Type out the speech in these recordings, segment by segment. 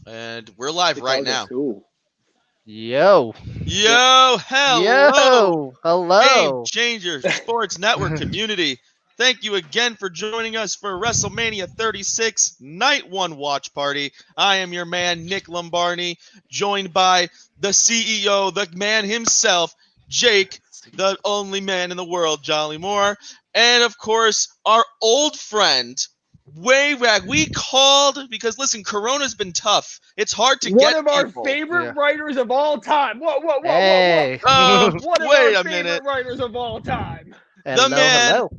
And we're live right now. Yo. Yo, hello. Yo, hello. Game Changer Sports Network community. Thank you again for joining us for WrestleMania 36 Night 1 watch party. I am your man, Nick Lombardi, joined by the CEO, the man himself, Jake, the only man in the world, Jolly Moore, and of course, our old friend, way back. We called because, listen, Corona's been tough. It's hard to get one of our people. favorite writers of all time. Whoa. Hey. One of Wait our a favorite minute. writers of all time. Hello, The man, hello.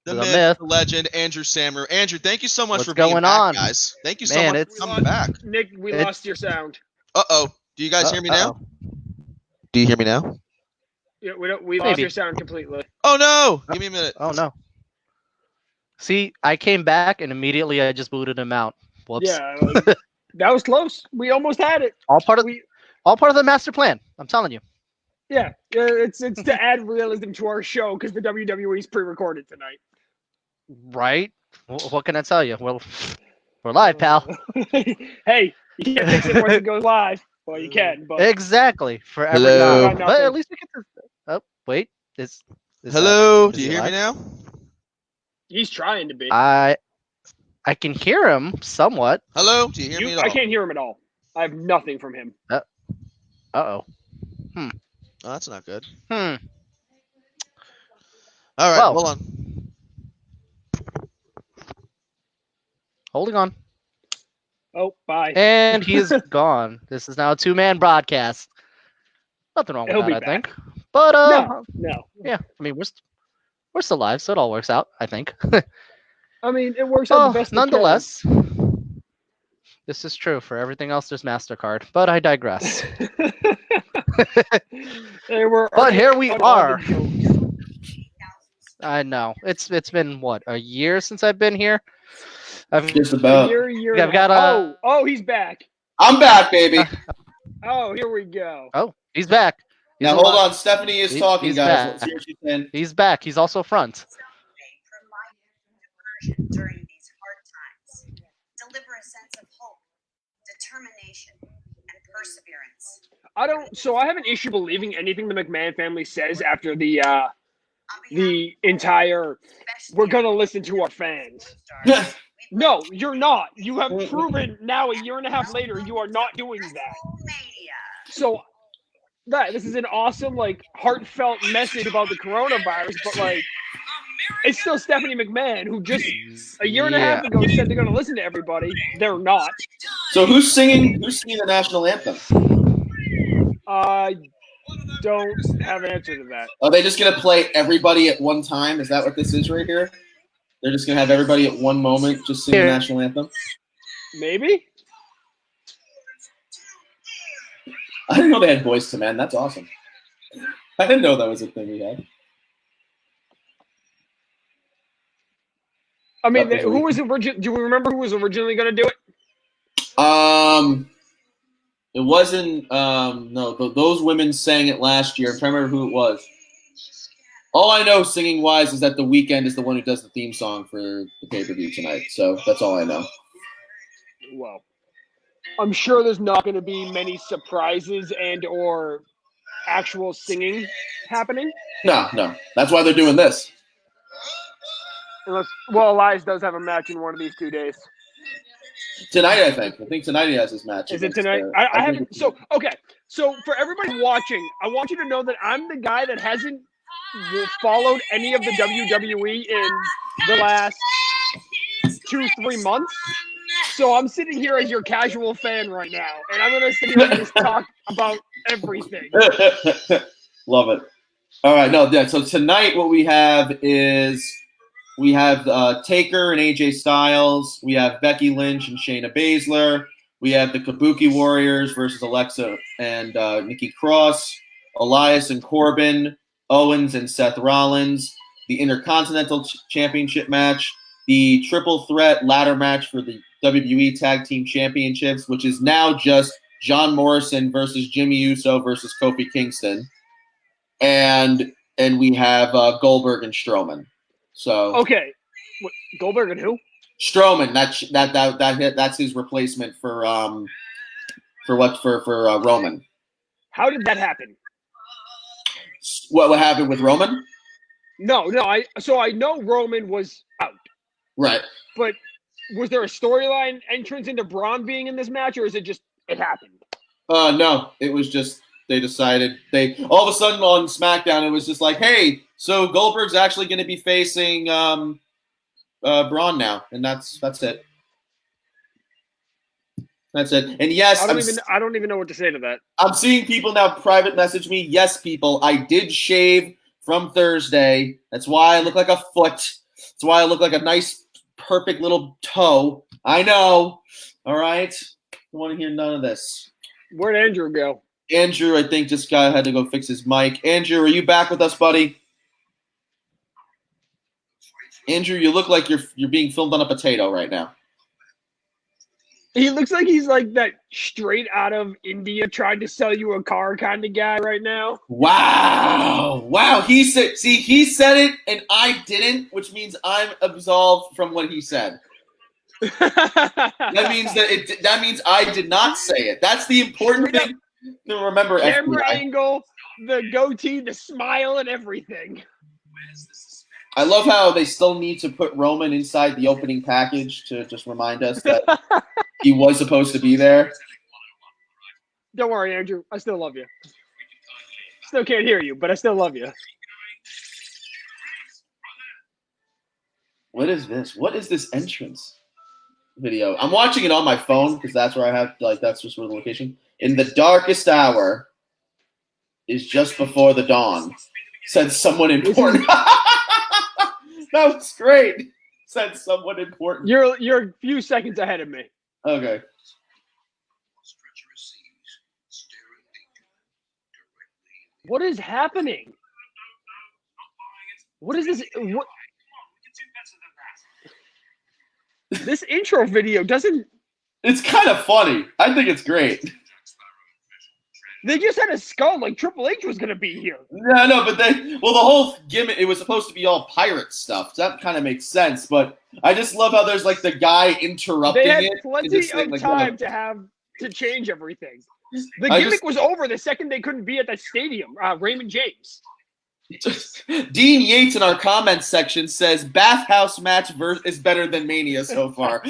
the The myth, myth. the legend, Andrew Sammer. Andrew, thank you so much What's for being going back, on? guys. Thank you so Man, much it's- for coming back. Nick, we It's- lost your sound. Uh-oh. Do you guys hear me now? Do you hear me now? Yeah, we lost Maybe. your sound completely. Oh, no. Give me a minute. Oh, no. See, I came back and immediately I just booted him out. Whoops. Yeah, that was close. We almost had it. All part of the master plan. I'm telling you. Yeah, it's to add realism to our show because the WWE's pre-recorded tonight. Right? What can I tell you? Well, we're live, pal. Hey, you can't fix it once it goes live. Well, you can, but Exactly. For every Hello. time. But at least we get this. Oh, wait. Is Hello. is Do you he hear me live? now? he's trying to be. I can hear him somewhat. Hello. Do you hear me at all? I can't hear him at all. I have nothing from him. Uh-oh. Oh, that's not good. Hmm. All right. Well. Hold on. Holding on. Oh, bye. And he is gone. This is now a two-man broadcast. Nothing wrong with He'll that, be I back. think. But No. yeah. I mean, we're still live, so it all works out, I think. I mean, it works out the best. Nonetheless, this is true. For everything else, there's Mastercard. But I digress. But here we are. I know it's been what, a year since I've been here. Just about. I've got Oh, he's back. I'm back, baby. Oh, here we go. Oh, he's back. Now hold on. Stephanie is talking, he's guys. back. Let's hear what she's saying. He's back. He's also front. During these hard times, deliver a sense of hope, determination, and perseverance. I have an issue believing anything the McMahon family says after the entire "we're gonna listen to our fans." No, you're not. You have proven now, a year and a half later, you are not doing that. So, this is an awesome, heartfelt message about the coronavirus, but it's still Stephanie McMahon, who just a year and a half ago said they're gonna listen to everybody. They're not. So who's singing the national anthem? I don't have an answer to that. Are they just gonna play everybody at one time? Is that what this is right here? They're just gonna have everybody at one moment just sing the national anthem? Maybe. I didn't know they had Boys to Men. That's awesome. I didn't know that was a thing we had. I mean, who was originally? Do we remember who was originally going to do it? It wasn't. No, those women sang it last year. I'm trying to remember who it was. All I know, singing wise, is that The Weeknd is the one who does the theme song for the pay-per-view tonight. So that's all I know. Well, I'm sure there's not going to be many surprises and/or actual singing happening. No. That's why they're doing this. Unless, Elias does have a match in one of these 2 days. Tonight, I think. I think tonight he has his match. Is it tonight? I haven't. So, okay. So, for everybody watching, I want you to know that I'm the guy that hasn't followed any of the WWE in the last 2-3 months. So, I'm sitting here as your casual fan right now, and I'm going to sit here and just talk about everything. Love it. All right. No, yeah. So, tonight, what we have is. We have Taker and AJ Styles. We have Becky Lynch and Shayna Baszler. We have the Kabuki Warriors versus Alexa and Nikki Cross. Elias and Corbin. Owens and Seth Rollins. The Intercontinental Championship match. The Triple Threat ladder match for the WWE Tag Team Championships, which is now just John Morrison versus Jimmy Uso versus Kofi Kingston. And we have Goldberg and Strowman. So okay, Goldberg and who? Strowman. That's his replacement for Roman. How did that happen? What happened with Roman? No. I know Roman was out, Right. but was there a storyline entrance into Braun being in this match, or is it just it happened? No, it was just they decided all of a sudden on SmackDown it was just like, hey, so Goldberg's actually going to be facing Braun now, and that's it. That's it. And yes, I don't even know what to say to that. I'm seeing people now private message me. Yes, people, I did shave from Thursday. That's why I look like a foot. That's why I look like a nice, perfect little toe. I know. All right. I don't want to hear none of this. Where'd Andrew go? Andrew, I think this guy had to go fix his mic. Andrew, are you back with us, buddy? Andrew, you look like you're being filmed on a potato right now. He looks like he's like that straight out of India trying to sell you a car kind of guy right now. Wow. He said it and I didn't, which means I'm absolved from what he said. That means I did not say it. That's the important thing to remember. Camera FBI. angle, the goatee, the smile, and everything. I love how they still need to put Roman inside the opening package to just remind us that he was supposed to be there. Don't worry, Andrew. I still love you. Still can't hear you, but I still love you. What is this? What is this entrance video? I'm watching it on my phone because that's where I have that's just where the location. In the darkest hour is just before the dawn. Said someone important. That was great. Said someone important. You're a few seconds ahead of me. Okay. What is happening? What is this? What? This intro video doesn't. It's kind of funny. I think it's great. They just had a skull like Triple H was going to be here. Yeah, no, but the whole gimmick, it was supposed to be all pirate stuff. So that kind of makes sense. But I just love how there's like the guy interrupting They had it. plenty of time to change everything. The gimmick was over the second they couldn't be at that stadium. Raymond James. Dean Yates in our comments section says bathhouse match is better than Mania so far.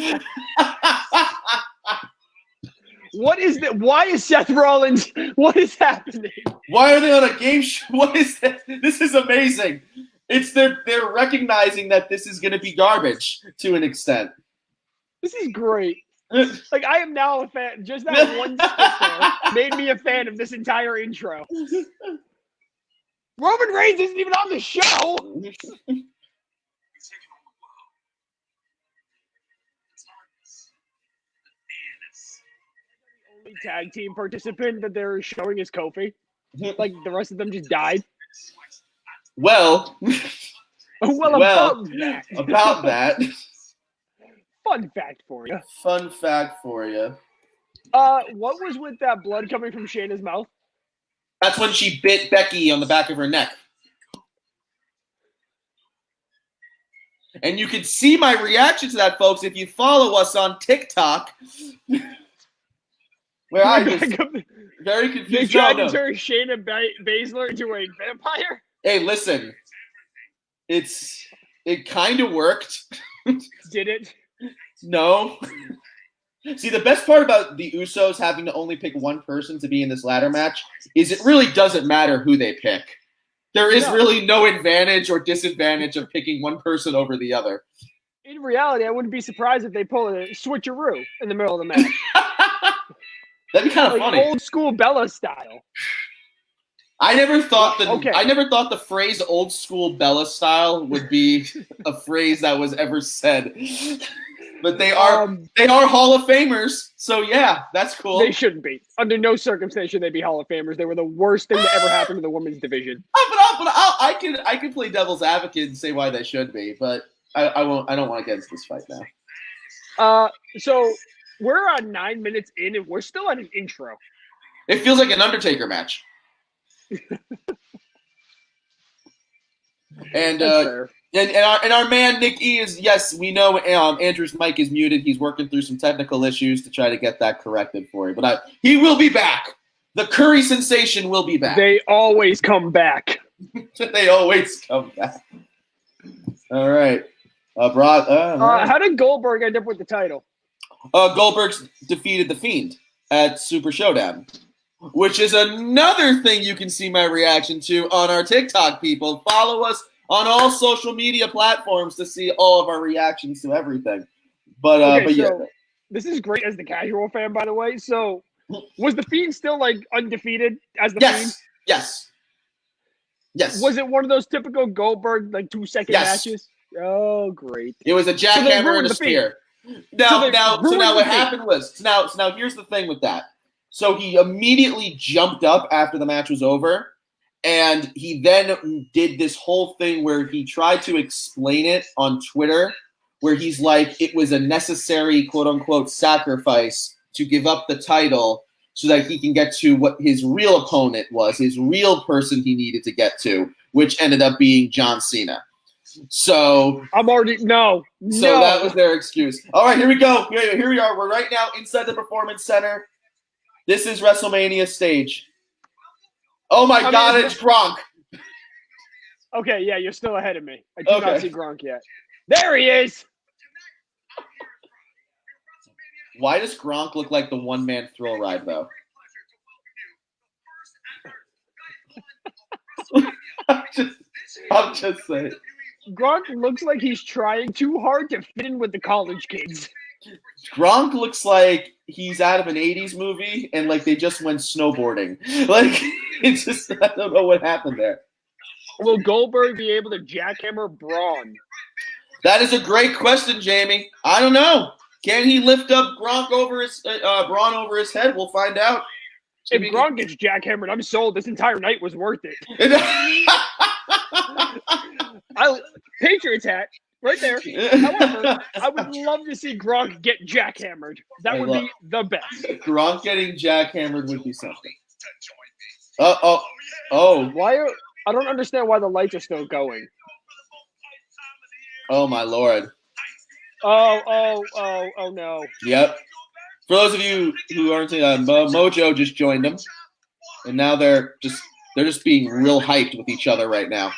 What is that? Why is Seth Rollins? What is happening? Why are they on a game show? What is that? This is amazing. They're recognizing that this is going to be garbage to an extent. This is great. Like I am now a fan. Just that one skit made me a fan of this entire intro. Roman Reigns isn't even on the show. The only tag team participant that they're showing is Kofi. Like the rest of them just died. Well, about that. Fun fact for you. Fun fact for you. What was with that blood coming from Shayna's mouth? That's when she bit Becky on the back of her neck. And you can see my reaction to that, folks, if you follow us on TikTok. Where I was very confused. They tried to turn Shayna Baszler into a vampire? Hey, listen. It kind of worked. Did it? No. See, the best part about the Usos having to only pick one person to be in this ladder match is it really doesn't matter who they pick. There is really no advantage or disadvantage of picking one person over the other. In reality, I wouldn't be surprised if they pull a switcheroo in the middle of the match. That'd be kind of like funny. Old school Bella style. I never thought the phrase "old school Bella style" would be a phrase that was ever said. But they are Hall of Famers, so yeah, that's cool. They shouldn't be. Under no circumstance should they be Hall of Famers. They were the worst thing to ever happen to the women's division. I can play devil's advocate and say why they should be, but I won't. I don't want to get into this fight now. So we're on 9 minutes in, and we're still at an intro. It feels like an Undertaker match. And And our man Nick E is, yes, we know Andrew's mic is muted. He's working through some technical issues to try to get that corrected for you. But he will be back. The Curry sensation will be back. They always come back. They always come back. All right. How did Goldberg end up with the title? Goldberg defeated The Fiend at Super Showdown, which is another thing you can see my reaction to on our TikTok, people. Follow us on all social media platforms to see all of our reactions to everything. But yeah. This is great as the casual fan, by the way. So, was The Fiend still like undefeated as the Fiend? Yes. Was it one of those typical Goldberg like 2-second matches? Oh, great! It was a jackhammer and a spear. Now what happened was now here's the thing with that. So he immediately jumped up after the match was over, and he then did this whole thing where he tried to explain it on Twitter, where he's like, it was a necessary quote unquote sacrifice to give up the title so that he can get to what his real opponent was, his real person he needed to get to, which ended up being John Cena. So I'm already no. So that was their excuse. All right, here we go. Here we are. We're right now inside the Performance Center. This is WrestleMania stage. Oh my God, it's Gronk. Okay, yeah, you're still ahead of me. I do not see Gronk yet. There he is. Why does Gronk look like the one-man thrill ride, though? I'm just saying. Gronk looks like he's trying too hard to fit in with the college kids. Gronk looks like he's out of an 80s movie and like they just went snowboarding. Like, it's just, I don't know what happened there. Will Goldberg be able to jackhammer Braun? That is a great question, Jamie. I don't know. Can he lift up Gronk over his Braun over his head? We'll find out. If Gronk gets jackhammered, I'm sold. This entire night was worth it. Patriots hat right there. However, I would love to see Gronk get jackhammered. That would be the best. Gronk getting jackhammered would be something. Oh. I don't understand why the lights are still going. Oh my Lord. Oh no. Yep. For those of you who aren't Mojo just joined them, and now they're just being real hyped with each other right now.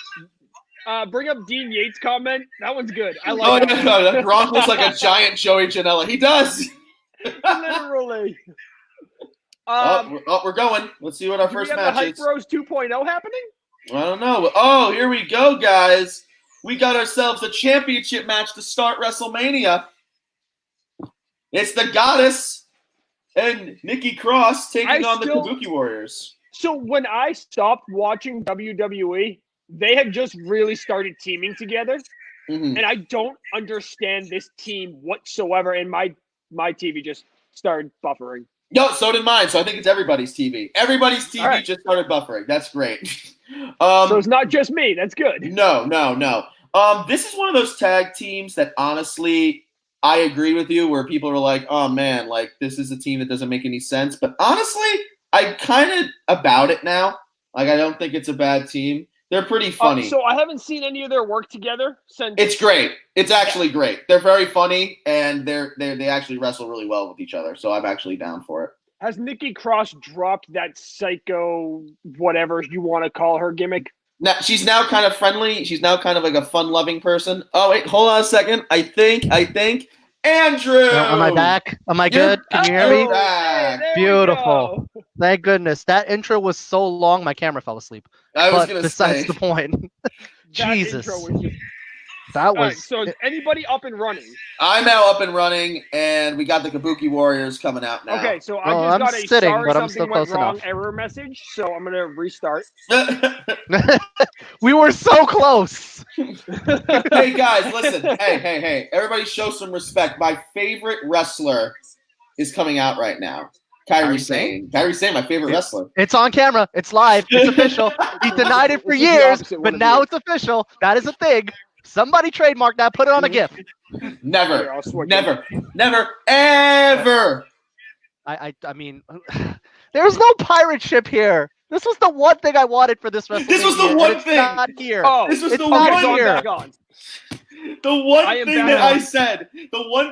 Bring up Dean Yates' comment. That one's good. I like it. No, Gronk looks like a giant Joey Janela. He does. Literally. We're going. Let's see what our first match is. Hype Bros 2.0 happening? I don't know. Oh, here we go, guys. We got ourselves a championship match to start WrestleMania. It's the Goddess and Nikki Cross taking on the Kabuki Warriors. So when I stopped watching WWE, they had just really started teaming together. Mm-hmm. And I don't understand this team whatsoever. And my TV just started buffering. No, so did mine. So I think it's everybody's TV. Everybody's TV just started buffering. That's great. So it's not just me. That's good. No. This is one of those tag teams that honestly, I agree with you, where people are like, oh man, like this is a team that doesn't make any sense. But honestly, I'm kind of about it now. Like, I don't think it's a bad team. They're pretty funny. So I haven't seen any of their work together since. It's great. It's actually great. They're very funny, and they actually wrestle really well with each other. So I'm actually down for it. Has Nikki Cross dropped that psycho, whatever you want to call her gimmick? Now, she's now kind of friendly. She's now kind of like a fun-loving person. Oh, wait, hold on a second. I think, Andrew! Am I back? Am I good? Can you hear me? Back. Beautiful. Thank goodness. That intro was so long, my camera fell asleep. Besides the point. Jesus. That was. Right, so is anybody up and running? I'm now up and running, and we got the Kabuki Warriors coming out now. Okay, so I just got a sorry something went wrong error message, so I'm going to restart. We were so close. Hey, guys, listen. Hey. Everybody show some respect. My favorite wrestler is coming out right now. Kairi Sane. Kairi Sane, my favorite wrestler. It's on camera. It's live. It's official. He denied it for years, but now it's official. That is a thing. Somebody trademark that. Put it on a GIF. Never, ever. I mean, there's no pirate ship here. This was the one thing I wanted for this WrestleMania. This was the one thing. It's not here. Oh, this was it's the not one here. The one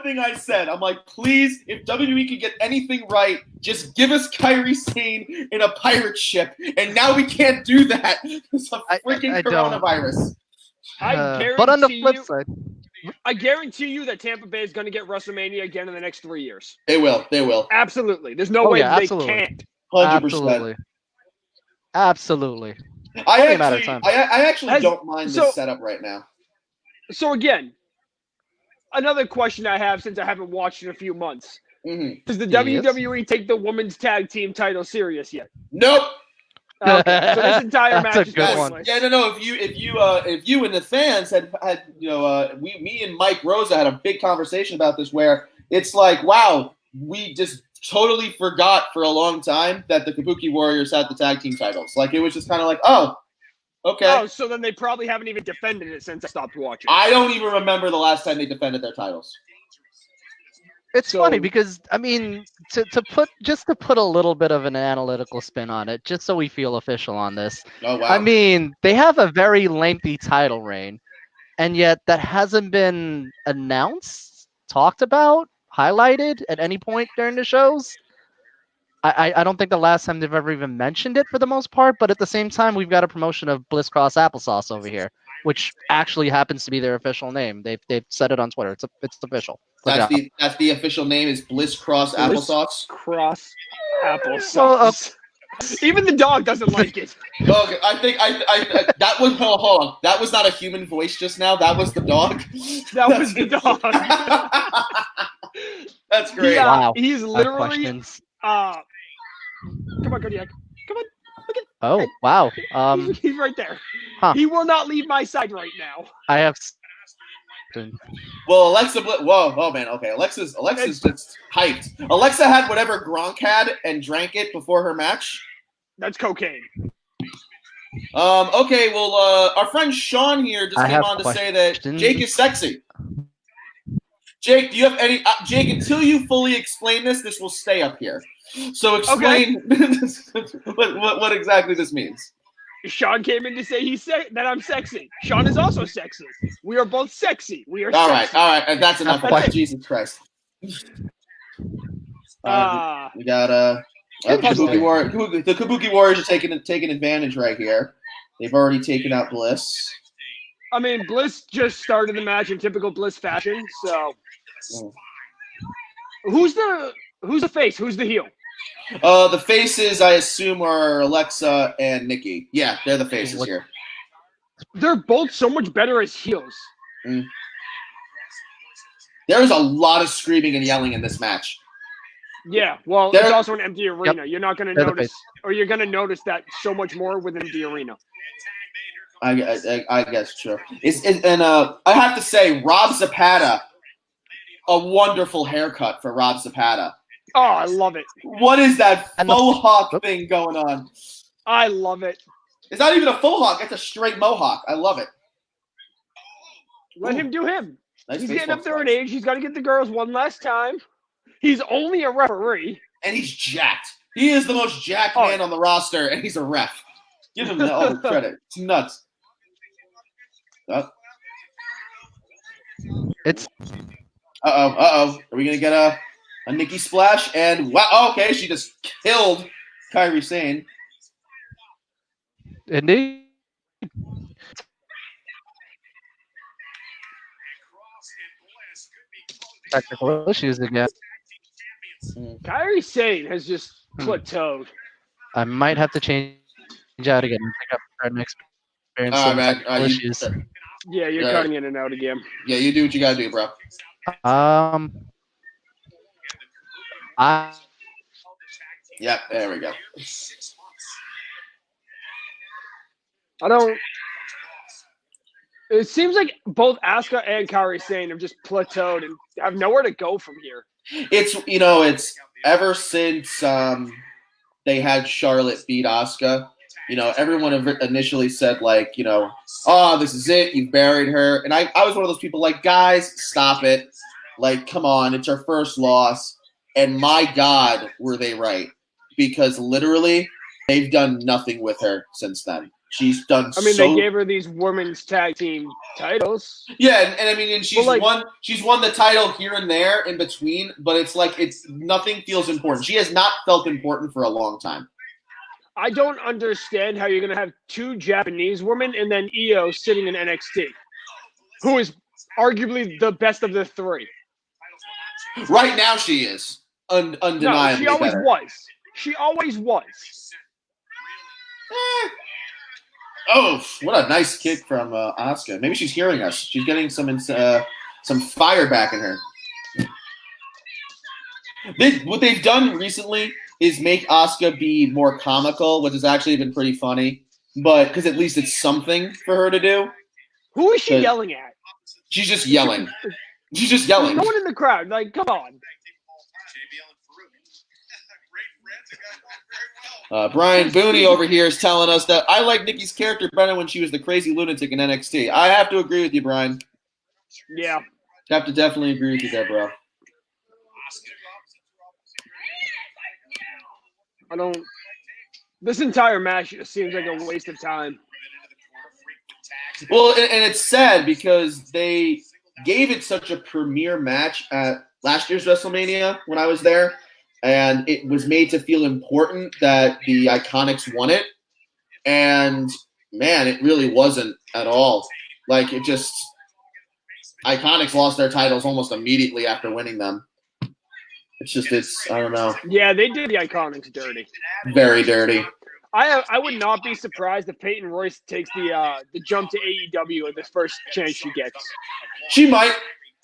thing I said, I'm like, please, if WWE could get anything right, just give us Kairi Sane in a pirate ship. And now we can't do that. It's a freaking coronavirus. But on the flip side, I guarantee you that Tampa Bay is going to get WrestleMania again in the next 3 years. They will. Absolutely. There's no way they can't. 100%. Absolutely. I actually don't mind this setup right now. So again, another question I have since I haven't watched in a few months. Mm-hmm. Does the WWE take the women's tag team title serious yet? Nope. Okay, so this entire match is pointless. Yeah, no. If you and the fans had me and Mike Rosa had a big conversation about this, where it's like, wow, we just totally forgot for a long time that the Kabuki Warriors had the tag team titles. Like, it was just kind of like, oh, okay. Oh, so then they probably haven't even defended it since I stopped watching. I don't even remember the last time they defended their titles. It's funny because, I mean, to put a little bit of an analytical spin on it, just so we feel official on this. Oh, wow. I mean, they have a very lengthy title reign, and yet that hasn't been announced, talked about, highlighted at any point during the shows. I don't think the last time they've ever even mentioned it for the most part, but at the same time, we've got a promotion of Bliss Cross Applesauce over here, which actually happens to be their official name. They've said it on Twitter. It's official. That's the official name is Bliss Cross Applesauce. Cross Applesauce. Even the dog doesn't like it. Okay, I think that was hold on. That was not a human voice just now. That was the dog. That was the dog. That's great. Wow. He's literally come on, Kodiak. Come on. Okay. Oh, wow. He's right there. Huh. He will not leave my side right now. I have. Well, Alexa, whoa, man. Okay, Alexa's just hyped. Alexa had whatever Gronk had and drank it before her match. That's cocaine. Okay, well, our friend Sean here just came on to say that Jake is sexy. Jake, do you have any? Jake, until you fully explain this will stay up here. So explain what exactly this means. Sean came in to say that I'm sexy. Sean is also sexy. We are both sexy. We are all sexy. right. That's enough. Jesus Christ. We got the Kabuki Warriors are taking advantage right here. They've already taken out Bliss. I mean, Bliss just started the match in typical Bliss fashion. So, who's the face? Who's the heel? The faces, I assume, are Alexa and Nikki. Yeah, they're the faces here. They're both so much better as heels. Mm. There's a lot of screaming and yelling in this match. Yeah, well, it's also an empty arena. Yep. You're not going to notice, or you're going to notice that so much more within the arena. I guess true. I have to say, Rob Zapata, a wonderful haircut for Rob Zapata. Oh, I love it. What is that faux hawk thing going on? I love it. It's not even a faux hawk. It's a straight mohawk. I love it. Let him do him. Nice. He's getting up there in age. He's got to get the girls one last time. He's only a referee. And he's jacked. He is the most jacked man on the roster, and he's a ref. Give him all the credit. It's nuts. It's. Uh-oh. Are we going to get a Nikki splash? And wow, okay, she just killed Kairi Sane. Indeed. Technical issues again. Kairi Sane has just plateaued. I might have to change out again and pick up our next experience. Issues. Yeah, you're cutting in and out again. Yeah, you do what you gotta do, bro. Yep, there we go. It seems like both Asuka and Kairi Sane have just plateaued and have nowhere to go from here. It's ever since they had Charlotte beat Asuka. Everyone initially said oh, this is it. You've buried her. And I was one of those people like, guys, stop it. Like, come on, it's our first loss. And my God, were they right? Because literally, they've done nothing with her since then. She's done. They gave her these women's tag team titles. Yeah, and I mean, and she's like- won. She's won the title here and there in between, but it's like nothing feels important. She has not felt important for a long time. I don't understand how you're going to have two Japanese women and then Io sitting in NXT, who is arguably the best of the three. Right now, she is undeniably No, she always better. was. She always was. Oh, what a nice kick from Asuka. Maybe she's hearing us. She's getting some fire back in her. What they've done recently is make Asuka be more comical, which has actually been pretty funny. But because at least it's something for her to do. Who is she yelling at? She's just yelling. She's just yelling. No one in the crowd. Like, come on. Brian Booney over here is telling us that I like Nikki's character better when she was the crazy lunatic in NXT. I have to agree with you, Brian. Yeah. Have to definitely agree with you there, bro. This entire match seems like a waste of time. Well, and it's sad because they gave it such a premiere match at last year's WrestleMania when I was there. And it was made to feel important that the Iconics won it. And, man, it really wasn't at all. Like, Iconics lost their titles almost immediately after winning them. I don't know. Yeah, they did the Iconics dirty. Very dirty. I would not be surprised if Peyton Royce takes the jump to AEW at the first chance she gets. She might.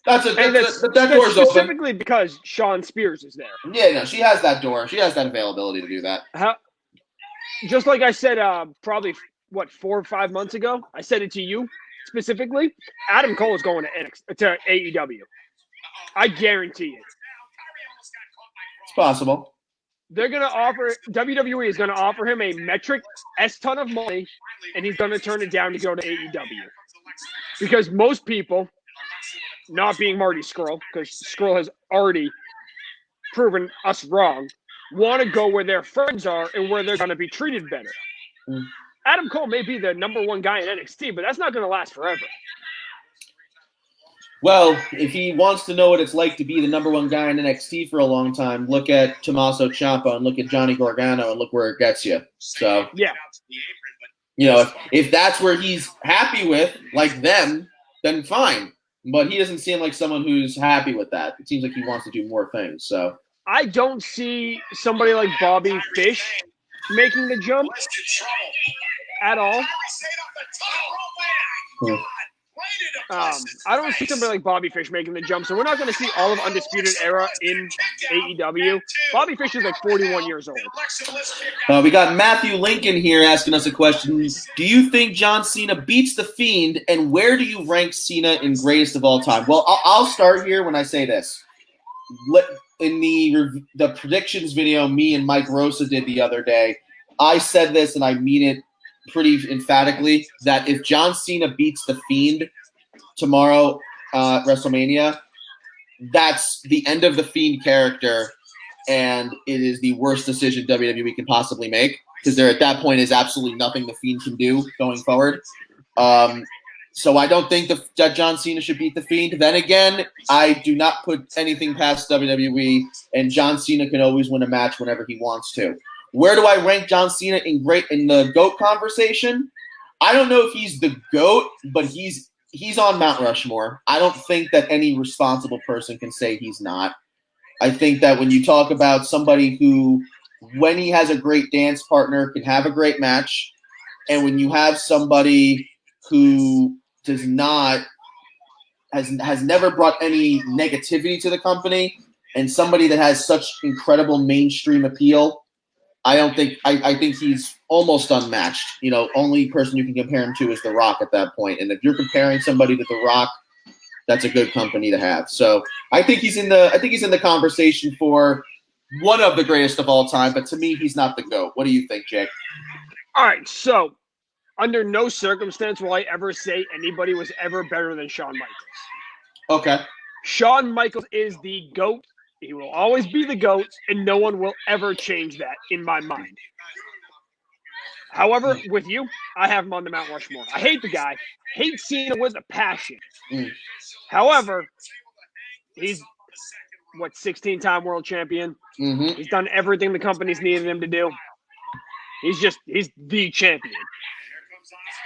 That door's specifically open. Because Sean Spears is there. Yeah, no, she has that door. She has that availability to do that. Just like I said, probably 4 or 5 months ago, I said it to you specifically. Adam Cole is going to AEW. I guarantee it. It's possible. They're gonna WWE is gonna offer him a metric ton of money, and he's gonna turn it down to go to AEW. Because most people, not being Marty Scurll, because Scurll has already proven us wrong, want to go where their friends are and where they're going to be treated better. Adam Cole may be the number one guy in NXT, but that's not going to last forever. Well, if he wants to know what it's like to be the number one guy in NXT for a long time, look at Tommaso Ciampa and look at Johnny Gargano and look where it gets you. So, yeah. If that's where he's happy with, like them, then fine. But he doesn't seem like someone who's happy with that. It seems like he wants to do more things. So I don't see somebody like Bobby Fish making the jump at all. I don't see somebody like Bobby Fish making the jump, so we're not going to see all of Undisputed Era in AEW. Bobby Fish is like 41 years old. We got Matthew Lincoln here asking us a question. Do you think John Cena beats The Fiend, and where do you rank Cena in greatest of all time? Well, I'll start here when I say this. In the predictions video me and Mike Rosa did the other day, I said this, and I mean it pretty emphatically, that if John Cena beats The Fiend tomorrow WrestleMania, that's the end of The Fiend character, and it is the worst decision WWE can possibly make, because there at that point is absolutely nothing The Fiend can do going forward. So I don't think that John Cena should beat The Fiend. Then again, I do not put anything past WWE, and John Cena can always win a match whenever he wants to. Where do I rank John Cena in the GOAT conversation? I don't know if he's the GOAT, but he's on Mount Rushmore. I don't think that any responsible person can say he's not. I think that when you talk about somebody who, when he has a great dance partner, can have a great match, and when you have somebody who does not has never brought any negativity to the company, and somebody that has such incredible mainstream appeal, I think he's almost unmatched. Only person you can compare him to is The Rock at that point. And if you're comparing somebody to The Rock, that's a good company to have. So I think he's in the conversation for one of the greatest of all time. But to me, he's not the GOAT. What do you think, Jake? All right, so under no circumstance will I ever say anybody was ever better than Shawn Michaels. Okay. Shawn Michaels is the GOAT. He will always be the GOAT, and no one will ever change that in my mind. However, with you, I have him on the Mount Rushmore. I hate the guy. Hate Cena with a passion. Mm. However, he's, 16-time world champion. Mm-hmm. He's done everything the company's needed him to do. He's the champion.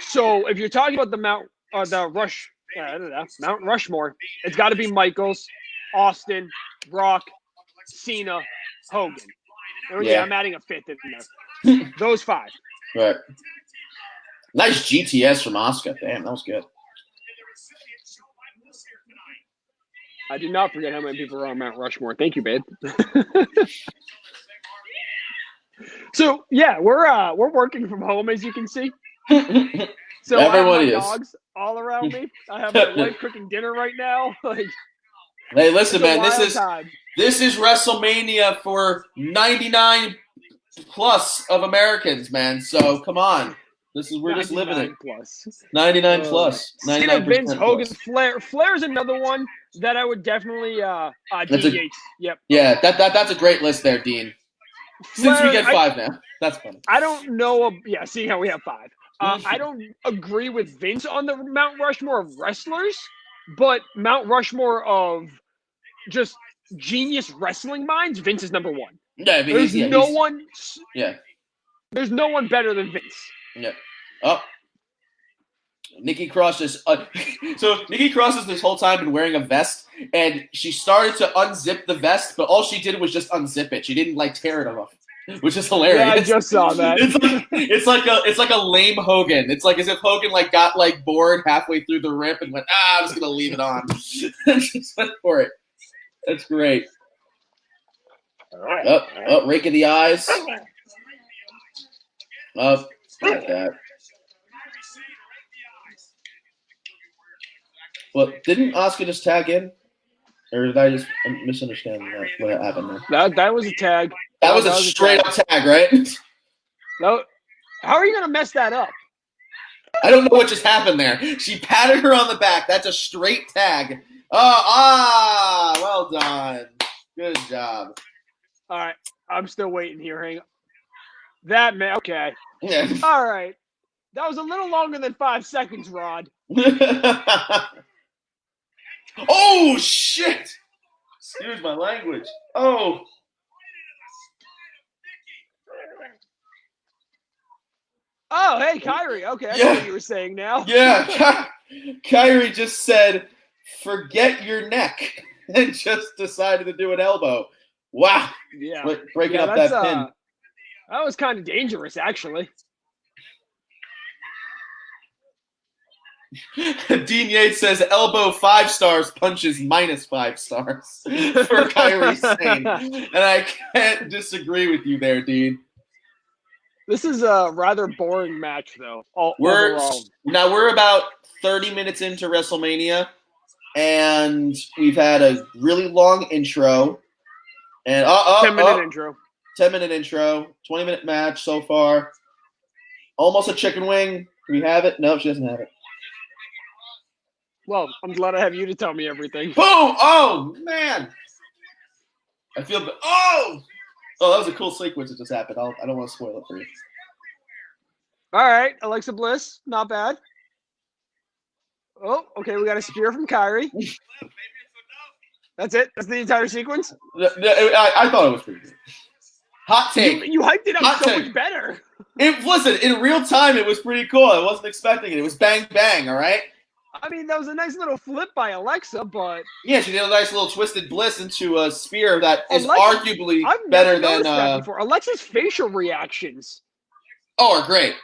So if you're talking about the Mount Rushmore, it's got to be Michaels, Austin, Rock, Cena, Hogan. Oh yeah, I'm adding a fifth in there. Those 5. Right. Nice GTS from Asuka. Damn, that was good. I did not forget how many people are on Mount Rushmore. Thank you, babe. So yeah, we're working from home, as you can see. So Everyone I have is. my dogs all around me. I have my wife cooking dinner right now. Like, hey, listen, man. time. This is WrestleMania for 99 plus of Americans, man. So come on. We're just living it. Plus. 99 plus. 99 Vince, Hogan, plus. Flair. Flair's another one that I would definitely Dean Yates. Yep. Yeah, that's a great list there, Dean. Since we get 5 now. That's funny. I don't know. See how we have 5. I don't agree with Vince on the Mount Rushmore of wrestlers, but Mount Rushmore of just genius wrestling minds, Vince is number 1. Yeah, I mean, there's no one. Yeah. There's no one better than Vince. Yeah. Oh. Nikki Cross is so Nikki Cross has this whole time been wearing a vest, and she started to unzip the vest, but all she did was just unzip it. She didn't tear it off, which is hilarious. Yeah, I just saw that. It's like a lame Hogan. It's like as if Hogan got bored halfway through the rip and went, I'm just gonna leave it on. Just went for it. That's great. Oh, rake of the eyes. Oh, like that. Well, didn't Asuka just tag in? Or did I just misunderstand what happened there? That was a tag. That was a straight up tag, right? No. How are you going to mess that up? I don't know what just happened there. She patted her on the back. That's a straight tag. Well done. Good job. All right. I'm still waiting here. Hang on. That, man. Okay. Yeah. All right. That was a little longer than 5 seconds, Rod. Oh, shit. Excuse my language. Oh. Oh, hey, Kyrie. Okay, I know what you were saying now. Yeah. Kyrie just said, forget your neck, and just decided to do an elbow. Wow. Yeah. Breaking up that pin. That was kind of dangerous, actually. Dean Yates says elbow 5 stars, punches -5 stars for Kyrie Sane. And I can't disagree with you there, Dean. This is a rather boring match, though. Overall. Now we're about 30 minutes into WrestleMania, and we've had a really long intro. And 10-minute intro. 10-minute intro. 20-minute match so far. Almost a chicken wing. Do we have it? No, she doesn't have it. Well, I'm glad I have you to tell me everything. Boom! Oh, man! I feel – Oh, that was a cool sequence that just happened. I don't want to spoil it for you. All right, Alexa Bliss, not bad. Oh, okay, we got a spear from Kyrie. That's it? That's the entire sequence? I thought it was pretty good. Hot take. You hyped it up so much better. Listen, in real time, it was pretty cool. I wasn't expecting it. It was bang, bang, all right? I mean, that was a nice little flip by Alexa, but... Yeah, she did a nice little twisted bliss into a spear that is arguably better than... that before. Alexa's facial reactions. Oh, are great.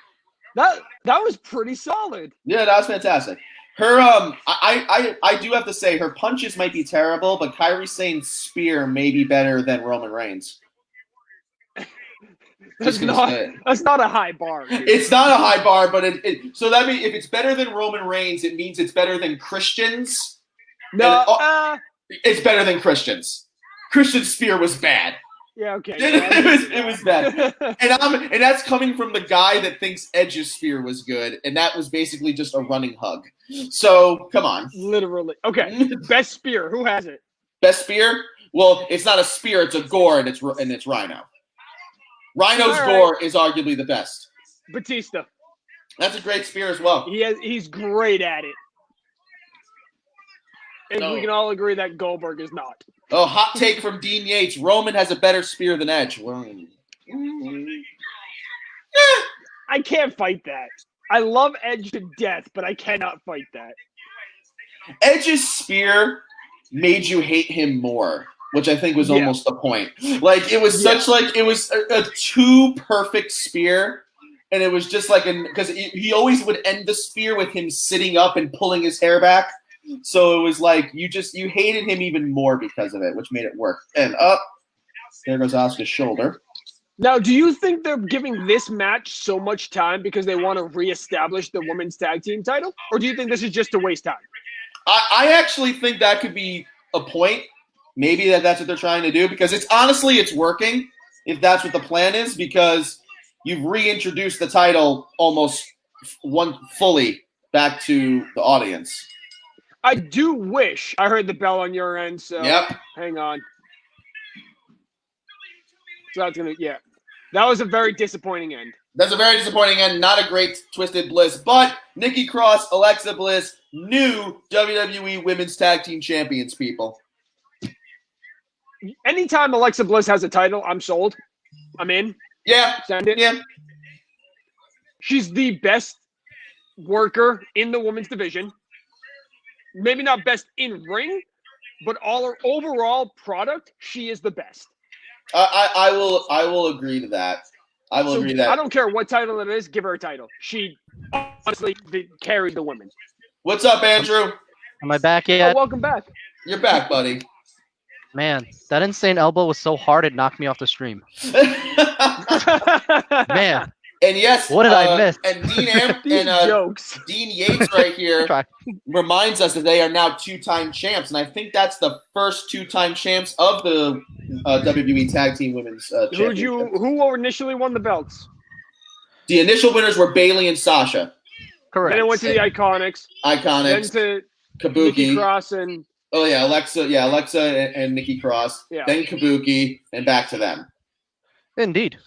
That was pretty solid. Yeah, that was fantastic. Her, I do have to say, her punches might be terrible, but Kyrie Sane's spear may be better than Roman Reigns. That's not a high bar. Dude. It's not a high bar, but so that means if it's better than Roman Reigns, it means it's better than Christian's. No, it's better than Christian's. Christian's spear was bad. Yeah, okay. It was bad, and that's coming from the guy that thinks Edge's spear was good, and that was basically just a running hug. So come on, literally. Okay, best spear. Who has it? Best spear? Well, it's not a spear; it's a gore, and it's Rhino. Rhino's gore is arguably the best. Batista. That's a great spear as well. He's great at it. And No. we can all agree that Goldberg is not. Oh, hot take from Dean Yates. Roman has a better spear than Edge. I can't fight that. I love Edge to death, but I cannot fight that. Edge's spear made you hate him more, which I think was almost the point. Like, it was such like, it was a too perfect spear. And it was just like, because he always would end the spear with him sitting up and pulling his hair back. So it was like, you hated him even more because of it, which made it work. And there goes Asuka's shoulder. Now, do you think they're giving this match so much time because they want to reestablish the women's tag team title? Or do you think this is just to waste time? I actually think that could be a point. Maybe that's what they're trying to do, because it's working if that's what the plan is, because you've reintroduced the title almost fully back to the audience. I do wish I heard the bell on your end, so hang on. So that's going to, that was a very disappointing end. That's a very disappointing end. Not a great Twisted Bliss, but Nikki Cross, Alexa Bliss, new WWE Women's Tag Team Champions, people. Anytime Alexa Bliss has a title, I'm sold. I'm in. Yeah. Send it. Yeah. She's the best worker in the women's division. Maybe not best in ring, but overall product, she is the best. I will agree to that. I will agree to that. I don't care what title it is, give her a title. She honestly carried the women. What's up, Andrew? Am I back yet? Oh, welcome back. You're back, buddy. Man, that insane elbow was so hard it knocked me off the stream. Man. And yes, what did I miss? And jokes. Dean Yates right here reminds us that they are now 2-time champs, and I think that's the first 2-time champs of the WWE Tag Team Women's Championship. Who initially won the belts? The initial winners were Bayley and Sasha. Correct. Then it went to the Iconics. Then to Kabuki. Nikki Cross and Alexa and Nikki Cross. Yeah. Then Kabuki, and back to them. Indeed.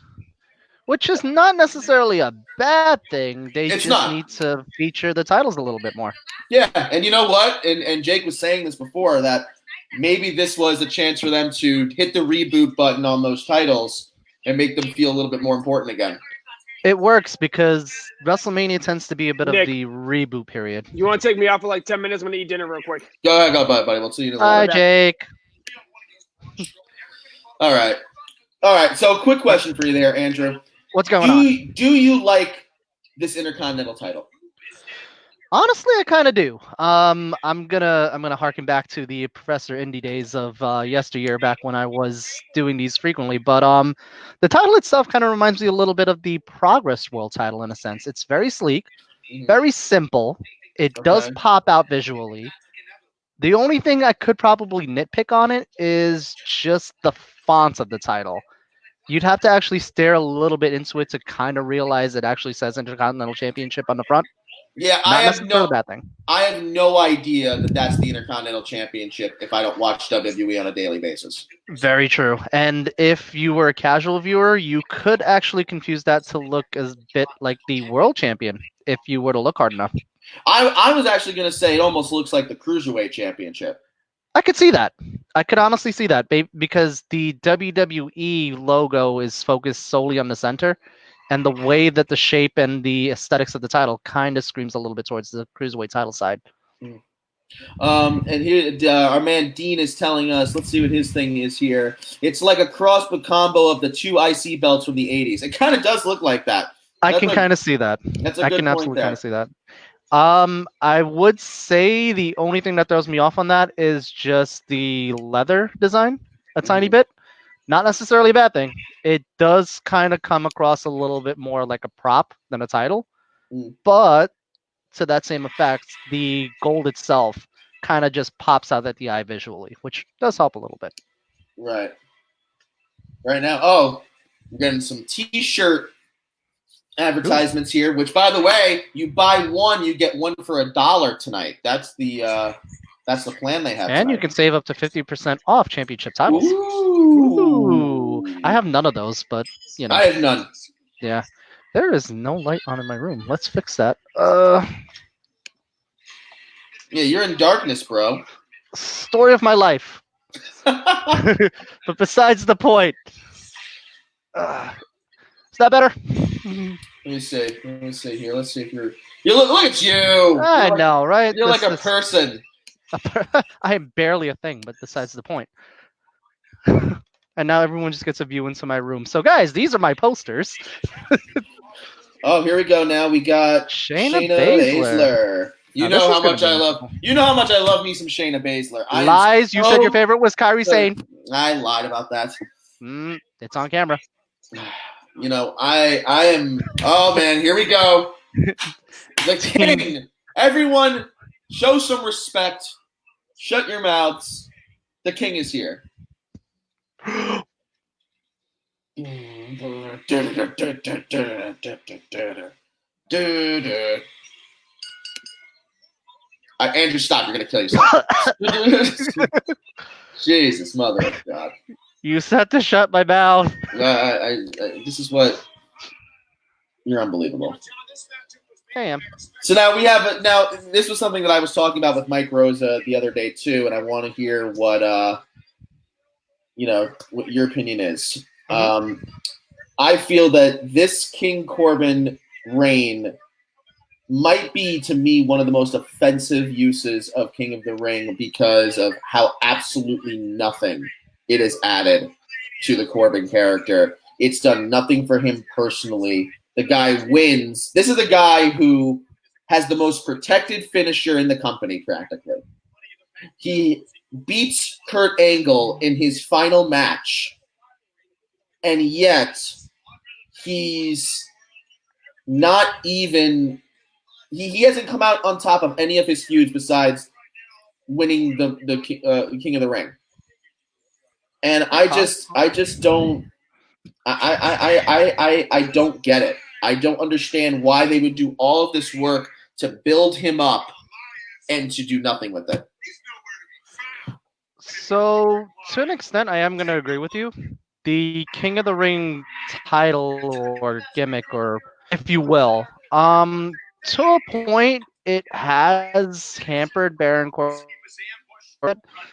Which is not necessarily a bad thing. They need to feature the titles a little bit more. Yeah, and you know what? And Jake was saying this before, that maybe this was a chance for them to hit the reboot button on those titles and make them feel a little bit more important again. It works because WrestleMania tends to be a bit Nick, of the reboot period. You want to take me out for like 10 minutes? I'm going to eat dinner real quick. Go ahead, buddy. We'll see you in a little bit. Hi, Jake. All right. So, quick question for you there, Andrew. What's going on? Do you like this Intercontinental title? Honestly, I kind of do. I'm gonna harken back to the Professor Indie days of yesteryear, back when I was doing these frequently. But the title itself kind of reminds me a little bit of the Progress World title in a sense. It's very sleek, very simple. It does pop out visually. The only thing I could probably nitpick on it is just the font of the title. You'd have to actually stare a little bit into it to kind of realize it actually says Intercontinental Championship on the front. Yeah, I have no idea that that's the Intercontinental Championship if I don't watch WWE on a daily basis. Very true. And if you were a casual viewer, you could actually confuse that to look a bit like the World Champion if you were to look hard enough. I was actually going to say it almost looks like the Cruiserweight Championship. I could see that. I could honestly see that because the WWE logo is focused solely on the center, and the way that the shape and the aesthetics of the title kind of screams a little bit towards the Cruiserweight title side. And here our man Dean is telling us, let's see what his thing is here. It's like a crossbow combo of the 2 IC belts from the 80s. It kind of does look like that. I can kind of see that. I can absolutely kind of see that. I would say the only thing that throws me off on that is just the leather design a tiny bit. Not necessarily a bad thing. It does kind of come across a little bit more like a prop than a title. But to that same effect, the gold itself kind of just pops out at the eye visually, which does help a little bit. Right. Right now, we're getting some T-shirt advertisements here, which, by the way, you buy one, you get one for $1 tonight. That's the plan they have. And tonight. You can save up to 50% off championship titles. Ooh. I have none of those, but I have none. Yeah, There is no light on in my room. Let's fix that. Yeah, you're in darkness, bro. Story of my life. But besides the point. Is that better? Let me see. Let me see here. Let's see if you're. You look at you. I know, right? You're like a person. I am barely a thing, but besides the point. And now everyone just gets a view into my room. So, guys, these are my posters. Oh, here we go. Now we got Shayna Baszler. You Now, know this is how gonna much be I love. interesting. You know how much I love me some Shayna Baszler. Lies. You said your favorite was Kairi Sane. I lied about that. It's on camera. You know, I am. Oh man, here we go. The king. Everyone, show some respect. Shut your mouths. The king is here. Andrew, stop! You're gonna kill yourself. Jesus, mother of God! You said to shut my mouth. This is what you're unbelievable. I am. So now we have now. This was something that I was talking about with Mike Rosa the other day too, and I want to hear what what your opinion is. I feel that this King Corbin reign might be, to me, one of the most offensive uses of King of the Ring because of how absolutely nothing it has added to the Corbin character. It's done nothing for him personally. The guy wins. This is the guy who has the most protected finisher in the company, practically. He beats Kurt Angle in his final match, and yet he's not even he hasn't come out on top of any of his feuds besides winning the King of the Ring. And I just don't I don't get it. I don't understand why they would do all of this work to build him up and to do nothing with it. So, to an extent, I am going to agree with you. The King of the Ring title or gimmick, or if you will, to a point, it has hampered Baron Corbin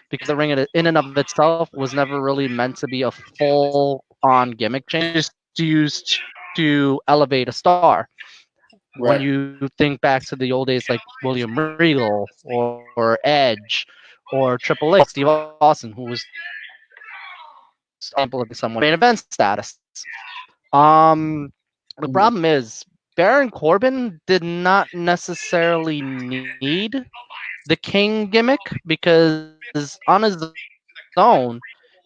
because the ring in and of itself was never really meant to be a full-on gimmick change. It's used to elevate a star. When you think back to the old days, like William Regal or Edge or Triple H, Steve Austin, who was example of someone main event status. The problem is Baron Corbin did not necessarily need the King gimmick because on his own,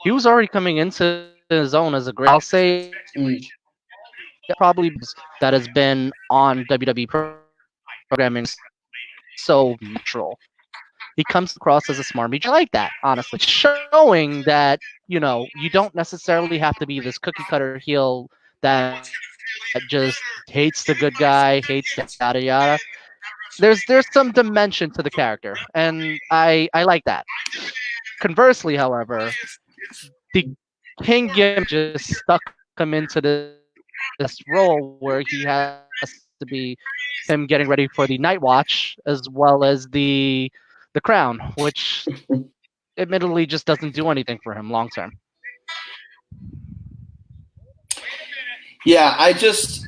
he was already coming into his own as a great. I'll say probably that has been on WWE programming so neutral. He comes across as a smart meat. I like that, honestly. Showing that, you don't necessarily have to be this cookie cutter heel that just hates the good guy, hates yada yada. There's some dimension to the character, and I like that. Conversely, however, the King Gim just stuck him into this role where he has to be him getting ready for the Night Watch as well as the Crown, which admittedly just doesn't do anything for him long term. Yeah, I just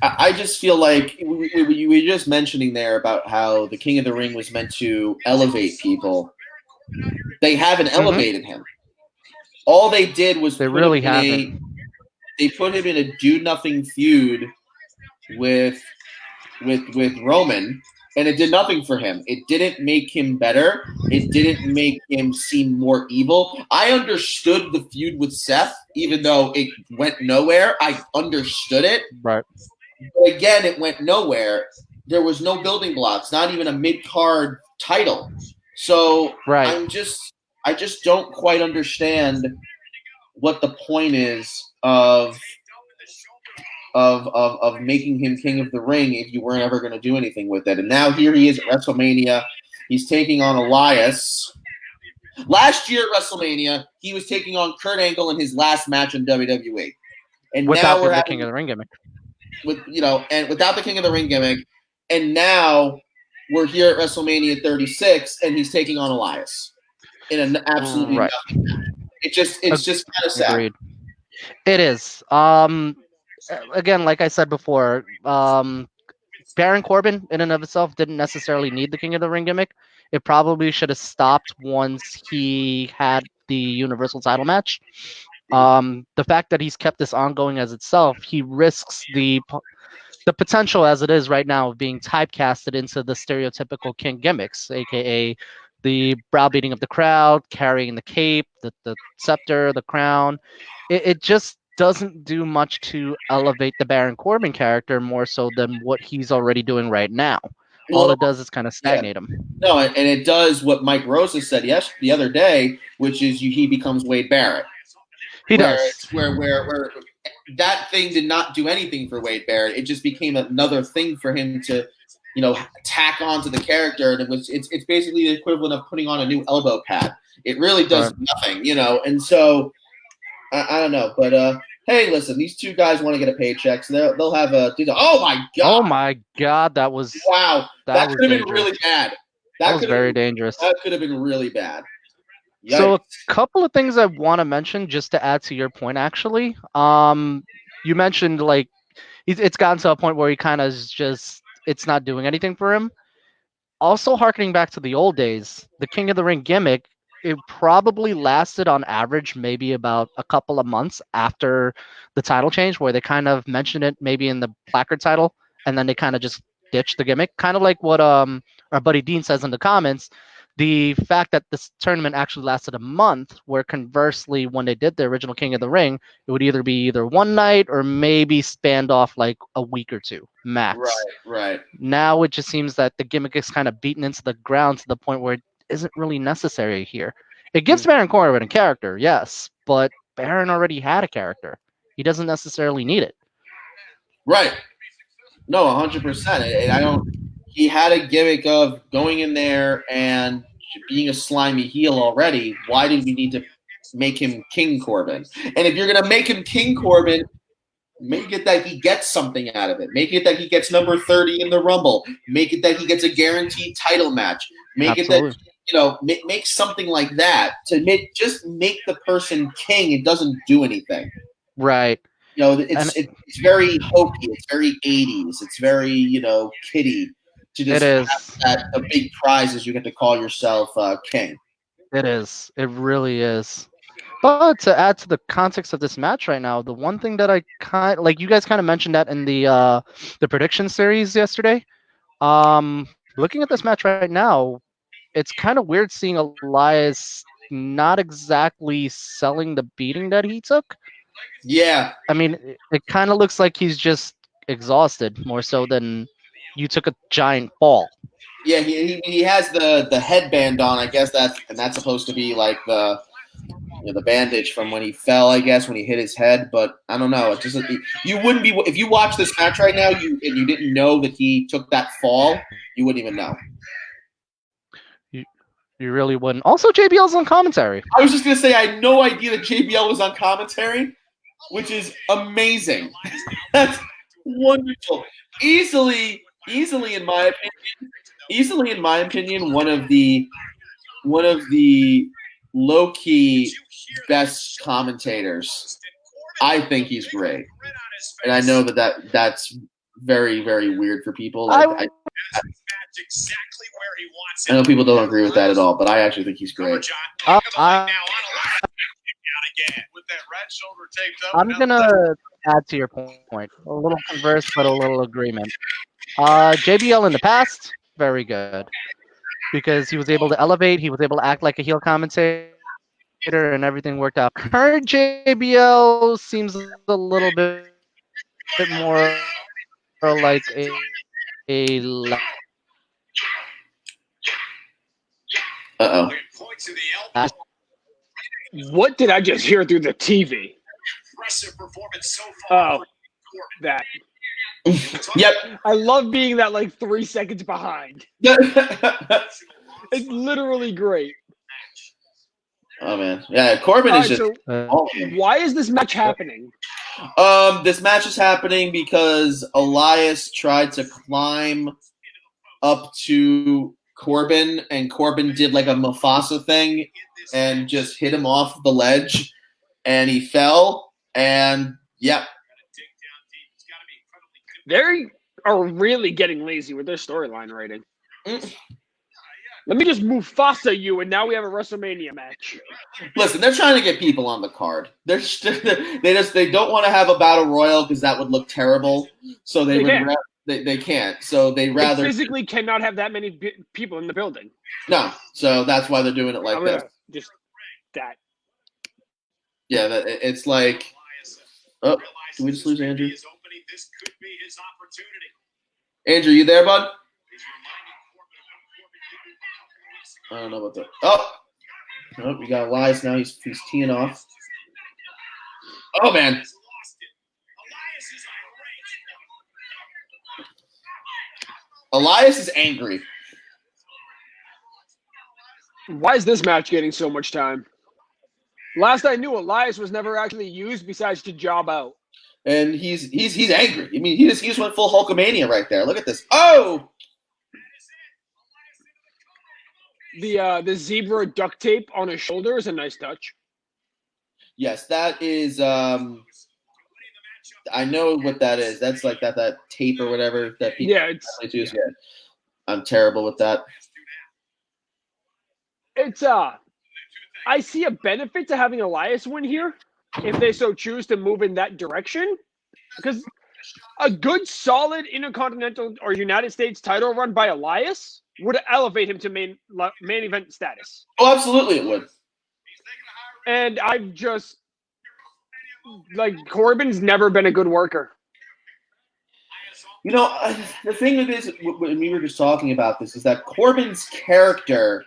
feel like we were just mentioning there about how the King of the Ring was meant to elevate people. They haven't elevated him. All they did was they really haven't. They put him in a do nothing feud with Roman, and it did nothing for him. It didn't make him better. It didn't make him seem more evil. I understood the feud with Seth, even though it went nowhere. I understood it. Right. But again, it went nowhere. There was no building blocks, not even a mid-card title. So right. I just don't quite understand what the point is of making him King of the Ring if you weren't ever going to do anything with it. And now here he is at WrestleMania. He's taking on Elias. Last year at WrestleMania, he was taking on Kurt Angle in his last match in WWE. And without now we're the King of the Ring gimmick. and without the King of the Ring gimmick, and now we're here at WrestleMania 36, and he's taking on Elias in an absolutely Right. nothing match. It's just kind of sad. Agreed. It is. Again, like I said before, Baron Corbin in and of itself didn't necessarily need the King of the Ring gimmick. It probably should have stopped once he had the Universal title match. The fact that he's kept this ongoing as itself, he risks the potential as it is right now of being typecasted into the stereotypical King gimmicks, aka the browbeating of the crowd, carrying the cape, the scepter, the crown. It just doesn't do much to elevate the Baron Corbin character more so than what he's already doing right now. All Well, it does is kind of stagnate him. no, and it does what Mike Rosa said the other day, which is he becomes Wade Barrett. He where, does. Where that thing did not do anything for Wade Barrett. It just became another thing for him to, tack onto the character, and it's basically the equivalent of putting on a new elbow pad. It really does nothing, and so I don't know, but hey, listen, these two guys want to get a paycheck, so they'll have oh my god, Oh my god, that was wow, that was could have been dangerous. really bad. That was very dangerous. That could have been really bad. Yikes. So a couple of things I want to mention just to add to your point, actually. You mentioned like it's gotten to a point where he kind of just it's not doing anything for him. Also, harkening back to the old days, the King of the Ring gimmick, it probably lasted on average maybe about a couple of months after the title change, where they kind of mentioned it maybe in the placard title, and then they kind of just ditched the gimmick, kind of like what our buddy Dean says in the comments. The fact that this tournament actually lasted a month, where conversely, when they did the original King of the Ring, it would either be either one night or maybe spanned off like a week or two max. Right. Now it just seems that the gimmick is kind of beaten into the ground to the point where it isn't really necessary here. It gives Baron Corbin a character, yes, but Baron already had a character. He doesn't necessarily need it. Right. No, 100%. I don't. He had a gimmick of going in there and being a slimy heel already. Why did we need to make him King Corbin? And if you're going to make him King Corbin, make it that he gets something out of it. Make it that he gets number 30 in the Rumble. Make it that he gets a guaranteed title match. Make Absolutely. it that, make something like that. Just make the person king. It doesn't do anything. Right. It's very hokey. It's very 80s. It's very, kiddie. To just have that a big prize is you get to call yourself king. It is. It really is. But to add to the context of this match right now, the one thing that I you guys kind of mentioned that in the prediction series yesterday. Looking at this match right now, it's kind of weird seeing Elias not exactly selling the beating that he took. Yeah. I mean, it kind of looks like he's just exhausted more so than you took a giant fall. Yeah, he has the headband on. I guess that's supposed to be like the bandage from when he fell. I guess when he hit his head, but I don't know. It just you wouldn't be if you watch this match right now. You didn't know that he took that fall. You wouldn't even know. You really wouldn't. Also, JBL's on commentary. I was just gonna say I had no idea that JBL was on commentary, which is amazing. That's wonderful. Easily in my opinion, one of the low-key best commentators. I think he's great, and I know that's very, very weird for people. I know people don't agree with that at all, but I actually think he's great. I'm gonna add to your point. A little converse, but a little agreement. JBL in the past, very good. Because he was able to elevate, he was able to act like a heel commentator, and everything worked out. Current JBL seems a little bit more like a Uh-oh. What did I just hear through the TV? Oh, that. Yep. I love being that 3 seconds behind. It's literally great. Oh man, yeah. Corbin is just. So why is this match happening? This match is happening because Elias tried to climb up to Corbin, and Corbin did like a Mufasa thing and just hit him off the ledge, and he fell, and yep. They are really getting lazy with their storyline writing. Let me just Mufasa you, and now we have a WrestleMania match. Listen, they're trying to get people on the card. They don't want to have a battle royal because that would look terrible. So they can't. So they rather physically cannot have that many people in the building. No. So that's why they're doing it like this. Just that. Yeah, it's like. Oh, did we just lose Andrew? Andrew, you there, bud? I don't know about that. Oh, we got Elias now. He's teeing off. Oh, man. Elias is angry. Why is this match getting so much time? Last I knew, Elias was never actually used besides to job out. And he's angry. I mean, he just went full Hulkamania right there. Look at this. Oh! The zebra duct tape on his shoulder is a nice touch. Yes, that is. I know what that is. That's like that tape or whatever that people use. Yeah. I'm terrible with that. It's I see a benefit to having Elias win here if they so choose to move in that direction, because a good solid Intercontinental or United States title run by Elias would elevate him to main event status. Oh, absolutely it would. And I've just Corbin's never been a good worker. You know, the thing with this, when we were just talking about this, is that Corbin's character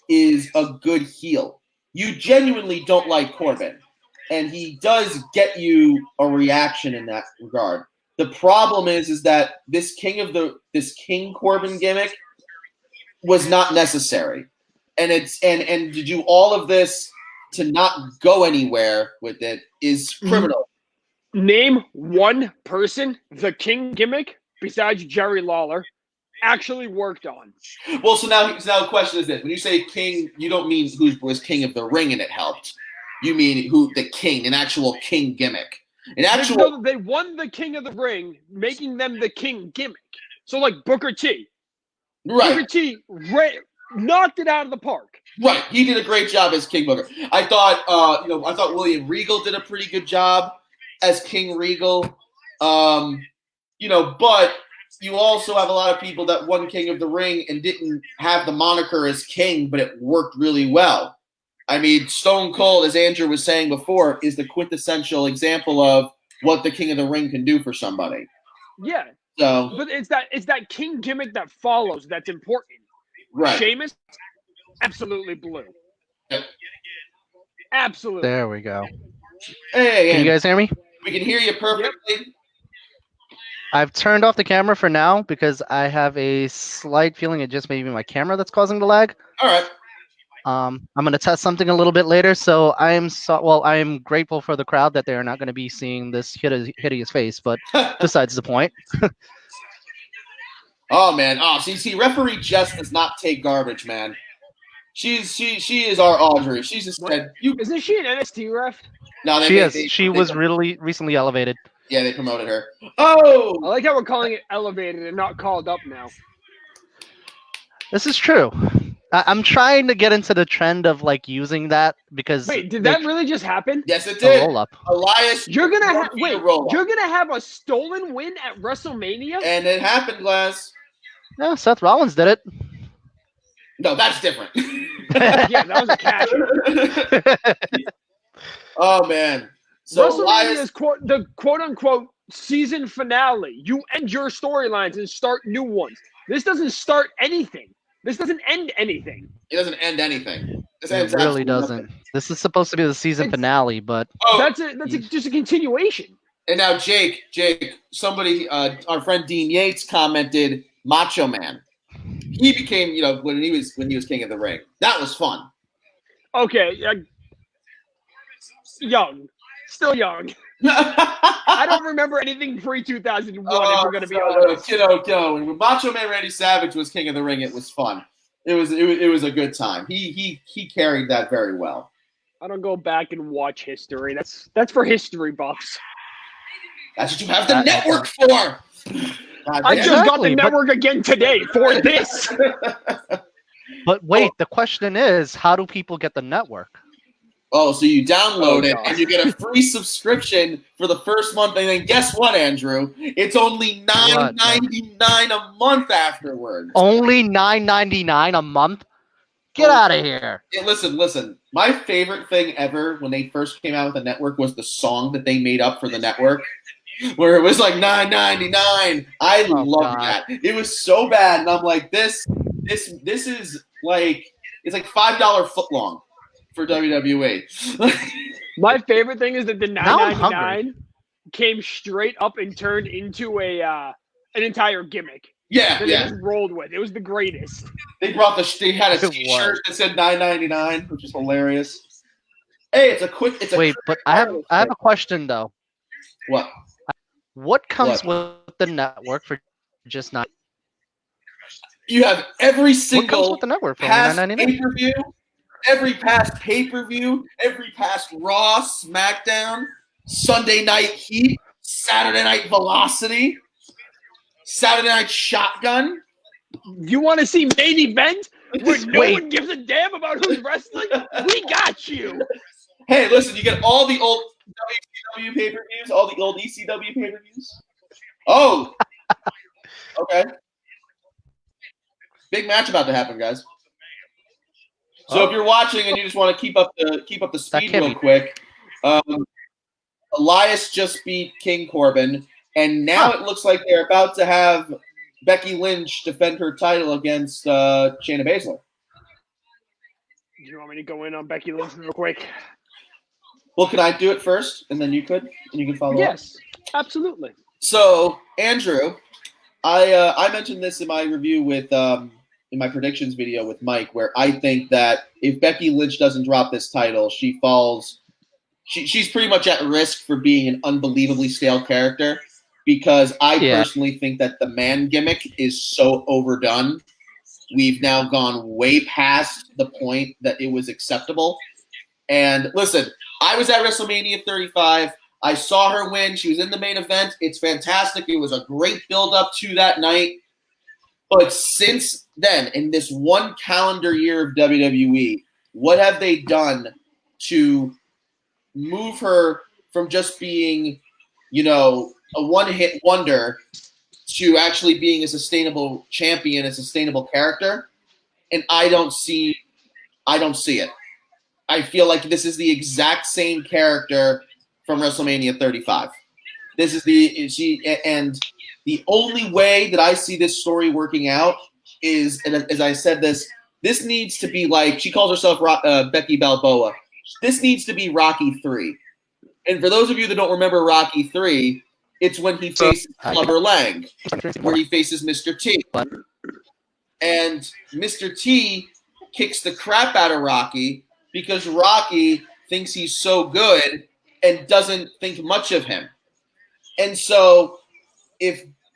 is a good heel. You genuinely don't like Corbin, and he does get you a reaction in that regard. The problem is that this King Corbin gimmick was not necessary, and and to do all of this to not go anywhere with it is criminal. Name one person the King gimmick besides Jerry Lawler actually worked on. Well, so now the question is this: when you say King, you don't mean who was King of the Ring and it helped. You mean who the King, an actual King gimmick, they won the King of the Ring, making them the King gimmick. So like Booker T, right? Booker T knocked it out of the park. Right, he did a great job as King Booker. I thought William Regal did a pretty good job as King Regal. But you also have a lot of people that won King of the Ring and didn't have the moniker as King, but it worked really well. I mean, Stone Cold, as Andrew was saying before, is the quintessential example of what the King of the Ring can do for somebody. Yeah. So, but it's that King gimmick that follows that's important. Right. Sheamus absolutely blew. Yep. Absolutely. There we go. Hey, can you guys hear me? We can hear you perfectly. Yep. I've turned off the camera for now because I have a slight feeling it just may be my camera that's causing the lag. All right. I'm going to test something a little bit later, so I am grateful for the crowd that they are not going to be seeing this hideous face, but besides the point. Oh man! Oh, see, referee Jess does not take garbage, man. She is our Audrey. She's just said you. Isn't she an NXT ref? No, she was really recently elevated. Yeah, they promoted her. Oh! I like how we're calling it elevated and not called up now. This is true. I'm trying to get into the trend of using that because. Wait, did that really just happen? Yes, it did. Roll up. Elias, you're gonna have a stolen win at WrestleMania, and it happened, Glass. No, Seth Rollins did it. No, that's different. Yeah, that was a cash. Oh man! So WrestleMania is the quote-unquote season finale. You end your storylines and start new ones. This doesn't start anything. This doesn't end anything. It doesn't end anything. It really doesn't. Nothing. This is supposed to be the season finale, but that's just a continuation. And now, Jake, somebody, our friend Dean Yates commented, "Macho Man." He became, when he was King of the Ring. That was fun. Okay, young, still young. I don't remember anything pre-2001, if we're going to be honest. Kiddo. When Macho Man Randy Savage was King of the Ring, it was fun. It was a good time. He carried that very well. I don't go back and watch history. That's for history buffs. That's what you have the network for. I just got the network again today for this. But wait, the question is, how do people get the network? Oh, so you download it and you get a free subscription for the first month, and then guess what, Andrew? It's only $9.99 a month afterwards. Only $9.99 a month? Get out of here! Hey, listen. My favorite thing ever when they first came out with the network was the song that they made up for the network, where it was like $9.99. I love that. It was so bad, and I'm like, this is like, it's like $5 footlong for WWE. My favorite thing is that the $9.99 came straight up and turned into an entire gimmick. Yeah, that they just rolled with. It was the greatest. They had a T-shirt that said $9.99, which is hilarious. Hey, Wait, but I have a question though. What? What comes with the network for just $9? You have every What single comes with the network for past $9.99? pay-per-view, every past pay-per-view, every past Raw, SmackDown, Sunday Night Heat, Saturday Night Velocity, Saturday Night Shotgun. You want to see main event where no one gives a damn about who's wrestling? We got you. Hey, listen, you get all the old WCW pay-per-views, all the old ECW pay-per-views. Oh, okay. Big match about to happen, guys. So if you're watching and you just want to keep up the speed real quick, Elias just beat King Corbin, and now it looks like they're about to have Becky Lynch defend her title against Shayna Baszler. Do you want me to go in on Becky Lynch real quick? Well, can I do it first, and then you can follow up? Yes, absolutely. So, Andrew, I mentioned this in my review with in my predictions video with Mike, where I think that if Becky Lynch doesn't drop this title, she falls. She's pretty much at risk for being an unbelievably stale character, because I personally think that the man gimmick is so overdone. We've now gone way past the point that it was acceptable. And listen, I was at WrestleMania 35. I saw her win. She was in the main event. It's fantastic. It was a great build-up to that night. But since then, in this one calendar year of WWE, what have they done to move her from just being, a one-hit wonder to actually being a sustainable champion, a sustainable character? And I don't see it. I feel like this is the exact same character from WrestleMania 35. This is the only way that I see this story working out is, and as I said this needs to be like, she calls herself Becky Balboa. This needs to be Rocky 3. And for those of you that don't remember Rocky 3, it's when he faces Clubber Lang, where he faces Mr. T. And Mr. T kicks the crap out of Rocky because Rocky thinks he's so good and doesn't think much of him. And so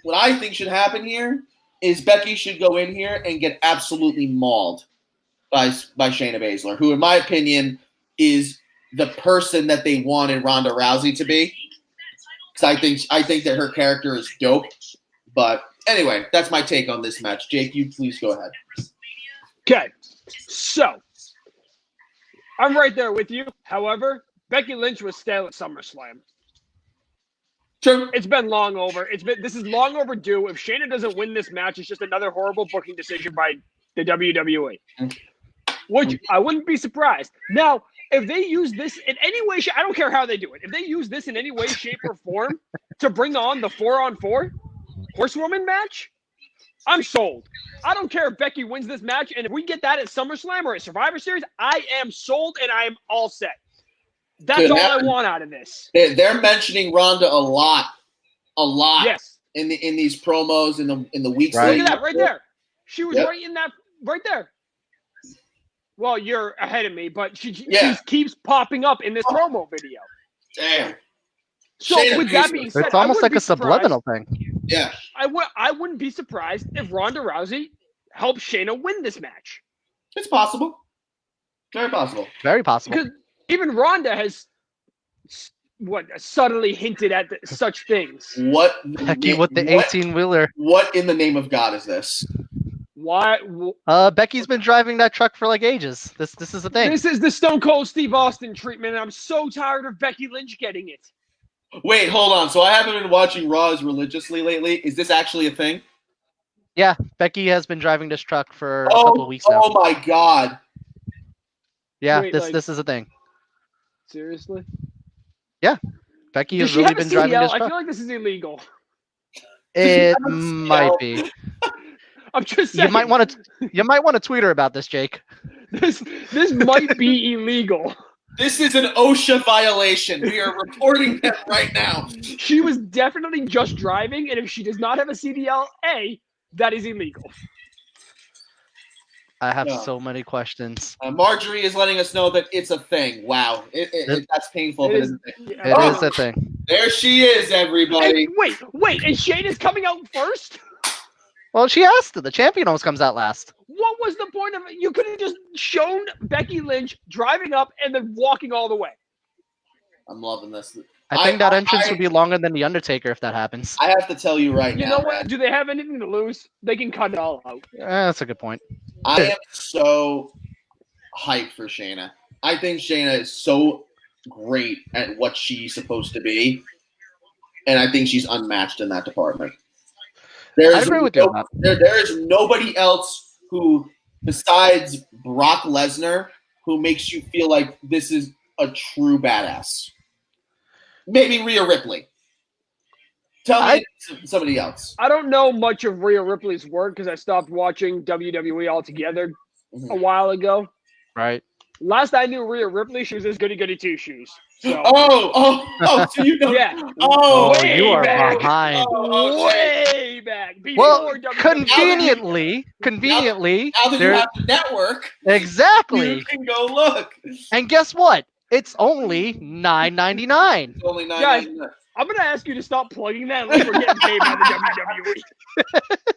what I think should happen here is Becky should go in here and get absolutely mauled by Shayna Baszler, who in my opinion is the person that they wanted Ronda Rousey to be. Because I think that her character is dope. But anyway, that's my take on this match. Jake, you please go ahead. Okay, so I'm right there with you. However, Becky Lynch was stale at SummerSlam. True. It's been long over. This is long overdue. If Shayna doesn't win this match, it's just another horrible booking decision by the WWE. Which I wouldn't be surprised. Now, if they use this in any way, I don't care how they do it. If they use this in any way, shape, or form to bring on the 4-on-4 Horsewoman match, I'm sold. I don't care if Becky wins this match, and if we get that at SummerSlam or at Survivor Series, I am sold and I am all set. That's all I want out of this. They're mentioning Ronda a lot. Yes. In these promos in the weeks. Right. Look at that right there. She was right in that right there. Well, you're ahead of me, but she keeps popping up in this promo video. Damn. So Shayna with that Baszler. being said, It's almost I like wouldn't a be surprised- subliminal thing. Yeah, I wouldn't be surprised if Ronda Rousey helped Shayna win this match. it's possible. Very possible. Very possible. Because even Ronda has subtly hinted at such things. What Becky with the what- 18-wheeler. What in the name of God is this? Why? Becky's been driving that truck for like ages. This is the thing. This is the Stone Cold Steve Austin treatment, and I'm so tired of Becky Lynch getting it. Wait, hold on. So I haven't been watching Raws religiously lately. Is this actually a thing? Yeah, Becky has been driving this truck for a couple of weeks now. Oh my God! Yeah, Wait, this is a thing. Seriously? Becky Does has she really have a been driving CDL? this I truck. feel like this is illegal. It have a might CDL? be. I'm just saying. You might want to tweet her about this, Jake. This might be illegal. This is an OSHA violation. We are reporting that right now. She was definitely just driving, and if she does not have a CDL, that is illegal. I have Yeah. so many questions. Marjorie is letting us know that it's a thing. Wow, that's painful. If it isn't. It Oh! is a thing. There she is, everybody. And wait, and Shayna's coming out first? Well, she has to. The champion always comes out last. What was the point of it? You could have just shown Becky Lynch driving up and then walking all the way. I'm loving this. I think that entrance would be longer than The Undertaker if that happens. I have to tell you right You now, know what? Do they have anything to lose? They can cut it all out. That's a good point. I am so hyped for Shayna. I think Shayna is so great at what she's supposed to be, and I think she's unmatched in that department. I agree with you on that. There is nobody else who, besides Brock Lesnar, who makes you feel like this is a true badass. Maybe Rhea Ripley. Tell me somebody else. I don't know much of Rhea Ripley's work because I stopped watching WWE altogether a while ago. Right. Last I knew Rhea Ripley, she was this goody-goody two-shoes. So, So you know. yeah. Oh, way you are back. behind. Way back. Before Well, WWE. conveniently, Now that you there have the network, exactly. you can go look. And guess what? It's only $9.99. It's only Guys, $9.99. I'm going to ask you to stop plugging that unless we're getting paid by the WWE.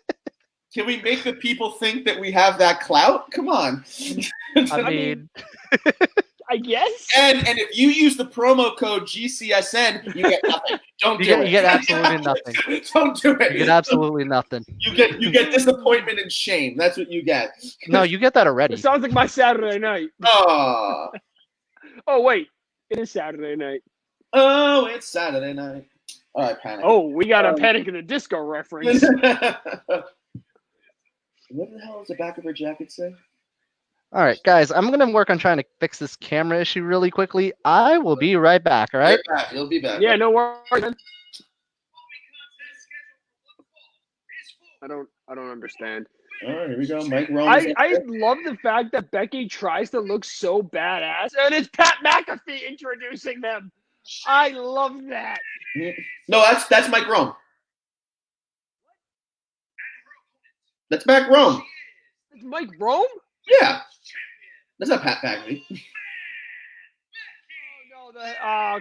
Can we make the people think that we have that clout? Come on. I mean, I guess. And if you use the promo code GCSN, you get nothing. Don't do it. you get absolutely nothing. Don't do it. You get absolutely nothing. You get disappointment and shame. That's what you get. No, you get that already. It sounds like my Saturday night. Oh, Oh, wait. It is Saturday night. It's Saturday night. All right, Panic. Oh, we got a Panic in the Disco reference. What the hell does the back of her jacket say? All right, guys, I'm going to work on trying to fix this camera issue really quickly. I will be right back, all right? You're back. You'll be back. Yeah, no worries. Man. I don't understand. All right, here we go. Mike Roman. I love the fact that Becky tries to look so badass, and it's Pat McAfee introducing them. I love that. No, that's Mike Rome. That's Mac Rome. It's Mike Rome? Yeah. That's not Pat McAfee.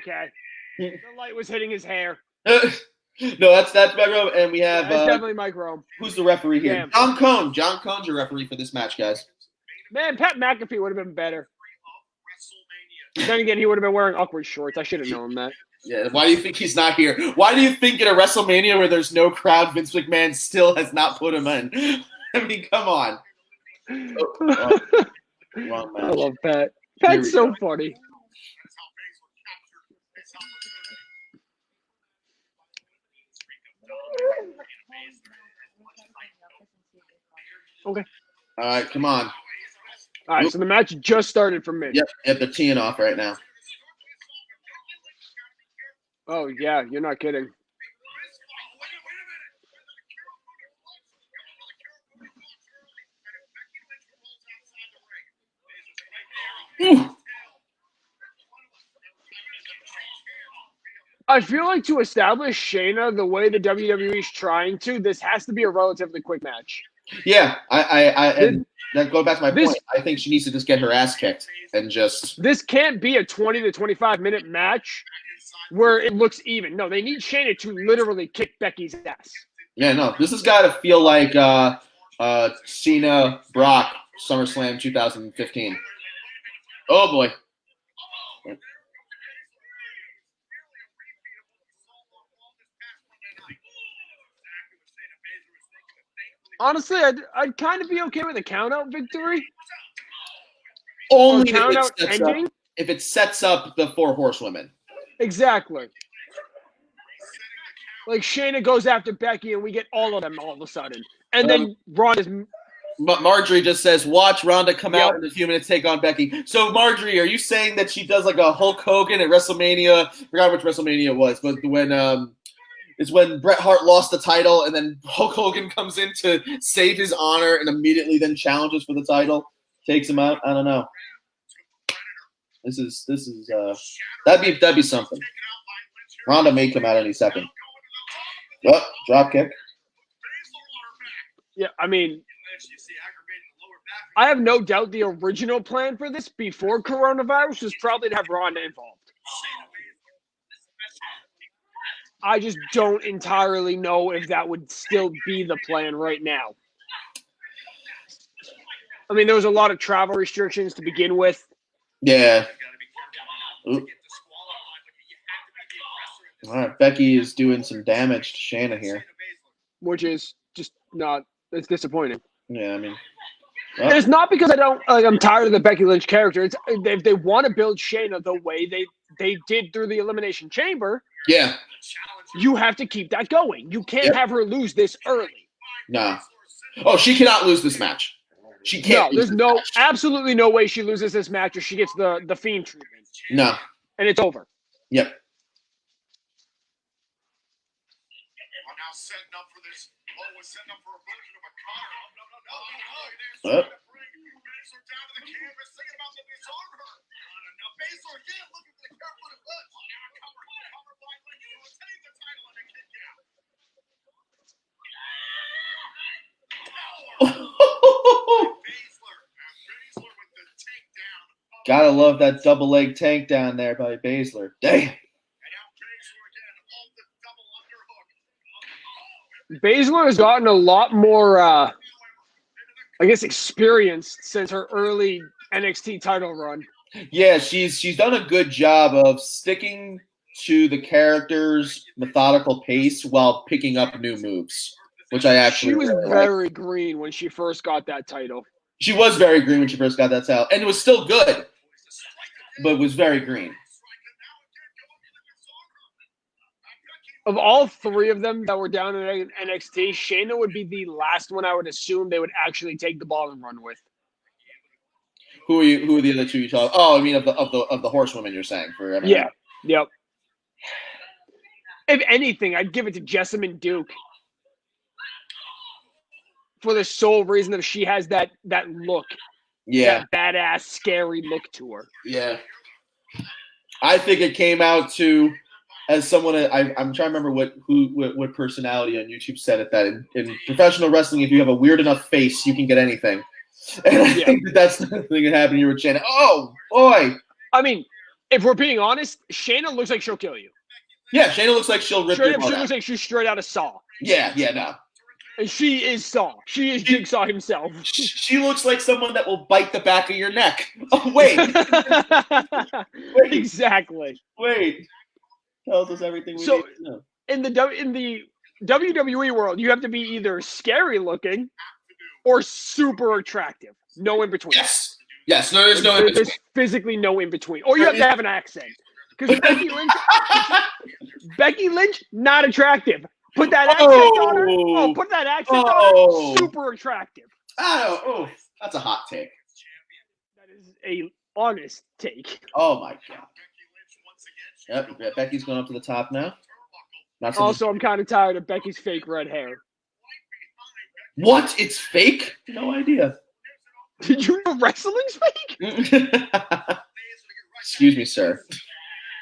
Okay. The light was hitting his hair. No, that's Mac Rome, and we have That's definitely Mike Rome. who's the referee here? Damn. John Cone. John Cone's your referee for this match, guys. Man, Pat McAfee would have been better. Then again, he would have been wearing awkward shorts. I should have known that. Yeah. Why do you think he's not here? Why do you think at a WrestleMania where there's no crowd, Vince McMahon still has not put him in? I mean, come on. Wrong match. I love Pat. Pat's so funny. Okay. All right, come on. All right, so the match just started for me. Yep, they're teeing off right now. Oh, yeah, you're not kidding. I feel like to establish Shayna the way the WWE is trying to, this has to be a relatively quick match. Yeah, and that goes back to my This- point. I think she needs to just get her ass kicked and just. This can't be a 20 to 25 minute match where it looks even. No, they need Shayna to literally kick Becky's ass. Yeah, no, this has got to feel like Cena Brock SummerSlam 2015. Oh boy. Honestly, I'd kind of be okay with a count-out victory. Only Count-out ending. if it sets up the 4 horsewomen. Exactly. Like Shayna goes after Becky, and we get all of them all of a sudden, and then Ronda's. Marjorie just says, "Watch Ronda come out in a few minutes, take on Becky." So, Marjorie, are you saying that she does like a Hulk Hogan at WrestleMania? I forgot which WrestleMania it was, but it's when Bret Hart lost the title, and then Hulk Hogan comes in to save his honor, and immediately then challenges for the title, takes him out. I don't know. This is that'd be something. Ronda may come out any second. Oh, drop kick. Yeah, I mean, I have no doubt the original plan for this before coronavirus was probably to have Ronda involved. I just don't entirely know if that would still be the plan right now. I mean, there was a lot of travel restrictions to begin with. Yeah. Ooh. All right, Becky is doing some damage to Shayna here, which is just not. It's disappointing. Yeah, I mean, and it's not because I'm tired of the Becky Lynch character. It's if they want to build Shayna the way they did through the Elimination Chamber. Yeah. You have to keep that going. You can't have her lose this early. No. Oh, she cannot lose this match. She can't. No, there's absolutely no way she loses this match or she gets the Fiend treatment. No. And it's over. Yep. Gotta love that double leg tank down there by Baszler. Damn. Baszler has gotten a lot more, I guess, experienced since her early NXT title run. Yeah, she's done a good job of sticking to the character's methodical pace while picking up new moves, which I actually She was really very green when she first got that title. She was very green when she first got that title, and it was still good, but it was very green. Of all 3 of them that were down in NXT, Shayna would be the last one I would assume they would actually take the ball and run with. Who are the other 2 you talk? Oh, I mean of the horsewomen you're saying for MMA. Yeah. Yep. If anything, I'd give it to Jessamine Duke. For the sole reason that she has that look. Yeah. That badass, scary look to her. Yeah. I think it came out to, as someone, I'm trying to remember what personality on YouTube said it, that in professional wrestling, if you have a weird enough face, you can get anything. And I think that's the thing that happened here with Shayna. Oh, boy. I mean, if we're being honest, Shayna looks like she'll kill you. Yeah, Shayna looks like she'll rip your heart out. She looks like she's straight out of Saw. Yeah, no. And she is Saw. She is Jigsaw himself. She looks like someone that will bite the back of your neck. Oh, wait. Wait. Exactly. Wait. Tells us everything we need to know. In the WWE world, you have to be either scary looking or super attractive. No in between. Yes. No, there's no in between. There's physically no in between. Or you have to have an accent. Because Becky Lynch, not attractive. Put that accent on her. Oh, put that accent on her. Super attractive. Oh, that's a hot take. That is a honest take. Oh my god. Yep, Becky's going up to the top now. Also, I'm kind of tired of Becky's fake red hair. What? It's fake? No idea. Did you know wrestling's fake? Excuse me, sir.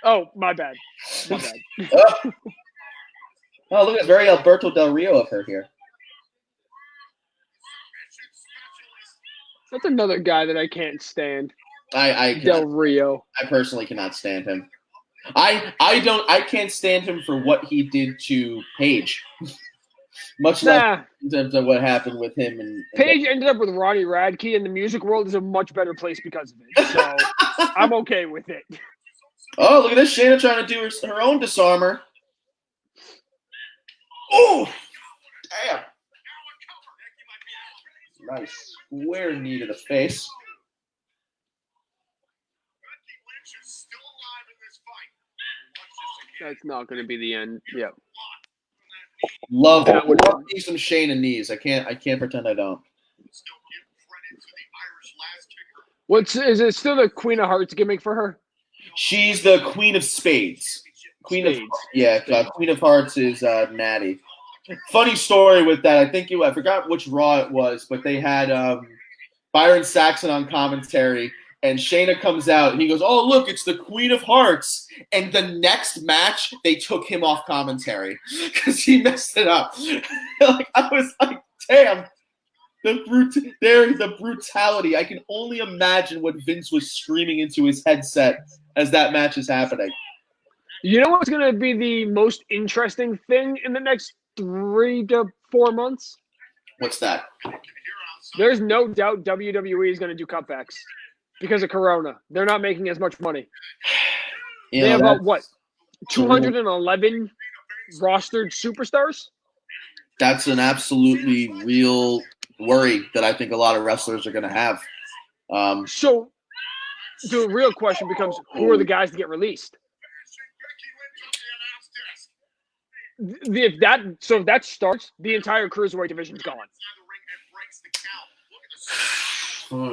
Oh, my bad. Oh, look, it's very Alberto Del Rio of her here. That's another guy that I can't stand. I Del Rio. I personally cannot stand him. I can't stand him for what he did to Paige. Much less in terms of what happened with him and Paige ended up with Ronnie Radke, and the music world is a much better place because of it. So I'm okay with it. Oh, look at this. Shayna trying to do her own disarmer. Oh, damn. Nice square knee to the face. That's not going to be the end. Yeah. Love That would see some Shayna knees. I can't pretend I don't. Is it still the Queen of Hearts gimmick for her? She's the Queen of Spades. Queen of Hearts is Natty. Funny story with that. I forgot which Raw it was, but they had Byron Saxon on commentary, and Shayna comes out and he goes, "Oh, look, it's the Queen of Hearts." And the next match, they took him off commentary because he messed it up. I was like, damn. The brutality. I can only imagine what Vince was screaming into his headset as that match is happening. You know what's going to be the most interesting thing in the next 3 to 4 months? What's that? There's no doubt WWE is going to do cutbacks because of Corona. They're not making as much money. They have about, 211 rostered superstars? That's an absolutely real worry that I think a lot of wrestlers are going to have. So the real question becomes, who are the guys to get released? If that starts, the entire cruiserweight division's gone.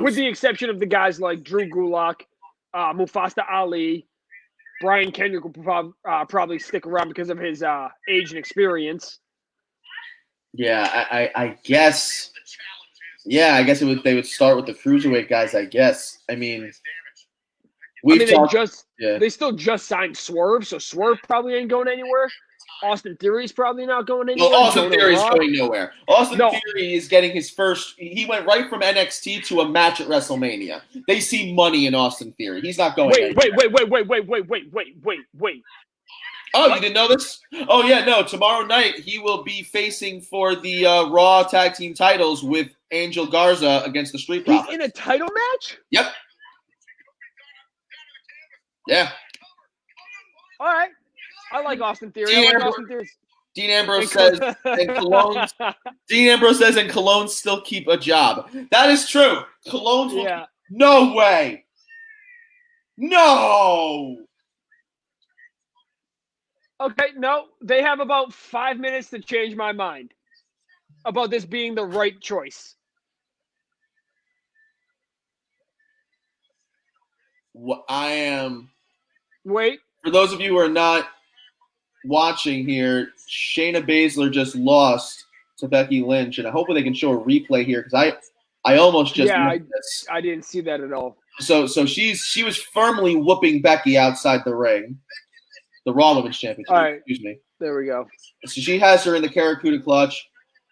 With the exception of the guys like Drew Gulak, Mustafa Ali, Brian Kendrick will probably stick around because of his age and experience. Yeah, I guess. Yeah, I guess they would start with the cruiserweight guys. I guess. I mean, they still just signed Swerve, so Swerve probably ain't going anywhere. Austin Theory's probably not going anywhere. Well, Austin Theory's going nowhere. Theory is getting his first. He went right from NXT to a match at WrestleMania. They see money in Austin Theory. He's not going. Wait. Oh, what? You didn't know this? Oh yeah, no. Tomorrow night he will be facing for the Raw Tag Team titles with Angel Garza against the Street Profits. He's in a title match? Yep. Yeah. All right. I like Austin Theory. Dean Ambrose says, and Cologne still keep a job. That is true. Cologne's no way. No. Okay, no. They have about 5 minutes to change my mind about this being the right choice. Wait. For those of you who are not watching here, Shayna Baszler just lost to Becky Lynch, and hopefully they can show a replay here because I almost just missed this. I didn't see that at all. So she was firmly whooping Becky outside the ring, the Raw Women's Championship. All right. Excuse me. There we go. So she has her in the Karakuta clutch.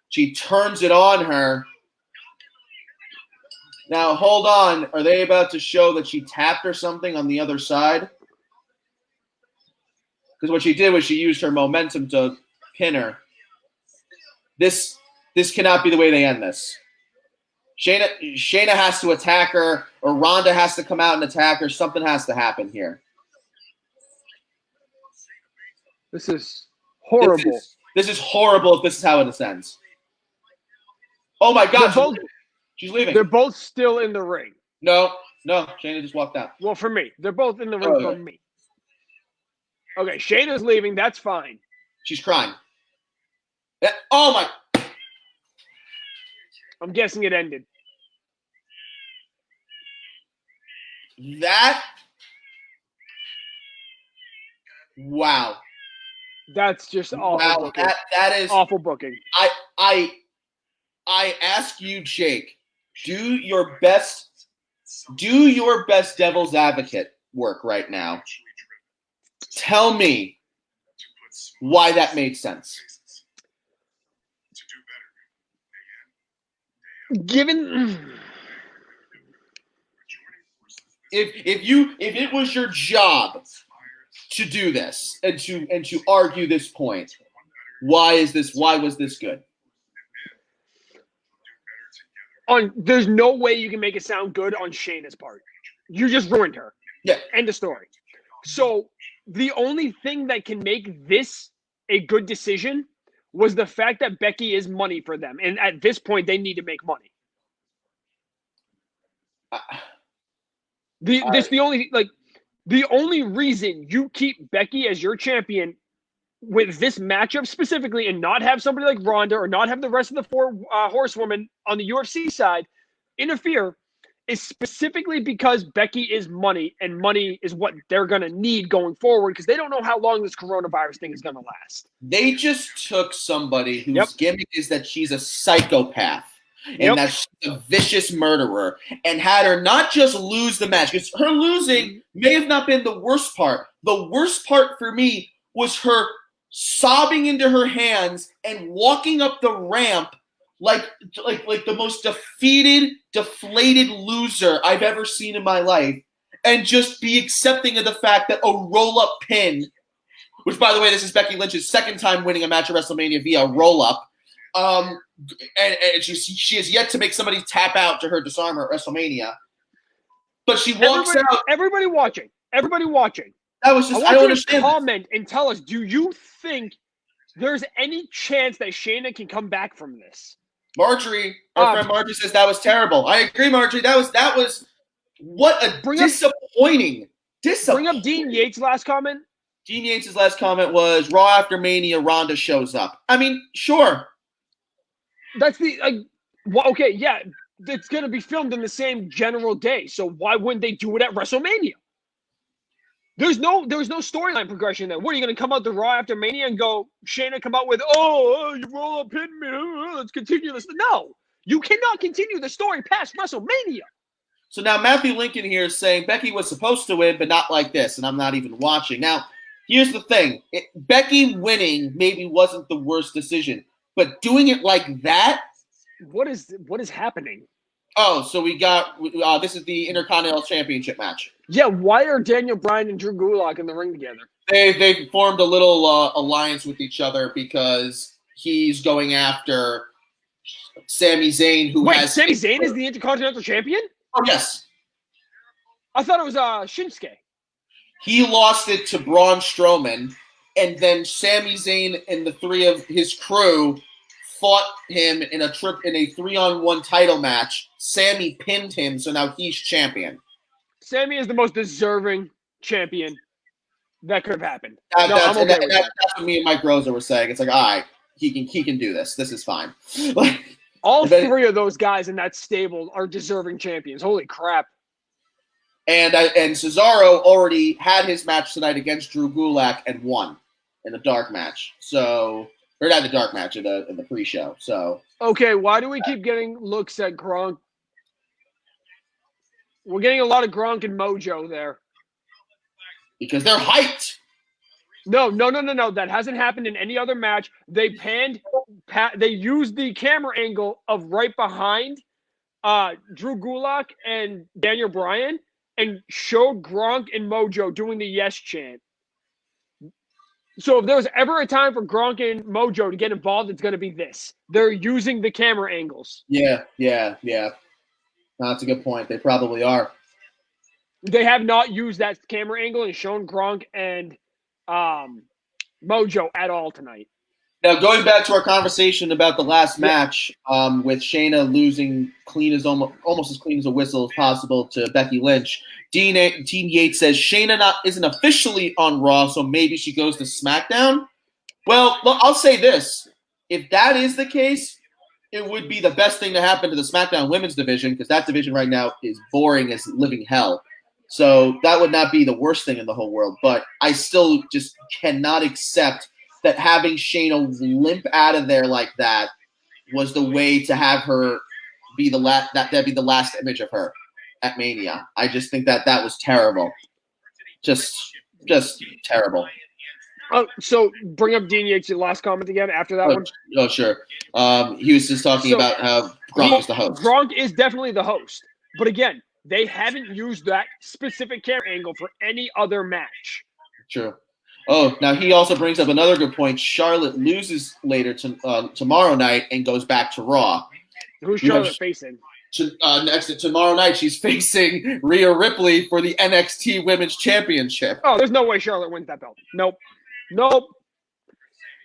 She turns it on her. Now hold on. Are they about to show that she tapped or something on the other side? Because what she did was she used her momentum to pin her. This cannot be the way they end this. Shayna has to attack her, or Ronda has to come out and attack her. Something has to happen here. This is horrible. This is horrible if this is how it ends. Oh my God, she's leaving. They're both still in the ring. No, Shayna just walked out. Well, for me. They're both in the ring for me. Okay, Shayna's leaving. That's fine. She's crying. Yeah. Oh my. I'm guessing it ended. Wow. That's just awful booking. That is awful booking. I ask you, Jake, do your best devil's advocate work right now. Tell me why that made sense. Given if it was your job should do this and to argue this point. Why was this good? There's no way you can make it sound good on Shayna's part. You just ruined her. Yeah. End of story. So the only thing that can make this a good decision was the fact that Becky is money for them. And at this point, they need to make money. The only reason you keep Becky as your champion with this matchup specifically and not have somebody like Ronda or not have the rest of the four horsewomen on the UFC side interfere is specifically because Becky is money, and money is what they're going to need going forward because they don't know how long this coronavirus thing is going to last. They just took somebody whose gimmick is that she's a psychopath and that she's a vicious murderer and had her not just lose the match, because her losing may have not been the worst part. The worst part for me was her sobbing into her hands and walking up the ramp like the most defeated, deflated loser I've ever seen in my life, and just be accepting of the fact that a roll-up pin, which, by the way, this is Becky Lynch's second time winning a match at WrestleMania via roll-up, and she has yet to make somebody tap out to her disarmer at WrestleMania. But she walks out. Everybody watching. That was just, I don't understand. Comment and tell us, do you think there's any chance that Shayna can come back from this? Marjorie, our friend Marjorie says that was terrible. I agree, Marjorie. That was what a disappointing. Bring up Dean Yates' last comment. Dean Yates' last comment was Raw after Mania, Ronda shows up. I mean, sure. That's okay, yeah. It's going to be filmed in the same general day, so why wouldn't they do it at WrestleMania? There was no storyline progression there. What, are you going to come out the Raw after Mania and go, Shayna come out with, you roll up, pin me, let's continue this. No, you cannot continue the story past WrestleMania. So now Matthew Lincoln here is saying Becky was supposed to win, but not like this, and I'm not even watching. Now, here's the thing. Becky winning maybe wasn't the worst decision, but doing it like that? What is happening? Oh, so we got this is the Intercontinental Championship match. Yeah, why are Daniel Bryan and Drew Gulak in the ring together? They formed a little alliance with each other because he's going after Sami Zayn, who has... Sami Zayn is the Intercontinental Champion? Oh, yes. I thought it was Shinsuke. He lost it to Braun Strowman, and then Sami Zayn and the three of his crew fought him in a 3-on-1 title match. Sami pinned him, so now he's champion. Sami is the most deserving champion that could have happened. That's what me and Mike Rosa were saying. It's like, all right, he can do this. This is fine. All three of those guys in that stable are deserving champions. Holy crap. And Cesaro already had his match tonight against Drew Gulak and won in the dark match. So, or not the dark match, in the pre-show. So, okay, why do we keep getting looks at Gronk? We're getting a lot of Gronk and Mojo there. Because they're hyped. No. That hasn't happened in any other match. They they used the camera angle of right behind Drew Gulak and Daniel Bryan and showed Gronk and Mojo doing the yes chant. So if there was ever a time for Gronk and Mojo to get involved, it's going to be this. They're using the camera angles. Yeah. No, that's a good point. They probably are. They have not used that camera angle and shown Gronk and Mojo at all tonight. Now, going back to our conversation about the last match, with Shayna losing almost as clean as a whistle as possible to Becky Lynch, Dean Yates says Shayna isn't officially on Raw, so maybe she goes to SmackDown. Well, I'll say this. If that is the case, it would be the best thing to happen to the SmackDown women's division, because that division right now is boring as living hell. So that would not be the worst thing in the whole world. But I still just cannot accept that having Shayna limp out of there like that was the way to have her be the last. That'd be the last image of her at Mania. I just think that was terrible. Just terrible. Oh, so bring up Dean Yates' last comment again after that one. Oh, sure. He was just talking about how Gronk is the host. Gronk is definitely the host. But again, they haven't used that specific camera angle for any other match. True. Oh, now he also brings up another good point. Charlotte loses later tomorrow night and goes back to Raw. Who's You have- Charlotte facing? Next tomorrow night, she's facing Rhea Ripley for the NXT Women's Championship. Oh, there's no way Charlotte wins that belt. Nope.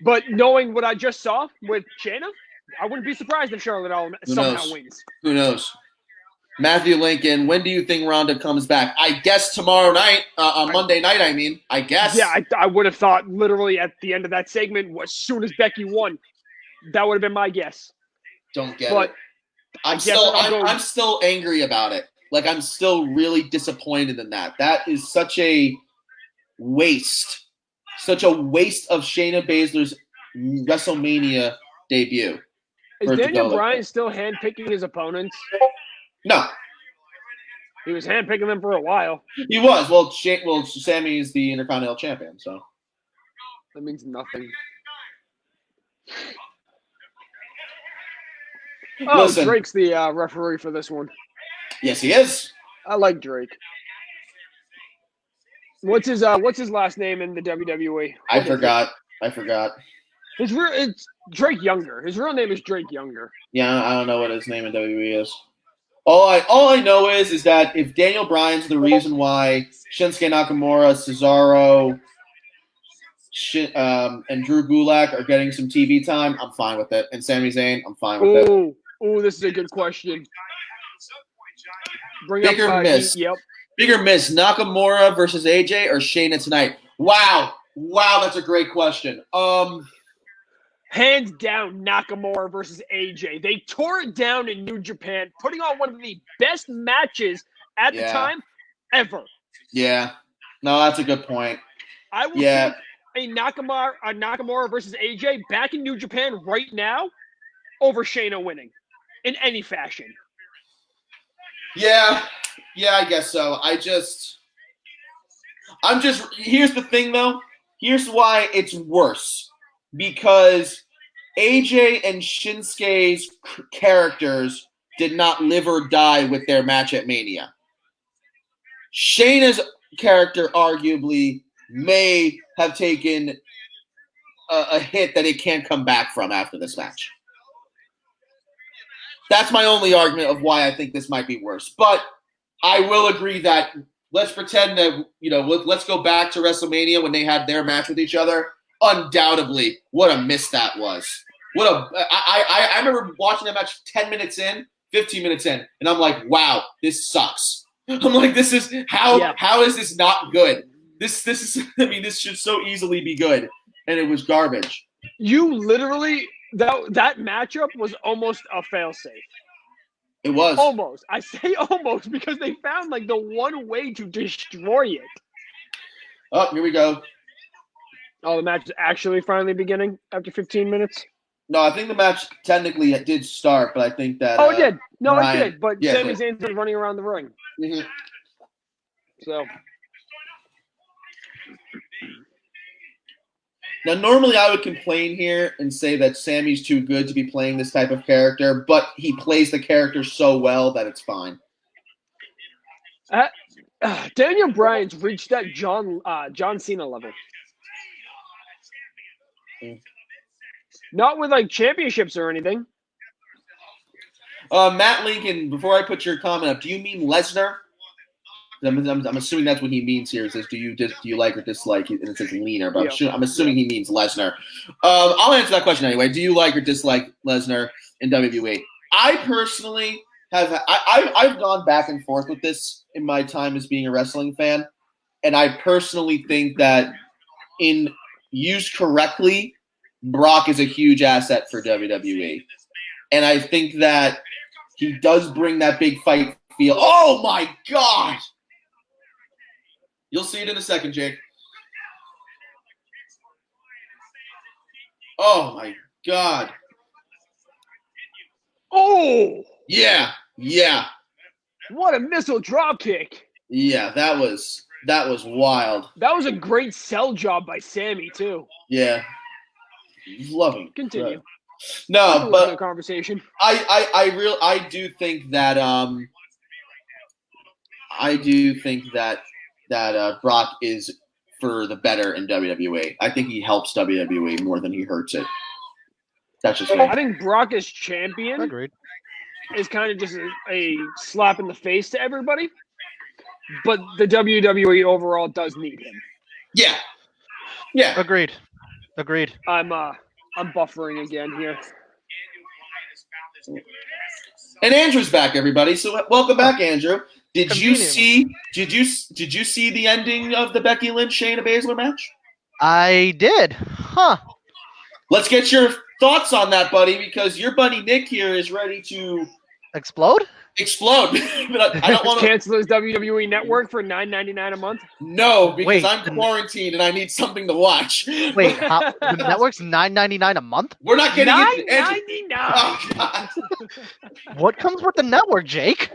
But knowing what I just saw with Shayna, I wouldn't be surprised if Charlotte somehow wins. Who knows? Matthew Lincoln, when do you think Ronda comes back? I guess tomorrow night, on Monday night, I guess. Yeah, I would have thought literally at the end of that segment, as soon as Becky won, that would have been my guess. Don't get But it. I'm still angry about it. Like, I'm still really disappointed in that. That is such a waste. Such a waste of Shayna Baszler's WrestleMania debut. Is Daniel Bryan still handpicking his opponents? No. He was handpicking them for a while. He was. Well, Sammy is the Intercontinental Champion, so. That means nothing. Oh, Listen. Drake's the referee for this one. Yes, he is. I like Drake. What's his last name in the WWE? I forgot. It's Drake Younger. His real name is Drake Younger. Yeah, I don't know what his name in WWE is. All I know is that if Daniel Bryan's the reason why Shinsuke Nakamura, Cesaro, and Drew Gulak are getting some TV time, I'm fine with it. And Sami Zayn, I'm fine with it. Ooh, this is a good question. Bigger miss. Yep. Bigger miss, Nakamura versus AJ or Shayna tonight? Wow, that's a great question. Hands down, Nakamura versus AJ. They tore it down in New Japan, putting on one of the best matches at the time ever. Yeah. No, that's a good point. I will take a Nakamura versus AJ back in New Japan right now over Shayna winning in any fashion. Yeah, I guess so. Here's the thing, though. Here's why it's worse. Because AJ and Shinsuke's characters did not live or die with their match at Mania. Shayna's character arguably may have taken a hit that it can't come back from after this match. That's my only argument of why I think this might be worse. But I will agree that let's pretend that, let's go back to WrestleMania when they had their match with each other. Undoubtedly, what a miss that was. I remember watching that match 10 minutes in, 15 minutes in, and I'm like, wow, this sucks. I'm like, this is how is this not good? This should so easily be good, and it was garbage. You literally that matchup was almost a failsafe. It was almost. I say almost because they found like the one way to destroy it. Oh, here we go. Oh, the match is actually finally beginning after 15 minutes? No, I think the match technically did start, but I think that... it did. No, it did. But Sami Zayn Zayn's been running around the ring. Mm-hmm. So... Now, normally I would complain here and say that Sammy's too good to be playing this type of character, but he plays the character so well that it's fine. Daniel Bryan's reached that John Cena level. Not with like championships or anything. Matt Lincoln, before I put your comment up, do you mean Lesnar? I'm assuming that's what he means here. It says, do you like or dislike? And it says leaner, but I'm assuming he means Lesnar. I'll answer that question anyway. Do you like or dislike Lesnar in WWE? I personally I've gone back and forth with this in my time as being a wrestling fan, and I personally think that in used correctly, Brock is a huge asset for WWE. And I think that he does bring that big fight feel. Oh my God! You'll see it in a second, Jake. Oh my God. Oh! Yeah. What a missile drop kick. Yeah, that was wild. That was a great sell job by Sammy too. Yeah. Love him. Continue. No, but the conversation. I do think that Brock is for the better in WWE. I think he helps WWE more than he hurts it. That's just me. I think Brock as champion Agreed. is kind of just a slap in the face to everybody. But the WWE overall does need him. Yeah. Yeah. Agreed. I'm buffering again here. And Andrew's back, everybody. So welcome back, Andrew. Did you Convenient. see the ending of the Becky Lynch Shayna Baszler match? I did. Huh. Let's get your thoughts on that, buddy, because your buddy Nick here is ready to Explode? explode. But I don't want to. Cancel his WWE network for $9.99 a month. No, because Wait, I'm quarantined and I need something to watch. Wait, the network's $9.99 a month? We're not getting it. $9.99. Oh, God. What comes with the network, Jake?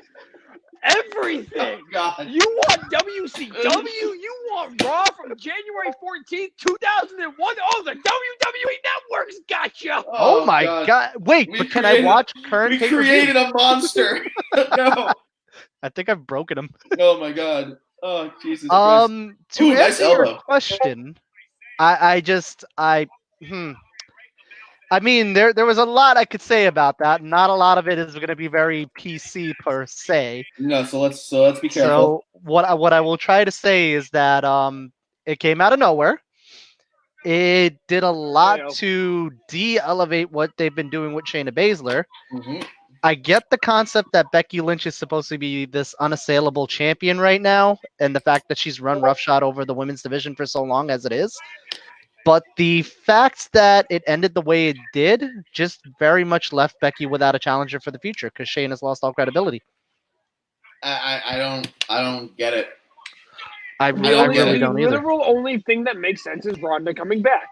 Everything. Oh, God. You want WCW? You want Raw from January 14th, 2001? Oh, the WWE Network's got you. Oh my God! Wait, We but can I created- watch current We pay-per-view? created a monster. No. I think I've broken him. Oh my God. Oh Jesus Christ. To Ooh, nice answer your elbow. question, I mean, there was a lot I could say about that. Not a lot of it is going to be very PC per se. No, so let's be careful. So what I will try to say is that it came out of nowhere. It did a lot Yeah. to de-elevate what they've been doing with Shayna Baszler. Mhm. I get the concept that Becky Lynch is supposed to be this unassailable champion right now, and the fact that she's run roughshod over the women's division for so long as it is. But the fact that it ended the way it did just very much left Becky without a challenger for the future because Shane has lost all credibility. I don't get it. I The really don't either. literal only thing that makes sense is Ronda coming back.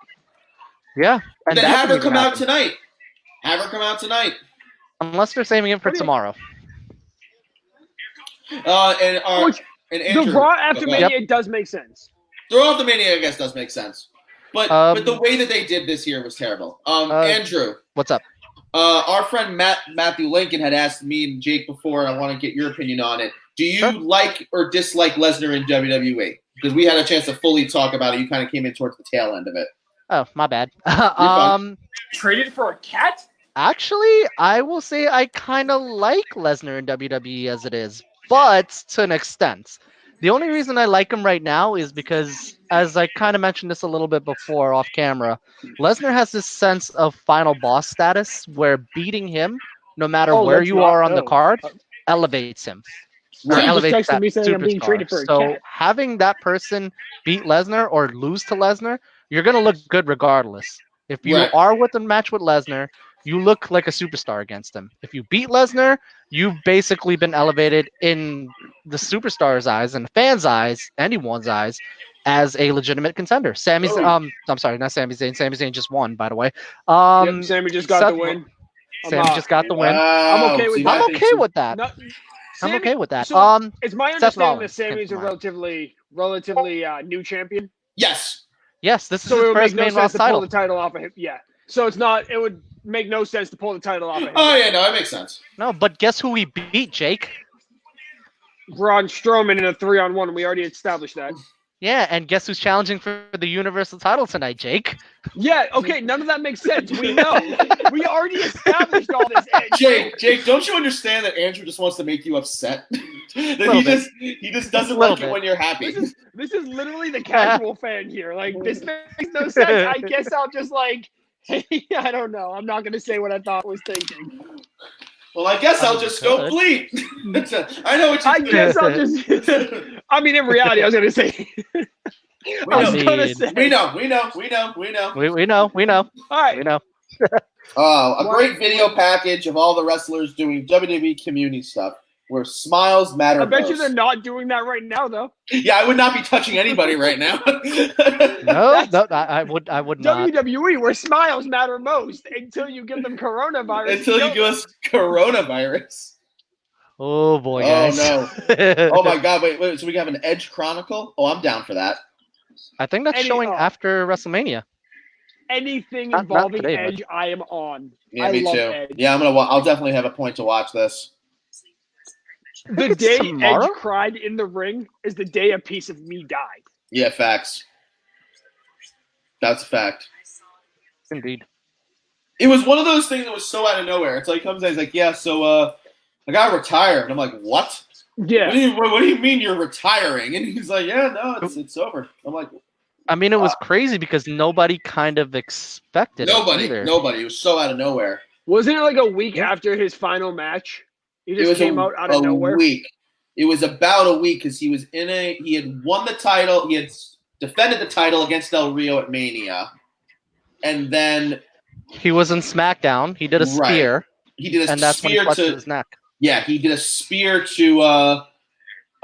Yeah, and Then that have can her come even out happen. tonight. Have her come out tonight. Unless they're saving it for tomorrow. Which, And Andrew, the Raw after go ahead. Mania, it does make sense. Throw off the Mania, I guess, does make sense. But the way that they did this year was terrible. Andrew, What's up? our friend Matthew Lincoln had asked me and Jake before, and I want to get your opinion on it. Do you like or dislike Lesnar in WWE? Because we had a chance to fully talk about it. You kind of came in towards the tail end of it. Oh, my bad. fine. Traded for a cat? Actually, I will say I kind of like Lesnar in WWE as it is, but to an extent. The only reason I like him right now is because, as I kind of mentioned this a little bit before off camera, Lesnar has this sense of final boss status where beating him, no matter where let's you not are on the know. card, elevates him. Or He just elevates texted that me saying I'm being superstar. traded for a So cat. having that person beat Lesnar or lose to Lesnar, you're going to look good regardless. If you Right. are with a match with Lesnar, you look like a superstar against him. If you beat Lesnar, you've basically been elevated in the superstar's eyes and the fans' eyes, anyone's eyes, as a legitimate contender. I'm sorry, not Sami Zayn. Sami Zayn just won, by the way. Yep, Sammy just got Seth- the win. Sammy just got the win. Wow. I'm okay with See, that. I'm I think okay so. with that. No, I'm Sammy- okay with that. so- It's my Seth understanding that Rollins Sammy's a came to relatively new champion. Yes. Yes, this is So it his would make first no main sense roster to pull title. the title off of him. Yeah. So it's not. It would make no sense to pull the title off of him. Oh yeah, no, that makes sense. No, but guess who he beat, Jake? Braun Strowman in a 3-on-1. We already established that. Yeah, and guess who's challenging for the Universal title tonight, Jake? Yeah. Okay. None of that makes sense. We know. We already established all this. Jake, don't you understand that Andrew just wants to make you upset? That Little bit. he just doesn't Little like it bit. when you're happy. This is literally the casual fan here. Like, this makes no sense. I guess I'll just like. I don't know. I'm not gonna say what I thought was thinking. Well, I guess I'll mean, just you go could. bleep. I know what you I guess I'll just. I mean, in reality, I was gonna say. I was gonna say. We know. We know. All right. We know. A great video package of all the wrestlers doing WWE community stuff where smiles matter I bet you most. they're not doing that right now, though. Yeah, I would not be touching anybody right now. No, I would not. WWE, where smiles matter most, until you give them coronavirus. Until you give us coronavirus. Oh boy, Oh, guys. no. Oh my God! Wait. So we have an Edge Chronicle? Oh, I'm down for that. I think that's showing after WrestleMania. Anything Not involving today, Edge, I am on. Yeah, I me love too. Edge. Yeah, I'll definitely have a point to watch this. The it's day tomorrow? Edge cried in the ring is the day a piece of me died. Yeah, facts. That's a fact. Indeed. It was one of those things that was so out of nowhere. It's like, he comes in, he's like, yeah, so I got to retire. And I'm like, what? Yeah. What do you mean you're retiring? And he's like, yeah, no, it's over. I'm like, I mean, it was crazy because nobody kind of expected it either. nobody. It was so out of nowhere. Wasn't it like a week after his final match? He just came out of nowhere. Week. It was about a week because he had won the title. He had defended the title against Del Rio at Mania. And then he was in SmackDown. He did a spear. He did a and that's spear when he clutched his neck. Yeah, he did a spear to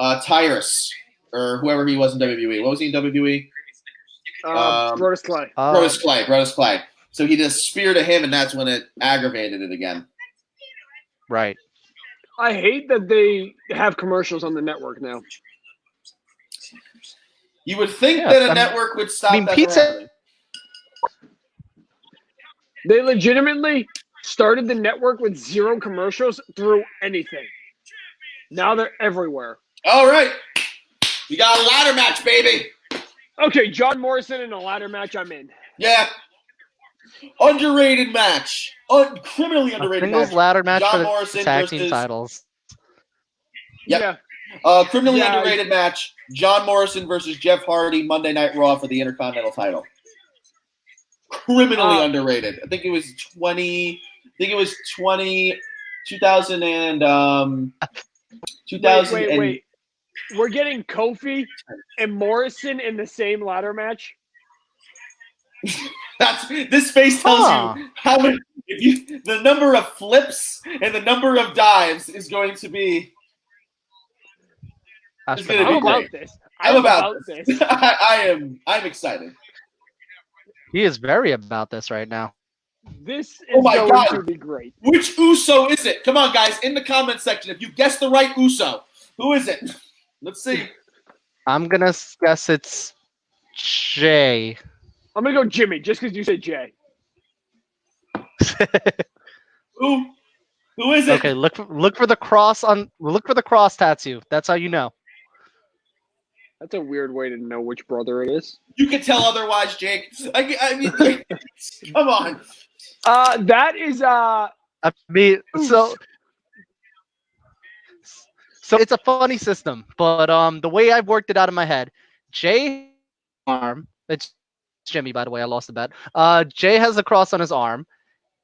Tyrus or whoever he was in WWE. What was he in WWE? Brodus Clay. Brodus Clay. So he did a spear to him, and that's when it aggravated it again. Right. I hate that they have commercials on the network now. You would think that a network would stop that from happening. They legitimately started the network with 0 commercials through anything. Now they're everywhere. All right. We got a ladder match, baby. Okay, John Morrison in a ladder match, I'm in. Yeah. Underrated match. Criminally underrated match. Ladder match John for Morrison the tag versus... team titles. Yep. Yeah. Criminally underrated match. John Morrison versus Jeff Hardy, Monday Night Raw for the Intercontinental title. Criminally underrated. I think it was 2000 and 2000 Wait. We're getting Kofi and Morrison in the same ladder match? This face tells you how many, the number of flips and the number of dives is going to be. I'm about this. I'm about this. I'm excited. He is very about this right now. This is going to be great. Which Uso is it? Come on, guys, in the comment section. If you guess the right Uso, who is it? Let's see. I'm going to guess it's Jay. I'm going to go Jimmy, just because you said Jay. Who is it? Okay, look for the cross tattoo. That's how you know. That's a weird way to know which brother it is. You can tell otherwise, Jake. I mean, come on. That is I mean, so it's a funny system, but the way I've worked it out in my head, Jay arm. It's Jimmy, by the way. I lost the bet. Jay has the cross on his arm,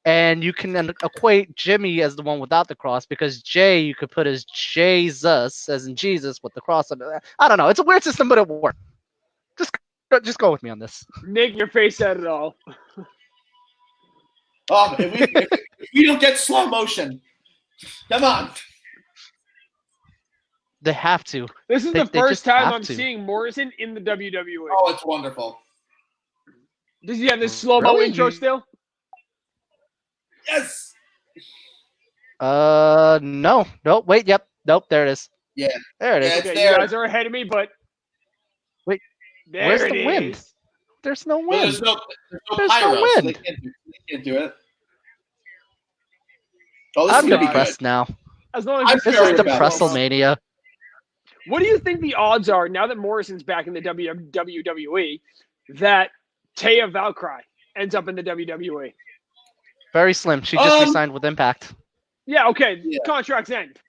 and you can then equate Jimmy as the one without the cross because Jay you could put as Jesus, as in Jesus, with the cross on it. I don't know. It's a weird system, but it works. Just go with me on this. Nick, your face said it all. If we don't get slow motion, come on. They have to. This is the first time I'm seeing Morrison in the WWE. Oh, it's wonderful. Does he have this slow-mo intro still? Yes. No. Nope. Wait. Yep. Nope. There it is. Yeah. There it is. Okay, you guys are ahead of me, but wait. Where's the wind? There's no wind. There's no wind. So they can't do it. Oh, this I'm is gonna be depressed now. As long as this is depressed WrestleMania. What do you think the odds are now that Morrison's back in the WWE that Taya Valkyrie ends up in the WWE? Very slim. She just re-signed with Impact. Yeah, okay. Yeah. Contracts end.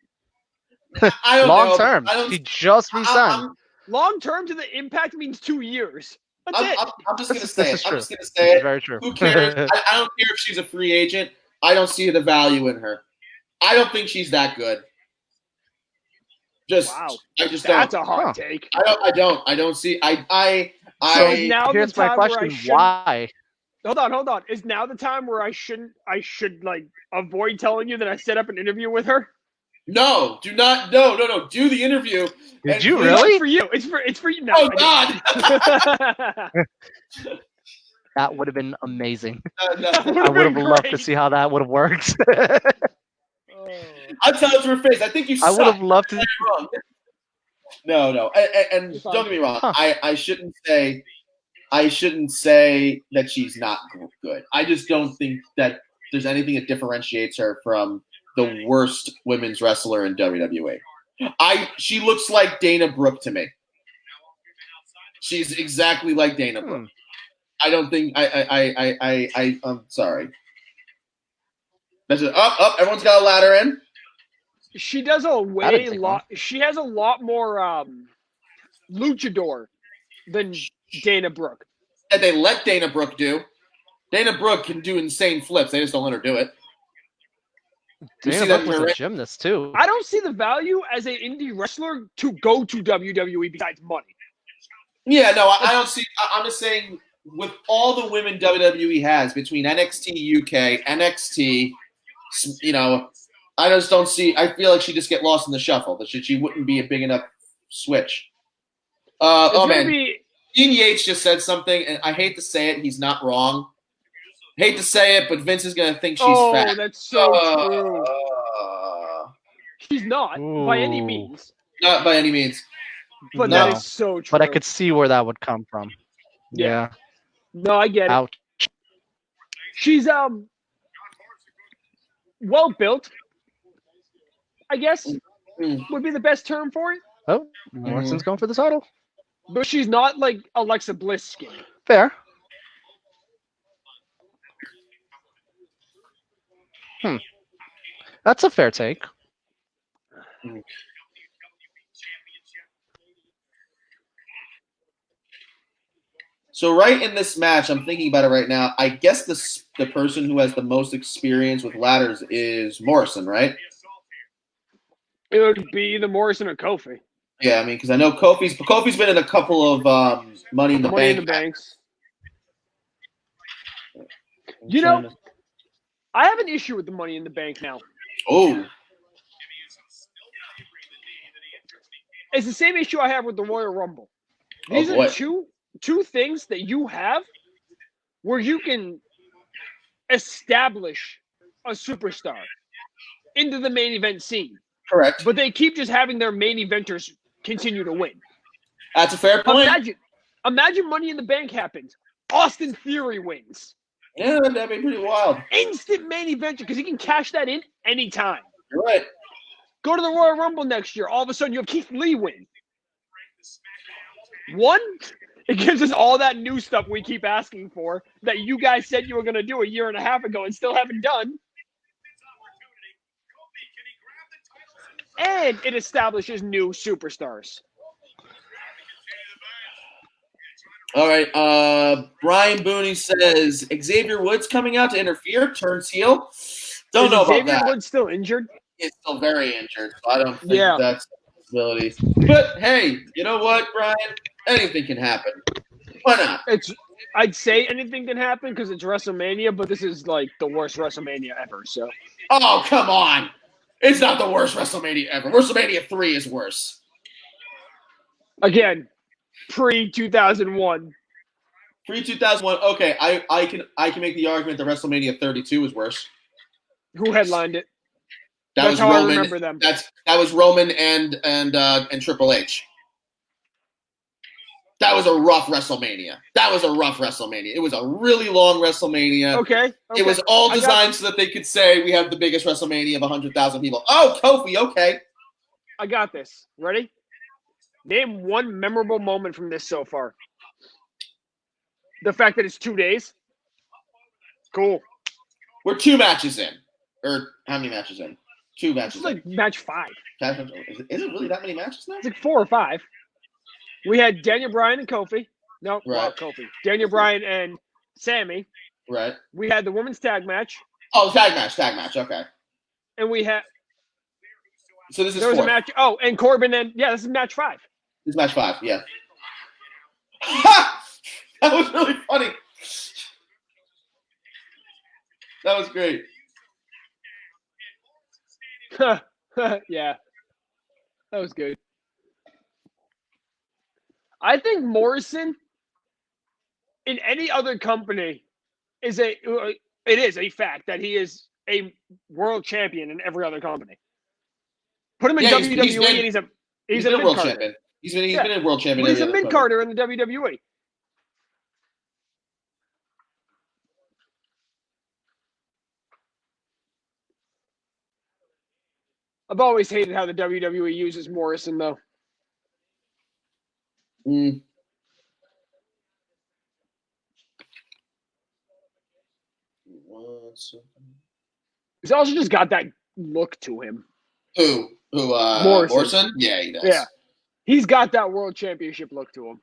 Long term. She just re-signed. Long term to the Impact means 2 years. That's it. I'm just going to say it. I'm just going to say it. It's very true. Who cares? I don't care if she's a free agent. I don't see the value in her. I don't think she's that good. Wow. I just That's don't. a hot take. I don't see. So now here's my question: why? Hold on. Is now the time where I should like avoid telling you that I set up an interview with her? No, do not. No. Do the interview. Did you really? It's for you. It's for you. No, oh God. That would have been amazing. No. I would have loved to see how that would have worked. I'll tell it to her face. I think you suck. I would have loved to. Wrong. No. And don't get me wrong. I shouldn't say that she's not good. I just don't think that there's anything that differentiates her from the worst women's wrestler in WWE. She looks like Dana Brooke to me. She's exactly like Dana Brooke. I don't think I'm sorry. That's just up. Everyone's got a ladder in. She does a lot. She has a lot more luchador than Dana Brooke. That they let Dana Brooke do. Dana Brooke can do insane flips. They just don't let her do it. Dana Brooke was a gymnast too. I don't see the value as an indie wrestler to go to WWE besides money. Yeah, no, I don't see. I'm just saying, with all the women WWE has between NXT UK, NXT, I just don't see. I feel like she just get lost in the shuffle. That she wouldn't be a big enough switch. Dean Yates just said something, and I hate to say it. He's not wrong. Hate to say it, but Vince is going to think she's fat. Oh, that's so true. She's not, by any means. Not by any means. But that is so true. But I could see where that would come from. Yeah. No, I get it. Ouch. She's well built, I guess, would be the best term for it. Oh, Morrison's going for the title. But she's not like Alexa Bliss skinny. Fair. That's a fair take. So right in this match, I'm thinking about it right now. I guess the person who has the most experience with ladders is Morrison, right? It would be either Morrison or Kofi. Yeah, I mean, because I know Kofi's been in a couple of Money in the Banks. You know, I have an issue with the Money in the Bank now. Oh. It's the same issue I have with the Royal Rumble. These are two things that you have where you can establish a superstar into the main event scene. Correct. But they keep just having their main eventers continue to win. That's a fair point. Imagine Money in the Bank happens. Austin Theory wins. Yeah, that'd be pretty wild. Instant main eventer because he can cash that in anytime. You're right. Go to the Royal Rumble next year. All of a sudden, you have Keith Lee win. One, it gives us all that new stuff we keep asking for that you guys said you were going to do a year and a half ago and still haven't done. And it establishes new superstars. All right. Brian Booney says Xavier Woods coming out to interfere, turns heel. Don't know about that. Xavier Woods still injured? He's still very injured. So I don't think that's a possibility. But hey, you know what, Brian? Anything can happen. Why not? I'd say anything can happen because it's WrestleMania, but this is like the worst WrestleMania ever. So. Oh, come on. It's not the worst WrestleMania ever. WrestleMania 3 is worse. Again, pre-2001. Pre-2001. Okay, I can make the argument that WrestleMania 32 is worse. Who headlined it? That's how Roman. I remember them. That was Roman and Triple H. That was a rough WrestleMania. It was a really long WrestleMania. Okay. It was all designed so that they could say we have the biggest WrestleMania of 100,000 people. Oh, Kofi, okay. I got this. Ready? Name one memorable moment from this so far. The fact that it's 2 days. Cool. We're 2 matches in. Or how many matches in? 2 matches. It's like match 5. Is it really that many matches now? It's like 4 or 5. We had Daniel Bryan and Kofi. No, right. Well, Kofi. Daniel Bryan and Sammy. Right. We had the women's tag match. Oh, tag match. Okay. And we had. So this is. There was 4th. a match. Oh, and Corbin and this is match 5. This is match 5. Yeah. That was really funny. That was great. Yeah. That was good. I think Morrison in any other company is it is a fact that he is a world champion in every other company. Put him in WWE and he's a world champion. He's been a world champion. Well, he's a mid-carder in the WWE. I've always hated how the WWE uses Morrison, though. He's also just got that look to him. Who? Morrison? Yeah, he does. Yeah. He's got that world championship look to him.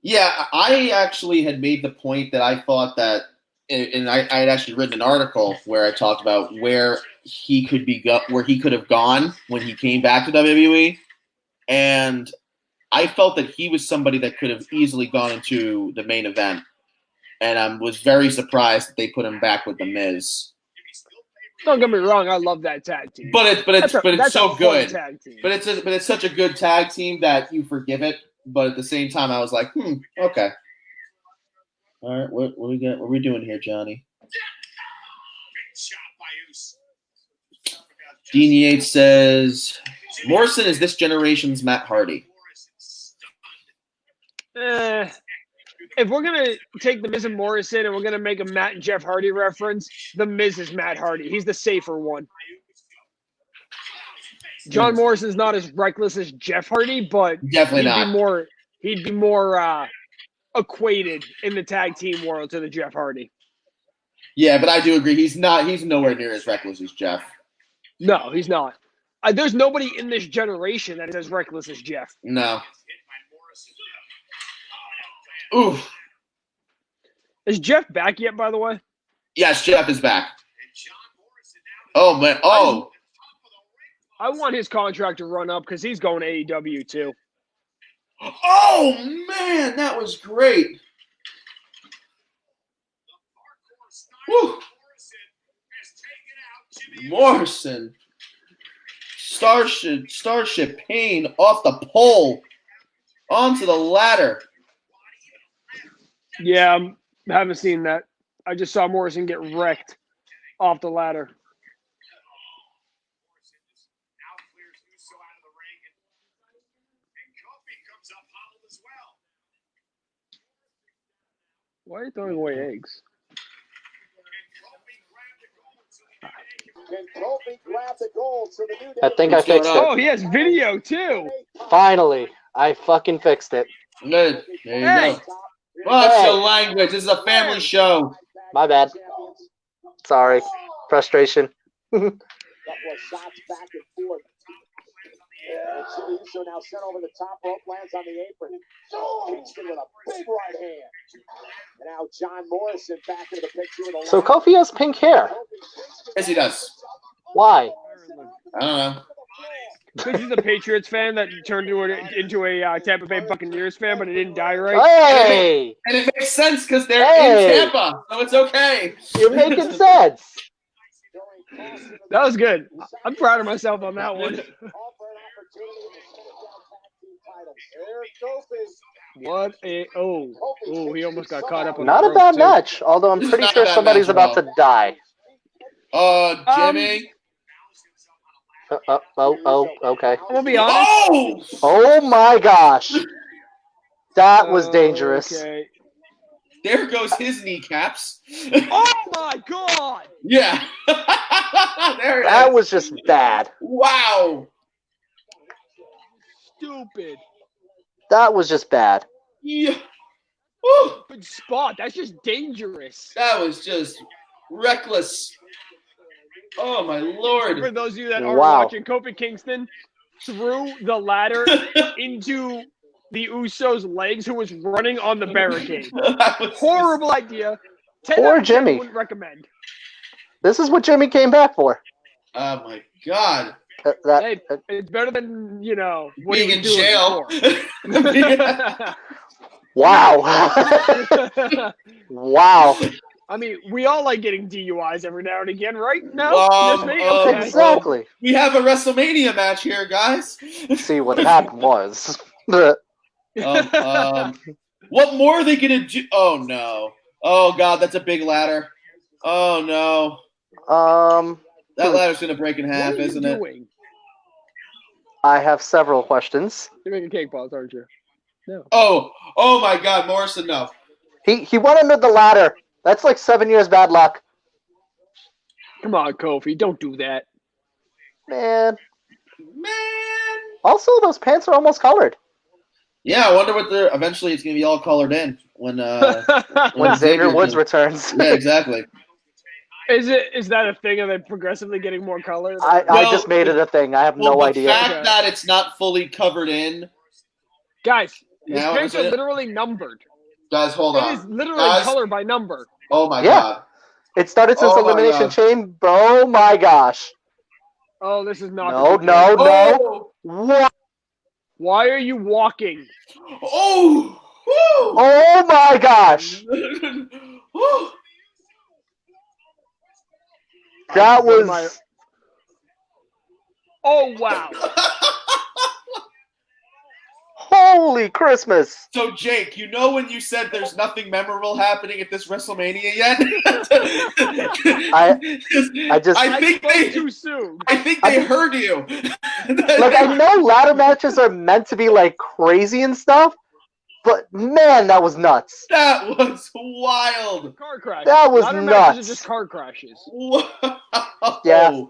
Yeah, I actually had made the point that I thought that, and I had actually written an article where I talked about where he could have gone when he came back to WWE, and I felt that he was somebody that could have easily gone into the main event, and I was very surprised that they put him back with the Miz. Don't get me wrong, I love that tag team. But it's so good. Tag team. But it's such a good tag team that you forgive it. But at the same time, I was like, okay. All right, what we got? What are we doing here, Johnny? Dean Yates says Morrison is this generation's Matt Hardy. If we're gonna take the Miz and Morrison and we're gonna make a Matt and Jeff Hardy reference, the Miz is Matt Hardy. He's the safer one. John Morrison's not as reckless as Jeff Hardy, but definitely not. He'd be more equated in the tag team world to the Jeff Hardy. Yeah, but I do agree. He's nowhere near as reckless as Jeff. No, he's not. There's nobody in this generation that is as reckless as Jeff. No. Oof. Is Jeff back yet, by the way? Yes, Jeff is back. Oh, man. Oh. I want his contract to run up because he's going to AEW too. Oh, man. That was great. Woo. Morrison. Starship Pain off the pole onto the ladder. Yeah, I haven't seen that. I just saw Morrison get wrecked off the ladder. Why are you throwing away eggs? I think I fixed it. Oh, he has video too. Finally, I fucking fixed it. Good. There you go. Watch your language. This is a family show. My bad. Sorry. Frustration. That was shots back and forth. Jimmy Uso now sent over the top rope, lands on the apron. Kingston with a big right hand. And now John Morrison back into the picture with a So Kofi has pink hair. Yes, he does. Why? I don't know. Because he's a Patriots fan that turned into a Tampa Bay Buccaneers fan, but it didn't die right. Hey! And it makes sense because they're in Tampa, so it's okay. You're making sense. That was good. I'm proud of myself on that one. What a he almost got caught up on Not a bad match, although I'm pretty sure somebody's about to die. Jimmy. Okay. I'm gonna be honest. Oh my gosh. That was dangerous. Okay. There goes his kneecaps. Oh my god! Yeah. That was just bad. Wow. Stupid. That was just bad. Yeah. Woo. Good spot. That's just dangerous. That was just reckless. Oh my lord. For those of you that are watching, Kofi Kingston threw the ladder into the Usos' legs, who was running on the barricade. Horrible idea. Poor Jimmy. Wouldn't recommend. This is what Jimmy came back for. Oh my god. It's better than, what being he was in doing jail. Wow. Wow. I mean, we all like getting DUIs every now and again, right? No? Just me? Okay. Exactly. We have a WrestleMania match here, guys. See, what happened was... what more are they going to do? Oh, no. Oh, God, that's a big ladder. Oh, no. That ladder's going to break in half, isn't it? I have several questions. You're making cake balls, aren't you? No. Oh my God, Morrison, no. He went under the ladder That's like 7 years bad luck. Come on, Kofi, don't do that. Man. Man. Also, those pants are almost colored. Yeah, I wonder what they're. Eventually, it's gonna be all colored in when When Xavier Woods comes. returns. Yeah, exactly. Is that a thing? Are they progressively getting more colored? I Well, just made it a thing. I have Well, no the idea. fact Okay. that it's not fully covered in. Guys, his Now, pants is are it- literally numbered. Guys, hold It on. is literally Guys, color by number. oh my Yeah. god. It started since Oh my Elimination God. Chamber. Oh my gosh. Oh, this is not. No, gonna be no, good. no. Oh! What? Why are you walking? Oh! Woo! Oh my gosh. Oh! That What am I- was. Oh wow! Holy Christmas. So, Jake, you know when you said there's nothing memorable happening at this WrestleMania yet? I just. I think spoke they too soon. I think they heard you. Like, I know ladder matches are meant to be, like, crazy and stuff, but man, that was nuts. That was wild. Car crash. That was Ladder nuts. matches are just car crashes. Wow. Yeah.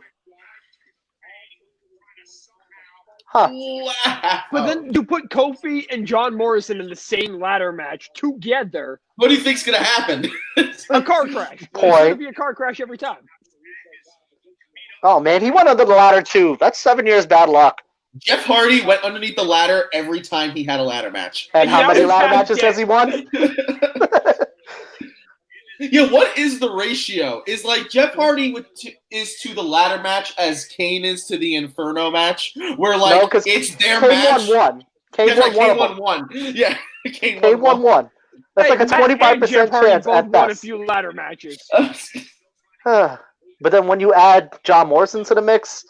Huh. Wow. But then you put Kofi and John Morrison in the same ladder match together. What do you think's gonna happen? A car crash. It's Point. going to be a car crash every time. Oh, man, he went under the ladder, too. That's 7 years bad luck. Jeff Hardy went underneath the ladder every time he had a ladder match. And how now many he's ladder back matches again. has he won? Yeah, what is the ratio? Is like Jeff Hardy is to the ladder match as Kane is to the Inferno match, where like No, 'cause it's their Kane match. won. Kane Yeah, like, Kane won. won. Yeah, Kane Kane won. won. That's Hey, like a Matt and 25% Jeff Hardy chance both at won a best. few ladder matches. But then when you add John Morrison to the mix,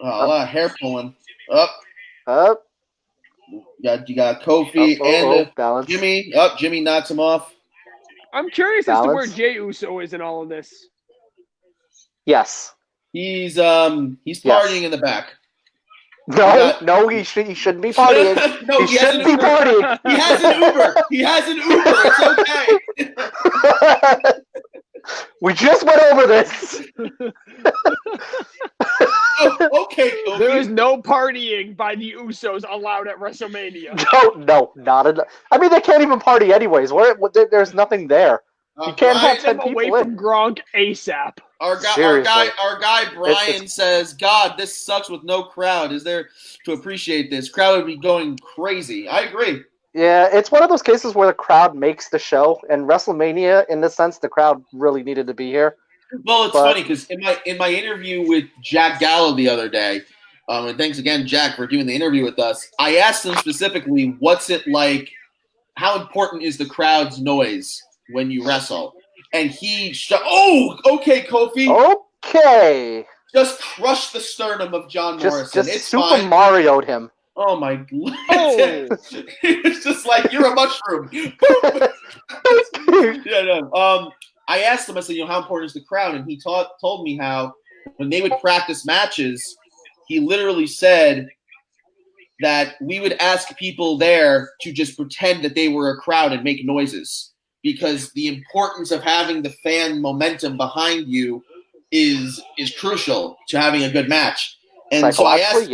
Oh, a lot of hair pulling. Up, you got Kofi and balance. Jimmy. Up, Jimmy knocks him off. I'm curious as to where Balance. Jey Uso is in all of this. Yes. He's partying in the back. No, he shouldn't be partying. No, he shouldn't be partying. He has an Uber. He has an Uber. It's okay. We just went over this. Oh, okay, Kofi. There is no partying by the Usos allowed at WrestleMania. No, not enough. I mean, they can't even party anyways. There's nothing there. You can't have Get them 10 away people from in. Gronk ASAP. Our Seriously. guy Brian says, God, this sucks with no crowd. Is there to appreciate this? Crowd would be going crazy. I agree. Yeah, it's one of those cases where the crowd makes the show, and WrestleMania, in this sense, the crowd really needed to be here. Well, it's funny because in my interview with Jack Gallo the other day, and thanks again, Jack, for doing the interview with us. I asked him specifically, what's it like? How important is the crowd's noise when you wrestle? And he okay, Kofi. Okay. Just crush the sternum of John Morrison. Just It's Super fine. Mario'd him. Oh my god. Oh. It's just like you're a mushroom. Yeah, no. I asked him, I said, how important is the crowd? And he told me how when they would practice matches, he literally said that we would ask people there to just pretend that they were a crowd and make noises. Because the importance of having the fan momentum behind you is crucial to having a good match. And so I asked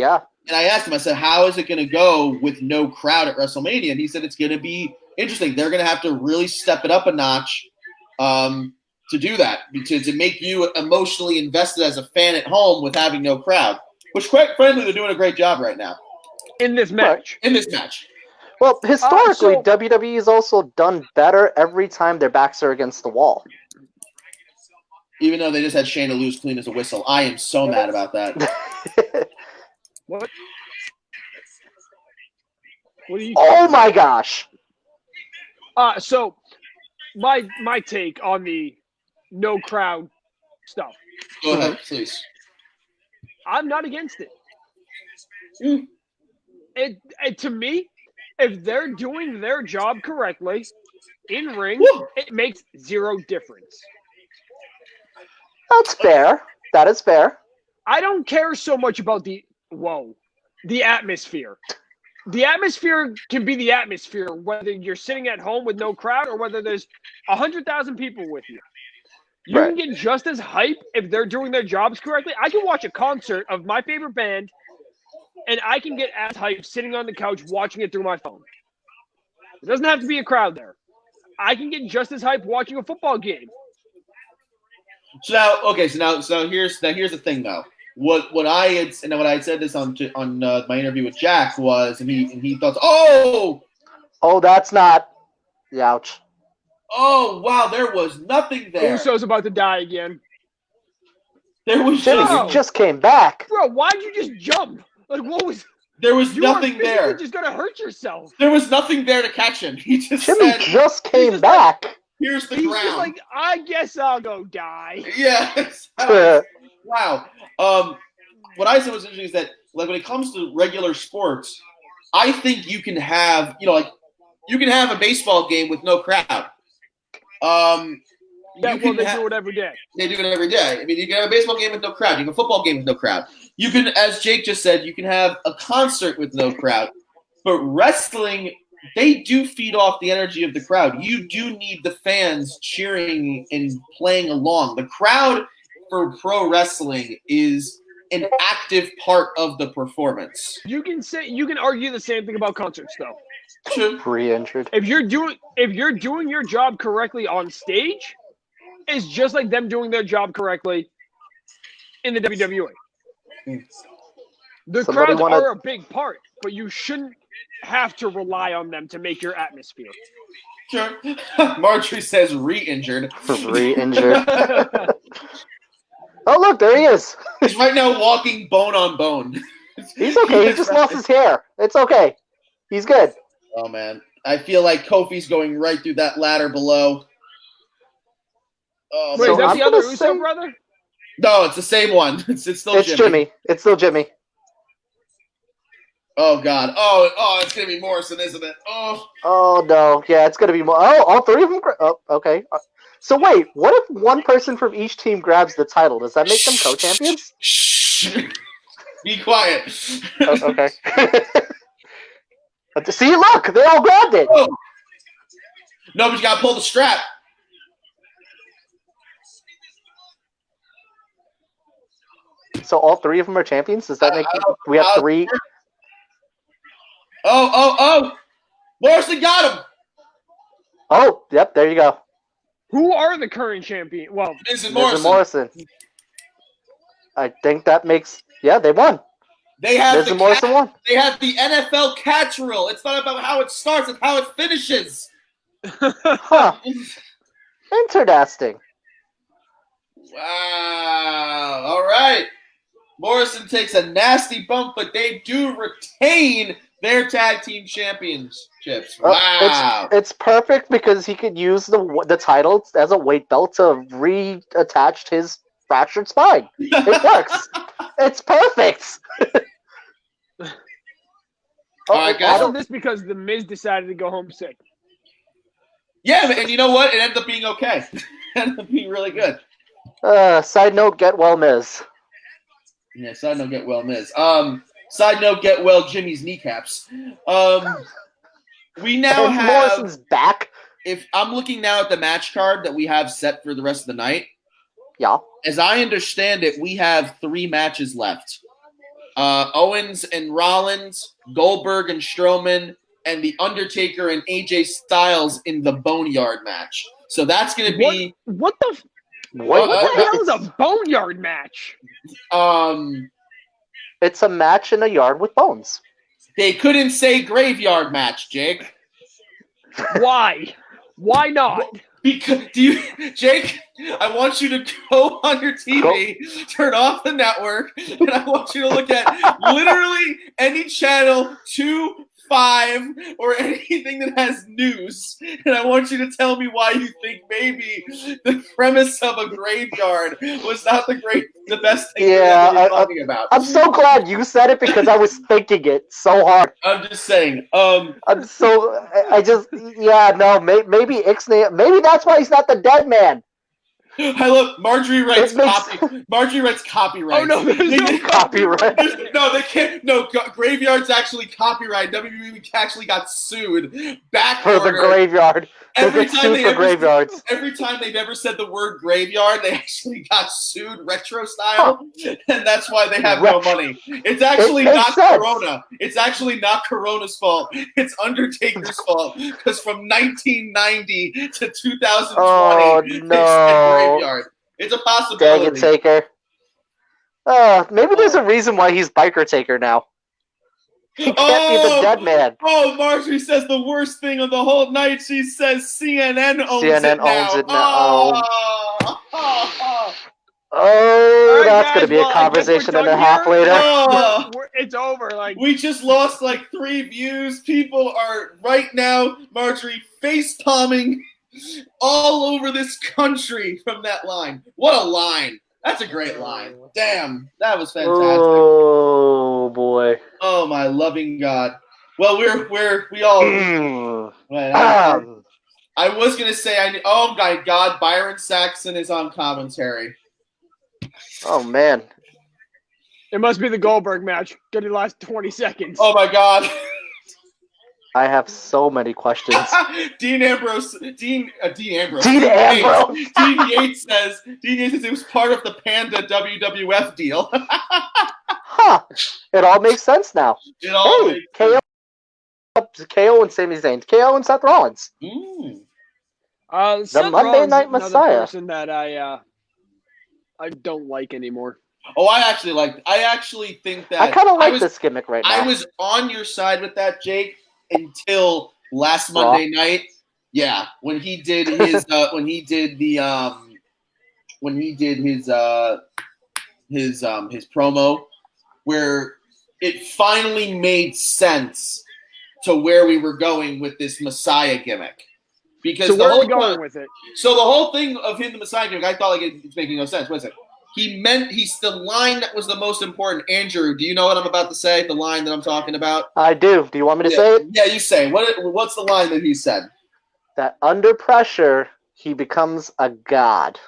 him, I said, how is it going to go with no crowd at WrestleMania? And he said, it's going to be interesting. They're going to have to really step it up a notch to do that, to make you emotionally invested as a fan at home with having no crowd, which quite frankly, they're doing a great job right now. In this match. Well, historically, WWE has also done better every time their backs are against the wall. Even though they just had Shayna lose clean as a whistle. I am so mad about that. What? What are you Oh my gosh. So my take on the no crowd stuff. Go ahead, please. I'm not against it. It to me, if they're doing their job correctly in ring, it makes zero difference. That's fair. That is fair. I don't care so much about the atmosphere. the atmosphere can be the atmosphere, whether you're sitting at home with no crowd or whether there's 100,000 people with you. You Right. can get just as hype if they're doing their jobs correctly. I can watch a concert of my favorite band, and I can get as hype sitting on the couch watching it through my phone. It doesn't have to be a crowd there. I can get just as hype watching a football game. So now here's the thing though. What I had said this on my interview with Jack was, and he thought, oh, that's not. Ouch. oh wow, there was nothing there. Uso's about to die again. There was Jimmy, No. you just came back. Bro, why'd you just jump? Like, what was... There was You nothing are physically there. just going to hurt yourself. There was nothing there to catch him. He just Jimmy said, just came just back. "Here's the He's ground." just like, I guess I'll go die. Yes. Wow. What I said was interesting is that, like, when it comes to regular sports, I think you can have, you can have a baseball game with no crowd. Yeah, You well, can they ha- do it every day. They do it every day. I mean, you can have a baseball game with no crowd. You can have a football game with no crowd. You can, as Jake just said, you can have a concert with no crowd. But wrestling, they do feed off the energy of the crowd. You do need the fans cheering and playing along. The crowd for pro wrestling is an active part of the performance. You can argue the same thing about concerts, though. True. Re-injured. If you're doing your job correctly on stage, it's just like them doing their job correctly in the WWE. The Somebody crowds wanna- are a big part, but you shouldn't have to rely on them to make your atmosphere. Sure. Marjorie says re-injured. Re-injured. Oh, look, there he is. He's right now walking bone on bone. He's okay. He just lost his hair. It's okay. He's good. Oh, man. I feel like Kofi's going right through that ladder below. Oh, Wait, So is that I'm the other gonna Uso say- brother? No, it's the same one. It's still It's Jimmy. It's still Jimmy. Oh, God. Oh, it's going to be Morrison, isn't it? Oh. Oh, no. Yeah, it's going to be more. Oh, all three of them? Oh, okay. So, wait. What if one person from each team grabs the title? Does that make them co-champions? Shh. Be quiet. Oh, okay. See, look. They all grabbed it. Oh. No, but you got to pull the strap. So, all three of them are champions? Does that make we have three? Oh. Morrison got him. Oh, yep. There you go. Who are the current champion? Well, Miz and Miz and Morrison. Morrison. I think that makes. Yeah, they won. They have Miz and Morrison won. They have the NFL catch rule. It's not about how it starts; it's how it finishes. Huh. Interesting. Wow. All right. Morrison takes a nasty bump, but they do retain their tag team championships. Wow. It's perfect because he could use the title as a weight belt to reattach his fractured spine. It works. It's perfect. All right, guys. all of this because the Miz decided to go home sick. Yeah, and you know what? It ended up being okay. It ended up being really good. Side note, get well, Miz. Yeah, side note, get well, Miz. Side note, get well, Jimmy's kneecaps. We now And have. Morrison's back. If I'm looking now at the match card that we have set for the rest of the night, Yeah. as I understand it, we have 3 matches left. Owens and Rollins, Goldberg and Strowman, and The Undertaker and AJ Styles in the Boneyard match. So that's going to be What the What what the hell is a boneyard match? It's a match in a yard with bones. They couldn't say graveyard match, Jake. Why? Why not? Because Jake, I want you to go on your TV, turn off the network, and I want you to look at literally any channel 2, 5, or anything that has news. And I want you to tell me why you think maybe the premise of a graveyard was not the best thing Yeah, you're talking about. I'm so glad you said it because I was thinking it so hard. I'm just saying. I just, yeah, no, maybe Ixnay, maybe that's why he's not the dead man. I love Marjorie writes It makes- copy. Marjorie writes copyright. Oh no, there's no Copyright. No, they can't. No, Graveyard's actually copyright. WWE actually got sued. Back For the order. graveyard. They Every get time sued they for ever graveyards. Every time they've ever said the word graveyard, they actually got sued retro style, and that's why they have no Retro. money. It's actually It makes not sense. Corona. It's actually not Corona's fault. It's Undertaker's fault because from 1990 to 2020, Oh, they said no. graveyard. It's a Dang possibility. it, Taker. Maybe there's a reason why he's Biker Taker now. He can't be the dead man. Oh, Marjorie says the worst thing of the whole night. She says CNN owns CNN it now. owns it now. Oh. Oh, All right, that's guys, going to be well, a I guess conversation we're and a done half here. later. Oh. It's over. Like, We just lost like 3 views. People are right now, Marjorie, face palming all over this country from that line. What a line. That's a great line. Damn, that was fantastic. Oh, boy. Oh my loving God. Well, we all. Mm. Wait, Um, I was gonna say, oh my God, Byron Saxon is on commentary. oh, man. it must be the Goldberg match. Get the last 20 seconds. Oh my God. I have so many questions. Dean Ambrose. Dean Ambrose. Dean Ambrose. Dean Yates says it was part of the Panda WWF deal. Huh. It all makes sense now. It all Hey, makes KO and Sami Zayn. KO and Seth Rollins. Seth Monday Rollins Night is another Messiah. person that I don't like anymore. Oh, I actually think that I kind of like was, this gimmick right now. I was on your side with that, Jake, until last Monday night. Yeah, when he did his his promo, where it finally made sense to where we were going with this Messiah gimmick. Because So the where are whole we going with it? So the whole thing of him, the Messiah gimmick, I thought like it's making no sense. What is it? He's the line that was the most important. Andrew, do you know what I'm about to say? The line that I'm talking about? I do. Do you want me to Yeah, say it? yeah, you say. What's the line that he said? That under pressure, he becomes a god.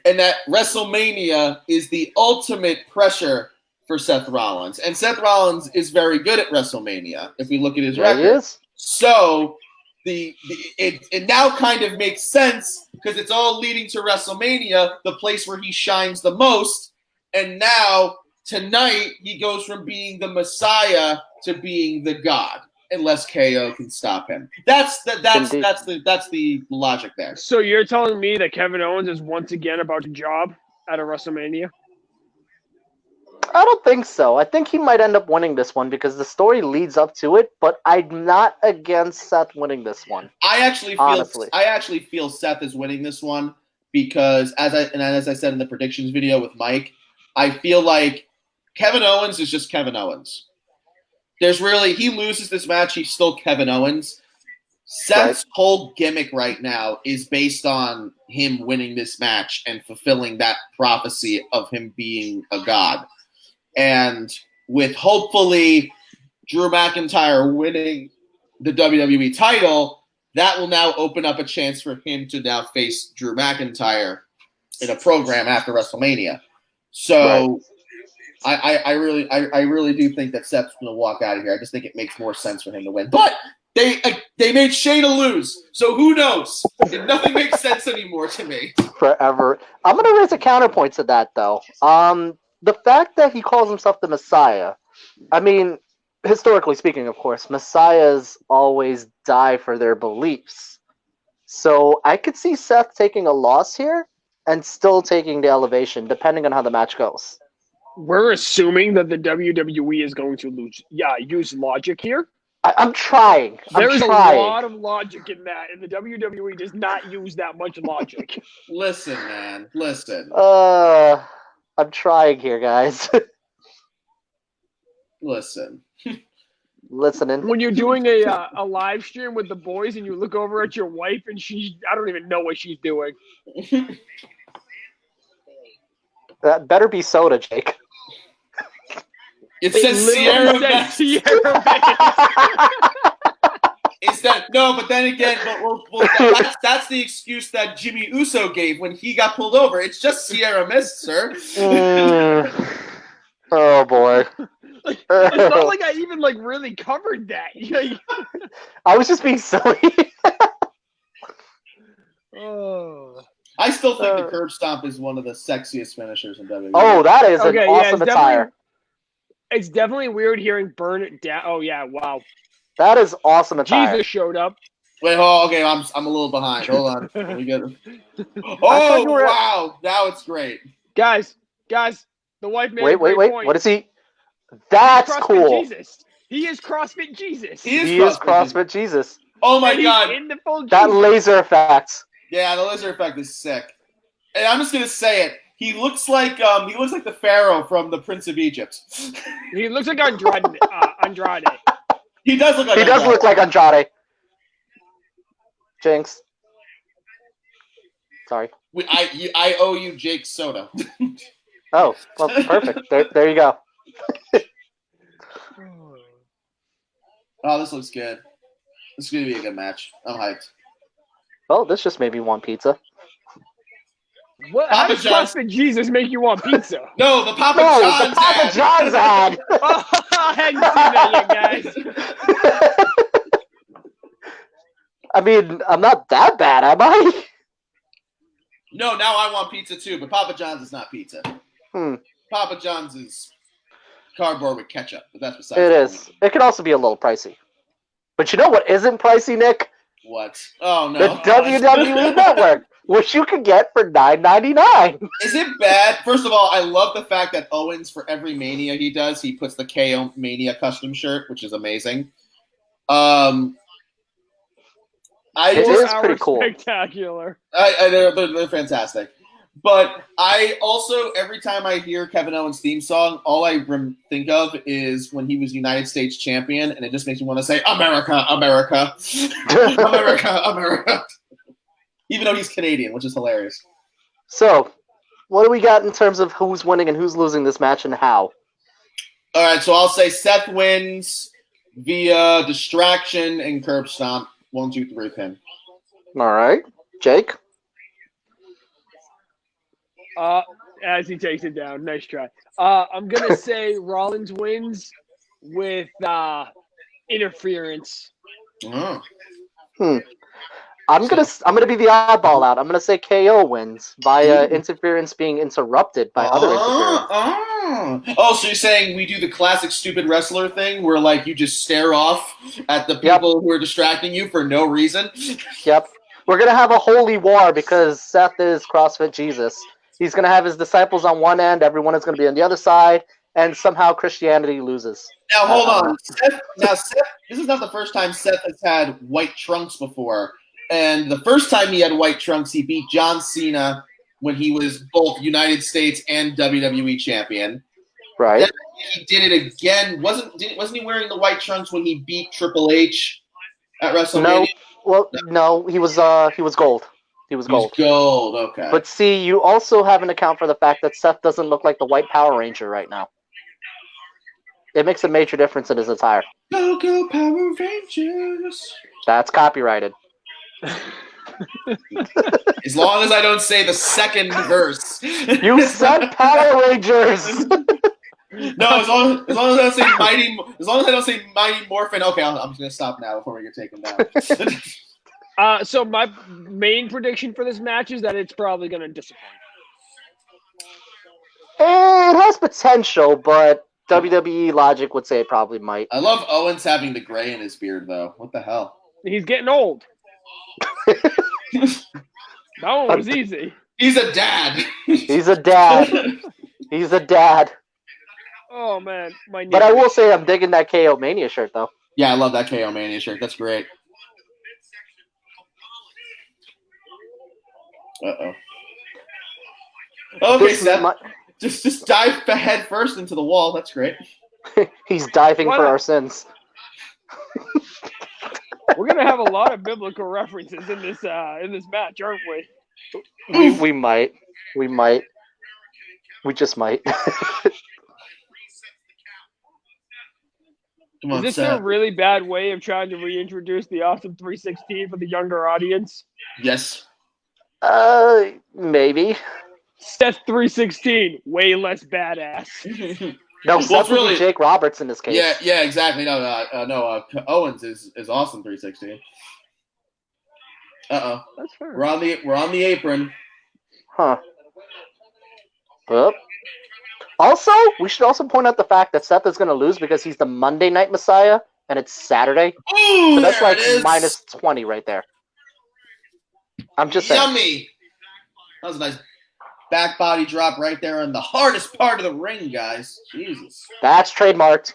And that WrestleMania is the ultimate pressure for Seth Rollins. And Seth Rollins is very good at WrestleMania, if we look at his Yeah, record. he is. So it now kind of makes sense because it's all leading to WrestleMania, the place where he shines the most. And now tonight he goes from being the Messiah to being the God, unless KO can stop him. That's the logic there. So you're telling me that Kevin Owens is once again about to job at a WrestleMania? I don't think so. I think he might end up winning this one because the story leads up to it, but I'm not against Seth winning this one. I actually feel Seth is winning this one because as I said in the predictions video with Mike, I feel like Kevin Owens is just Kevin Owens. He loses this match, he's still Kevin Owens. Seth's whole gimmick right now is based on him winning this match and fulfilling that prophecy of him being a god. And with hopefully Drew McIntyre winning the WWE title, that will now open up a chance for him to now face Drew McIntyre in a program after WrestleMania. So I really do think that Seth's going to walk out of here. I just think it makes more sense for him to win. But they made Shayna lose, so who knows? Nothing makes sense anymore to me. Forever. I'm going to raise a counterpoint to that, though. The fact that he calls himself the Messiah, I mean, historically speaking, of course, Messiahs always die for their beliefs. So I could see Seth taking a loss here and still taking the elevation, depending on how the match goes. We're assuming that the WWE is going to use logic here. I'm trying. There's a lot of logic in that, and the WWE does not use that much logic. Listen, man. Listen. I'm trying here, guys. Listen. Listening. When you're doing a live stream with the boys and you look over at your wife and I don't even know what she's doing. That better be soda, Jake. It says Sierra Vest. But then again, that's the excuse that Jimmy Uso gave when he got pulled over. It's just Sierra Mist, sir. Oh boy. Like, it's not like I even really covered that. I was just being silly. Oh. I still think the curb stomp is one of the sexiest finishers in WWE. Oh, that is an awesome attire. It's definitely weird hearing "burn it down." Oh yeah, wow. That is awesome attire. Jesus showed up. Wait, okay, I'm a little behind. Hold on. Let me get it. Oh wow, now it's great. Guys, the wife made a great point. What is he? That's cool. Jesus. He is CrossFit Jesus. He is CrossFit Jesus. Oh my god. In the full that laser effect. Yeah, the laser effect is sick. And I'm just gonna say it. He looks like the Pharaoh from the Prince of Egypt. He looks like Andrade. He does look like. He does look like Andrade. Jinx. Sorry. I owe you Jake Soda. Oh, well, perfect. There you go. Oh, this looks good. This is gonna be a good match. I'm hyped. Well, this just made me want pizza. What? How does CrossFit Jesus make you want pizza? No, the Papa John's. The Papa John's ad. Oh, I hadn't seen that yet, guys. I mean, I'm not that bad, am I? No, now I want pizza too, but Papa John's is not pizza. Papa John's is cardboard with ketchup, but that's besides. It is. It can also be a little pricey. But you know what isn't pricey, Nick? What? Oh no. The WWE Network, which you can get for $9.99. Is it bad? First of all, I love the fact that Owens, for every Mania he does, he puts the KO Mania custom shirt, which is amazing. It is pretty cool. Spectacular. They're fantastic. But I also, every time I hear Kevin Owens' theme song, all I think of is when he was United States champion, and it just makes me want to say, America, America, America, America. Even though he's Canadian, which is hilarious. So, what do we got in terms of who's winning and who's losing this match and how? All right, so I'll say Seth wins via distraction and curb stomp. 1, 2, 3 pin. All right. Jake? As he takes it down. Nice try. I'm going to say Rollins wins with interference. Oh. I'm gonna be the oddball out. I'm gonna say KO wins via interference being interrupted by other interference. Oh, so you're saying we do the classic stupid wrestler thing where like you just stare off at the people who are distracting you for no reason? Yep. We're gonna have a holy war because Seth is CrossFit Jesus. He's gonna have his disciples on one end, everyone is gonna be on the other side, and somehow Christianity loses. Now hold on. Seth, this is not the first time Seth has had white trunks before. And the first time he had white trunks, he beat John Cena when he was both United States and WWE champion. Right. Then he did it again. Wasn't he wearing the white trunks when he beat Triple H at WrestleMania? No, he was gold. He was gold. Gold, okay. But see, you also have an account for the fact that Seth doesn't look like the White Power Ranger right now. It makes a major difference in his attire. Go Power Rangers. That's copyrighted. As long as I don't say the second verse. You said Power Rangers. No, as long as I don't say Mighty Morphin. Okay, I'm just gonna stop now before we get taken down. So my main prediction for this match is that it's probably gonna disappoint. It has potential, but WWE logic would say it probably might. I love Owens having the gray in his beard, though. What the hell? He's getting old. That one was easy. He's a dad. He's a dad. He's a dad. Oh man, but I will say I'm digging that KO Mania shirt though. Yeah, I love that KO Mania shirt. That's great. Uh-oh. Okay, Seth. Just dive head first into the wall. That's great. He's diving for our sins. We're gonna have a lot of biblical references in this match, aren't we? We might. We just might. Come Is on, this Seth. a really bad way of trying to reintroduce the Awesome 316 for the younger audience? Yes. Maybe. Seth 316, way less badass. No, Well, Seth it's would really- be Jake Roberts in this case. Yeah, exactly. No, Owens is awesome 316. That's fair. We're on the apron. Huh. Well, also, we should also point out the fact that Seth is going to lose because he's the Monday Night Messiah, and it's Saturday. Ooh, So that's there like it is. minus 20 right there. I'm just saying. Yummy. That was a nice back body drop right there on the hardest part of the ring, guys. Jesus. That's trademarked.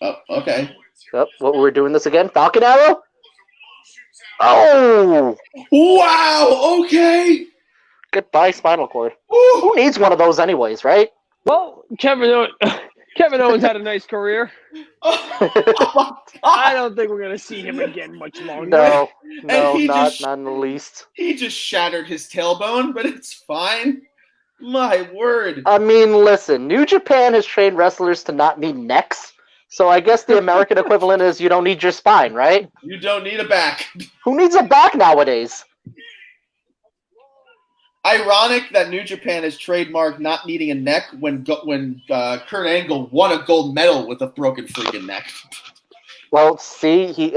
Oh, okay. Yep, what we're doing this again? Falcon Arrow? Oh! Wow. Okay. Goodbye, Spinal Cord. Woo. Who needs one of those anyways, right? Well, Kevin Owens had a nice career. Oh, my God. I don't think we're going to see him again much longer. No, And he not just- in the least. He just shattered his tailbone, but it's fine. My word. I mean, listen, New Japan has trained wrestlers to not need necks, so I guess the American equivalent is you don't need your spine, right? You don't need a back. Who needs a back nowadays? Ironic that New Japan has trademarked not needing a neck when Kurt Angle won a gold medal with a broken freaking neck. Well, see, he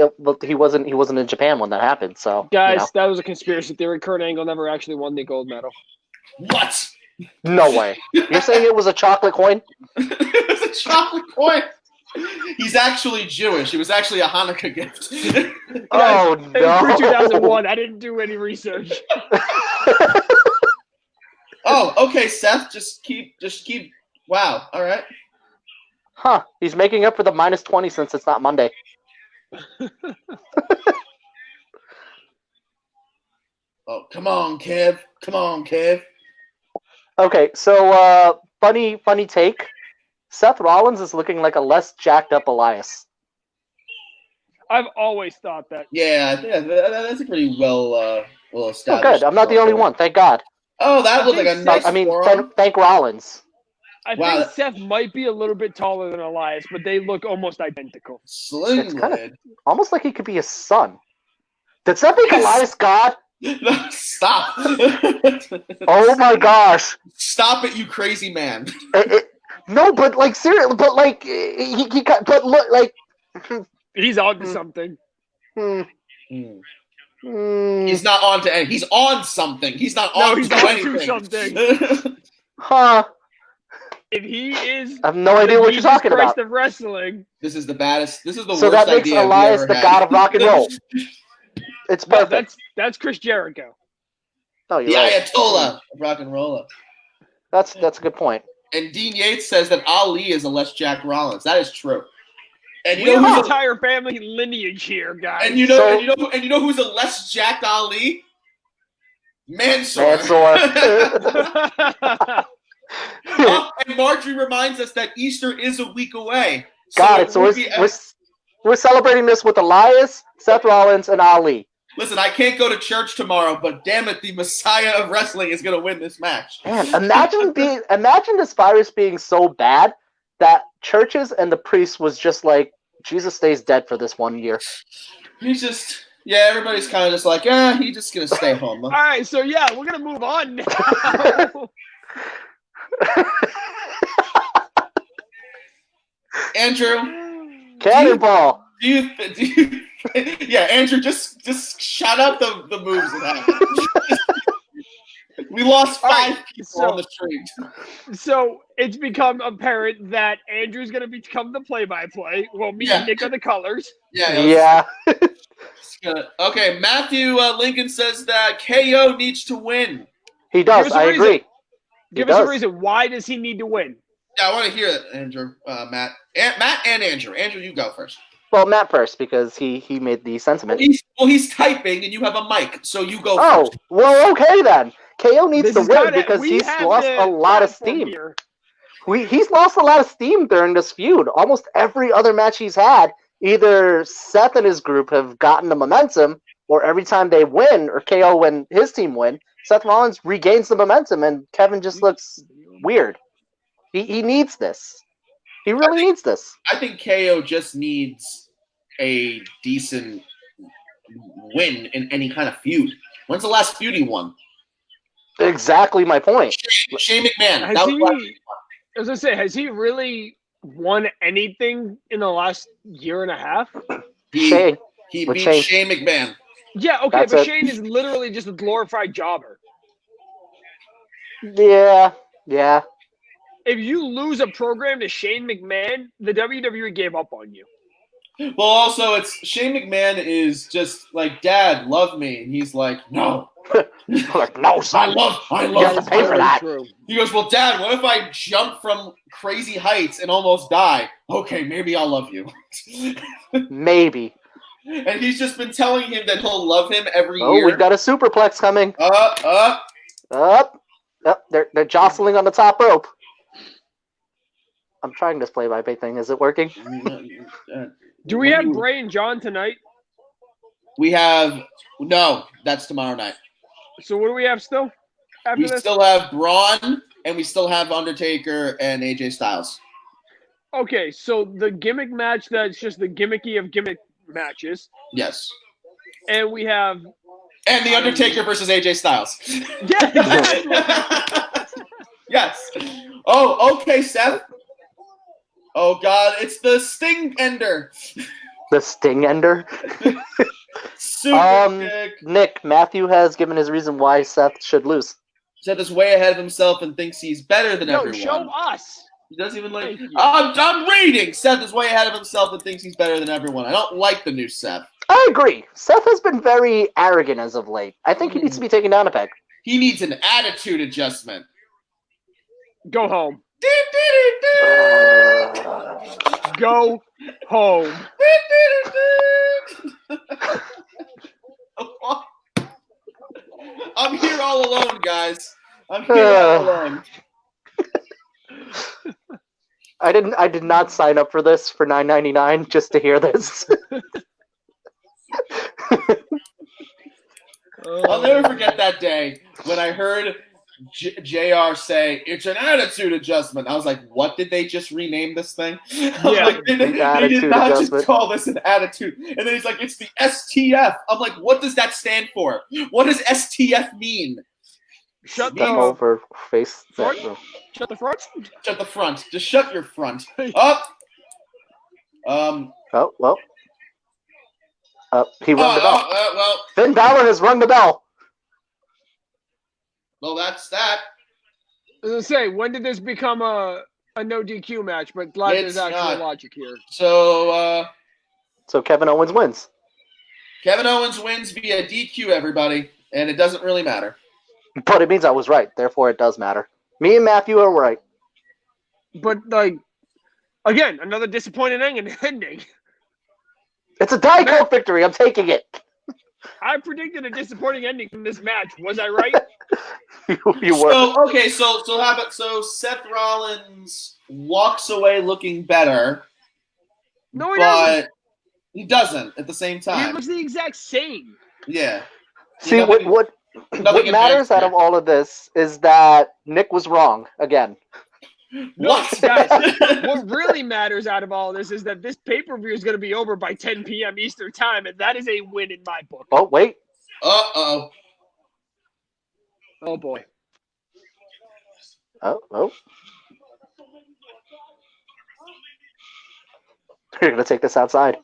wasn't in Japan when that happened, so Guys, that was a conspiracy theory. Kurt Angle never actually won the gold medal. What? no way. You're saying it was a chocolate coin? It was a chocolate coin. He's actually Jewish. It was actually a Hanukkah gift. Oh It was no! pre-2001. I didn't do any research. Oh, okay, Seth. Just keep. Wow. All right. Huh? He's making up for the minus 20 since it's not Monday. Oh, come on, Kev. Come on, Kev. Okay, so funny take. Seth Rollins is looking like a less jacked up Elias. I've always thought that. Yeah, that's a pretty well Oh, established. good. I'm not the only one. Thank God. Oh, that looked like a think nice I mean, forearm. thank Rollins. I Wow. think Seth might be a little bit taller than Elias, but they look almost identical. Sling It's kinda- blade. Almost like he could be his son. Did Seth make Yes. Elias God? No, stop. Oh my gosh. Stop it, you crazy man. No, but like seriously, but like he got, but look like. He's on to something. Hmm, Hmm. hmm, He's not on to anything. He's on something. He's not No, on he's to on to anything. something. huh. If he is I have no idea the what you're Jesus talking Christ about. of wrestling, This is the baddest. This is the So worst that makes idea Elias we the ever god had. of rock and roll. It's no, perfect. that's Chris Jericho. No, The you're right. Ayatollah of rock and roll. That's a good point. And Dean Yates says that Ali is a less Jack Rollins. That is true. And you We know have an who's entire family lineage here, guys. and you know So- and you know who's a less jacked Ali? Mansoor. Mansoor. Oh, and Marjorie reminds us that Easter is a week away. Got it. So would be- we're celebrating this with Elias, Seth Rollins, and Ali. listen, I can't go to church tomorrow, but damn it, the Messiah of wrestling is going to win this match. Man, imagine this virus being so bad that churches and the priests was just like Jesus stays dead for this 1 year. He's just, everybody's kind of just like, he's just going to stay home. All right, so yeah, we're gonna move on now. Andrew, Cannonball. do you yeah, Andrew, just shout out the moves that happened. We lost All 5 right, people so- on the street. So it's become apparent that Andrew's gonna become the play-by-play. Well, me Yeah. and Nick are the colors. Yeah. Okay, Matthew Lincoln says that KO needs to win. He Give does. us a I reason. agree. Give He us a does. reason. Why does he need to win? Yeah, I want to hear it, Andrew, Matt. Matt and Andrew. Andrew, you go first. Well, Matt first because he made the sentiment. He's typing and you have a mic, so you go Oh, first. well, okay then. KO needs This to is win kinda- because we he's have lost the a lot of platform steam. here. He's lost a lot of steam during this feud. Almost every other match he's had, either Seth and his group have gotten the momentum, or every time they win, or KO and his team win, Seth Rollins regains the momentum, and Kevin just looks weird. He needs this. He really needs this. I think KO just needs a decent win in any kind of feud. When's the last feud he won? Exactly my point. Shane McMahon. Has That was last- he? As I say, has he really won anything in the last year and a half? Shane. He With beat Shane. Shane McMahon. Yeah, okay, That's but it. Shane is literally just a glorified jobber. Yeah. If you lose a program to Shane McMahon, the WWE gave up on you. Well, also, it's Shane McMahon is just like, Dad, love me. And he's like, no. Like, no, I son. love. You have to pay for very that. true. He goes, well, Dad, what if I jump from crazy heights and almost die? Okay, maybe I'll love you. Maybe. And he's just been telling him that he'll love him every Oh, year. we've got a superplex coming. Up. Up. They're jostling on the top rope. I'm trying this play-by-play thing. Is it working? Do we have Bray and John tonight? We have no. That's tomorrow night. So what do we have still after We this? still have Braun, and we still have Undertaker and AJ Styles. Okay, so the gimmick match that's just the gimmicky of gimmick matches, Yes. and we have And the Undertaker versus AJ Styles. yeah, exactly. Yes. Oh, okay, Seth. Oh God, it's the Sting Ender. The Sting Ender. Super kick. Nick, Matthew has given his reason why Seth should lose. Seth is way ahead of himself and thinks he's better than No, everyone. show us. He doesn't even like. Thank you. I'm reading. Seth is way ahead of himself and thinks he's better than everyone. I don't like the new Seth. I agree. Seth has been very arrogant as of late. I think he needs to be taken down a peg. He needs an attitude adjustment. Go home. Go home. I'm here all alone, guys. I'm here all alone. I did not sign up for this for $9.99 just to hear this. I'll never forget that day when I heard JR say, it's an attitude adjustment. I was like, what did they just rename this thing? I'm Yeah, like, they did not adjustment. just call this an attitude. And then he's like, it's the STF. I'm like, what does that stand for? What does STF mean? Shut Step the over face. front. Shut the front. Shut the front. Just shut your front. Up. Oh, well. He rung the bell. Well, Finn Balor has rung the bell. that's that. As I say, when did this become a no DQ match? But glad It's there's actual not. logic here. So, So Kevin Owens wins. Kevin Owens wins via DQ, everybody, and it doesn't really matter. But it means I was right. Therefore, it does matter. Me and Matthew are right. But like, again, another disappointing ending. It's a Diet Coke victory. I'm taking it. I predicted a disappointing ending from this match. Was I right? You were. So okay, so how about Seth Rollins walks away looking better, No, he doesn't. but he doesn't at the same He time. looks the exact same. Yeah. See, Nothing- what nothing matters advanced out there. of all of this is that Nick was wrong again. No, What? guys, what really matters out of all this is that this pay-per-view is going to be over by 10 p.m. Eastern time, and that is a win in my book. Oh, wait. Uh-oh. Oh, boy. Oh. You're going to take this outside.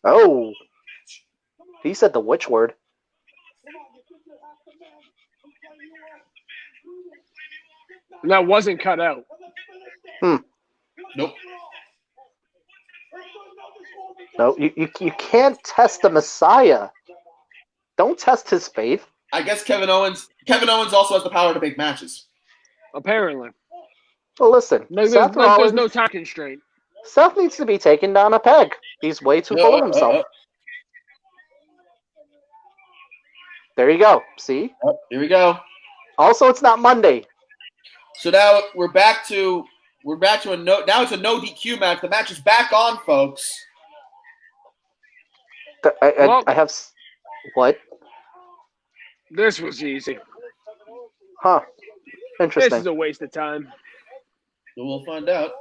Oh. He said the witch word. That wasn't cut out. Nope. No, you can't test the Messiah. Don't test his faith. I guess Kevin Owens also has the power to make matches. Apparently. Well, listen. Like, Seth there's Rollins, no time constraint. Seth needs to be taken down a peg. He's way too full of himself. There you go. See? Here we go. Also, it's not Monday. So now we're back to a no. Now it's a no DQ match. The match is back on, folks. I have... What? This was easy. Huh. This Interesting. is a waste of time. So we'll find out.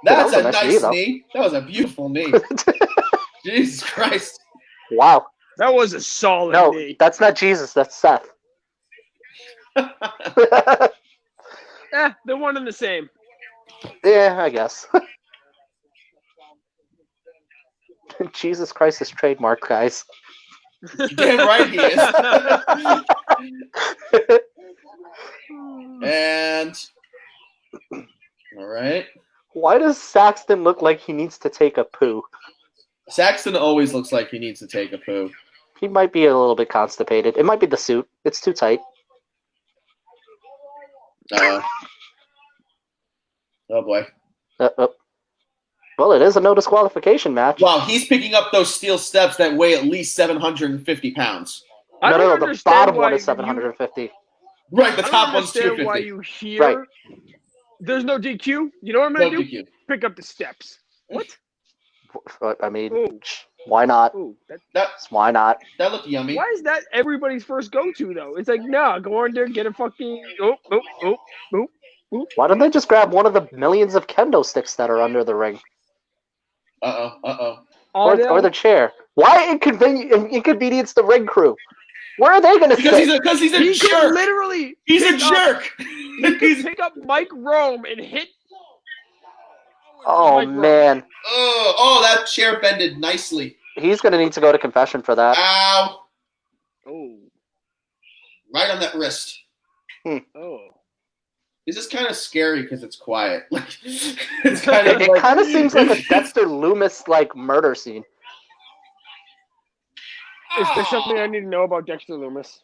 That's that was a a nice nice knee, knee. That was a beautiful knee. Jesus Christ. Wow. That was a solid No, knee. that's not Jesus. That's Seth. They're one and the same. Yeah, I guess. Jesus Christ is trademark, guys. Damn right he is. And all right. Why does Saxton look like he needs to take a poo? Saxton always looks like he needs to take a poo. He might be a little bit constipated. It might be the suit. It's too tight. Oh boy. Well, it is a no disqualification match. Wow, he's picking up those steel steps that weigh at least 750 pounds. I No, don't the understand bottom why one is you- 750. Right, the I top don't one's understand why 250. you hear. Right. There's no DQ. You know what I'm No gonna do? DQ. Pick up the steps. What? I mean, Ooh. why not? Ooh, that, Why not? That looked yummy. why is that everybody's first go-to though? It's like, nah, go on there, get a fucking Why don't they just grab one of the millions of kendo sticks that are under the ring? Uh-oh. Or the chair? Why inconvenience the ring crew? Where are they going to sit? Because he's a He could jerk. literally. He's a pick up- jerk. He could pick up Mike Rome and hit. Oh, Mike Rome. man. Oh, that chair bended nicely. He's going to need to go to confession for that. Ow. Oh. Right on that wrist. Oh. This is kind of scary because it's quiet. Like, it's kind of It kind of seems like a Dexter Loomis like murder scene. Is there something I need to know about Dexter Loomis?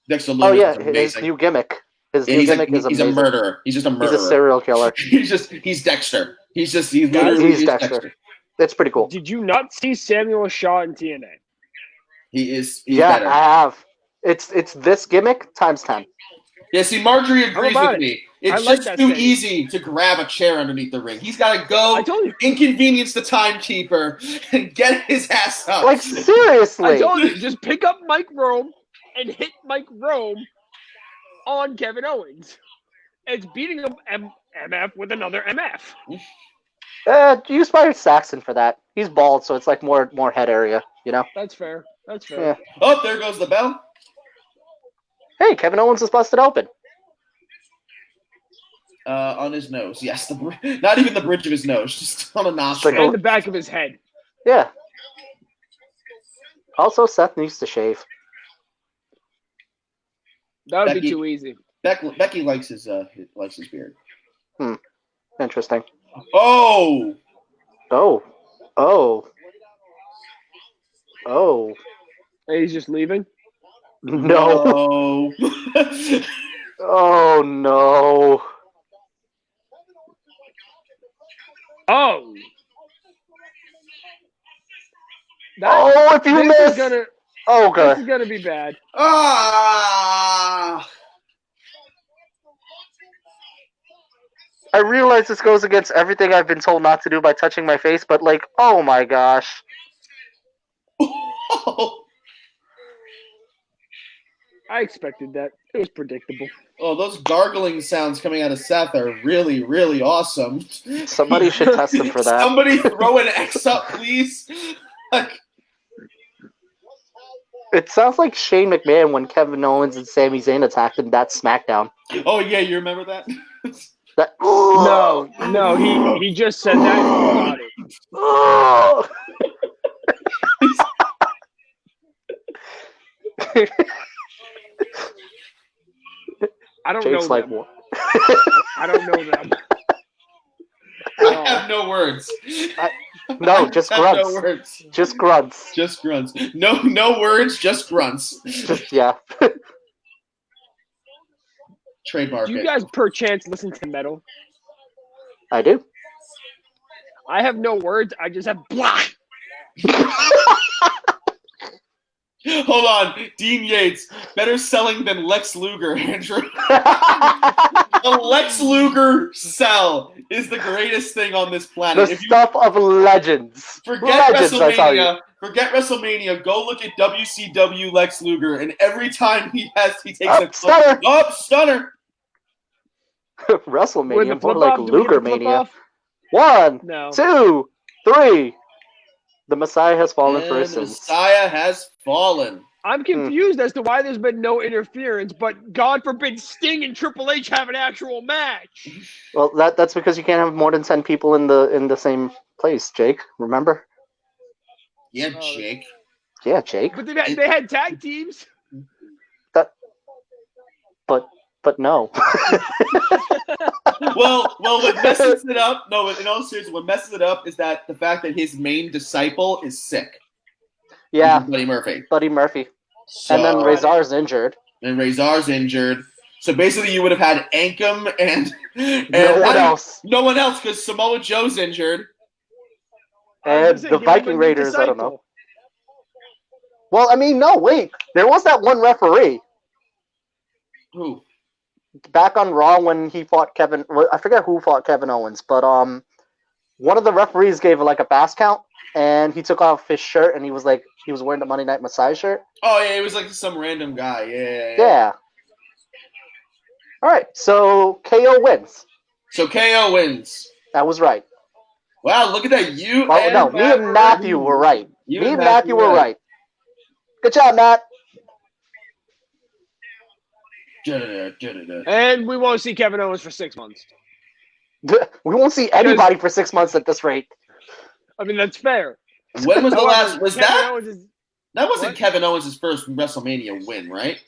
Dexter Loomis Oh, yeah, is his amazing. new gimmick. His Yeah, new he's gimmick is a amazing. murderer. He's just a murderer. He's a serial killer. He's Dexter. He's literally He's Dexter. It's pretty cool. Did you not see Samuel Shaw in TNA? He's Yeah, better. I have. It's this gimmick times 10. Yeah, see, Marjorie agrees about with it? me. It's I like just that too saying. easy to grab a chair underneath the ring. He's got to go I told you. inconvenience the timekeeper and get his ass up. Like, seriously. I told you. Just pick up Mike Rome and hit Mike Rome on Kevin Owens. It's beating up MF with another MF. You inspired Saxon for that. He's bald, so it's like more head area, you know? That's fair. That's fair. Yeah. Oh, there goes the bell. Hey, Kevin Owens is busted open. On his nose. Yes, not even the bridge of his nose, just on a nostril. Like And the back of his head. Yeah. Also, Seth needs to shave. That would be Becky- too easy. Becky likes his beard. Interesting. Oh, Oh. And he's just leaving. No. no. Oh, no. Oh. Oh, if you This miss. is gonna. Oh, This good. is gonna be bad. Ah. I realize this goes against everything I've been told not to do by touching my face, but like, oh my gosh. I expected that. It was predictable. Oh, those gargling sounds coming out of Seth are really, really awesome. Somebody should test him for that. Somebody throw an X up, please. Like, It sounds like Shane McMahon when Kevin Owens and Sami Zayn attacked him that SmackDown. oh yeah, you remember that? That No, he just said that. And got it. Oh! I don't Jake's know like, them. what? I don't know them. I have no words. No, just I have grunts. no words. Just grunts. Just grunts. No words, just grunts. Just, yeah. Trademark Do you it. guys perchance listen to metal? I do. I have no words. I just have blah. Hold on, Dean Yates, better selling than Lex Luger, Andrew. The Lex Luger cell is the greatest thing on this planet. The stuff of legends. Forget Legends, I tell you. WrestleMania. Forget WrestleMania. Go look at WCW Lex Luger, and every time he takes a stunner. stunner. With WrestleMania, the more flip like off, do we get Luger the flip Mania. off? 1, No. 2, 3. The Messiah has fallen for his And the sins. Messiah has fallen. I'm confused as to why there's been no interference, but God forbid Sting and Triple H have an actual match. Well, that's because you can't have more than 10 people in the same place, Jake. Remember? Yeah, Oh, Jake. Yeah, Jake. But they had tag teams. But no. Well, what messes it up? No, in all seriousness, what messes it up is that the fact that his main disciple is sick. Yeah, Buddy Murphy. Buddy Murphy. So, And then Razor's injured. And Razor's injured. So basically, you would have had Ankum and No one else. No one else because Samoa Joe's injured. And the Viking Raiders, I don't know. Well, I mean, no, wait. There was that one referee. Who? Back on Raw when he fought Kevin. I forget who fought Kevin Owens, but one of the referees gave like a fast count, and he took off his shirt, and he was wearing the Monday Night Messiah shirt. Oh yeah, it was like some random guy. Yeah. All right, so KO wins. So KO wins. That was right. Wow, look at that! Me and Matthew were right. Me and Matthew were right. Good job, Matt. And we won't see Kevin Owens for 6 months. We won't see anybody for 6 months at this rate. I mean, that's fair. When was the last? Was Kevin that? Owens That wasn't Kevin Owens' first WrestleMania win, right?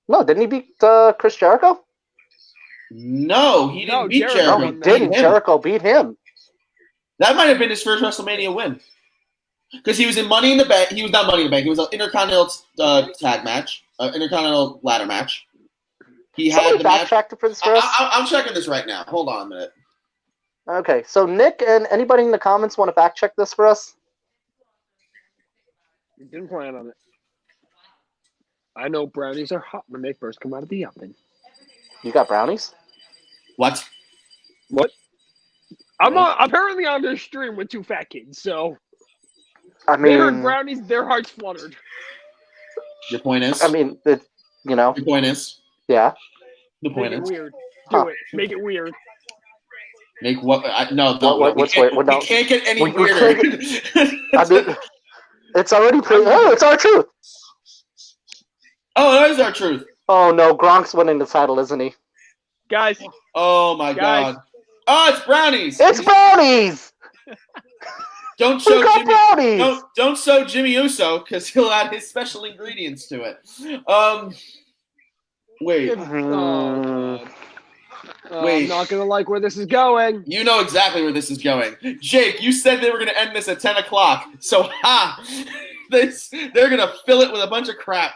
No, didn't he beat Chris Jericho? No, he didn't beat Jericho. No, he didn't. Jericho beat him. That might have been his first WrestleMania win. Because he was in Money in the Bank. He was not Money in the Bank. He was an Intercontinental tag match, Intercontinental ladder match. He had the match. For this for us? I'm checking this right now. Hold on a minute. Okay, so Nick and anybody in the comments want to fact check this for us? didn't plan on it. I know brownies are hot when they first come out of the oven. You got brownies? What? I'm apparently on their stream with 2 fat kids, so I mean, they heard brownies, their hearts fluttered. Your point is? I mean, Your point is? Yeah. The point Make is? it weird. Do it. Make it weird. Make what? No. What's weird? We can't get any weirder. I mean, it's already pretty. Oh, it's our truth. Oh, that is our truth. Oh no, Gronk's winning the title, isn't he? Guys. Oh my God. Oh, it's brownies. It's brownies. Don't show Jimmy. Brownies. Don't show Jimmy Uso because he'll add his special ingredients to it. Wait. I'm not gonna like where this is going. You know exactly where this is going. Jake, you said they were gonna end this at 10 o'clock. So they're gonna fill it with a bunch of crap.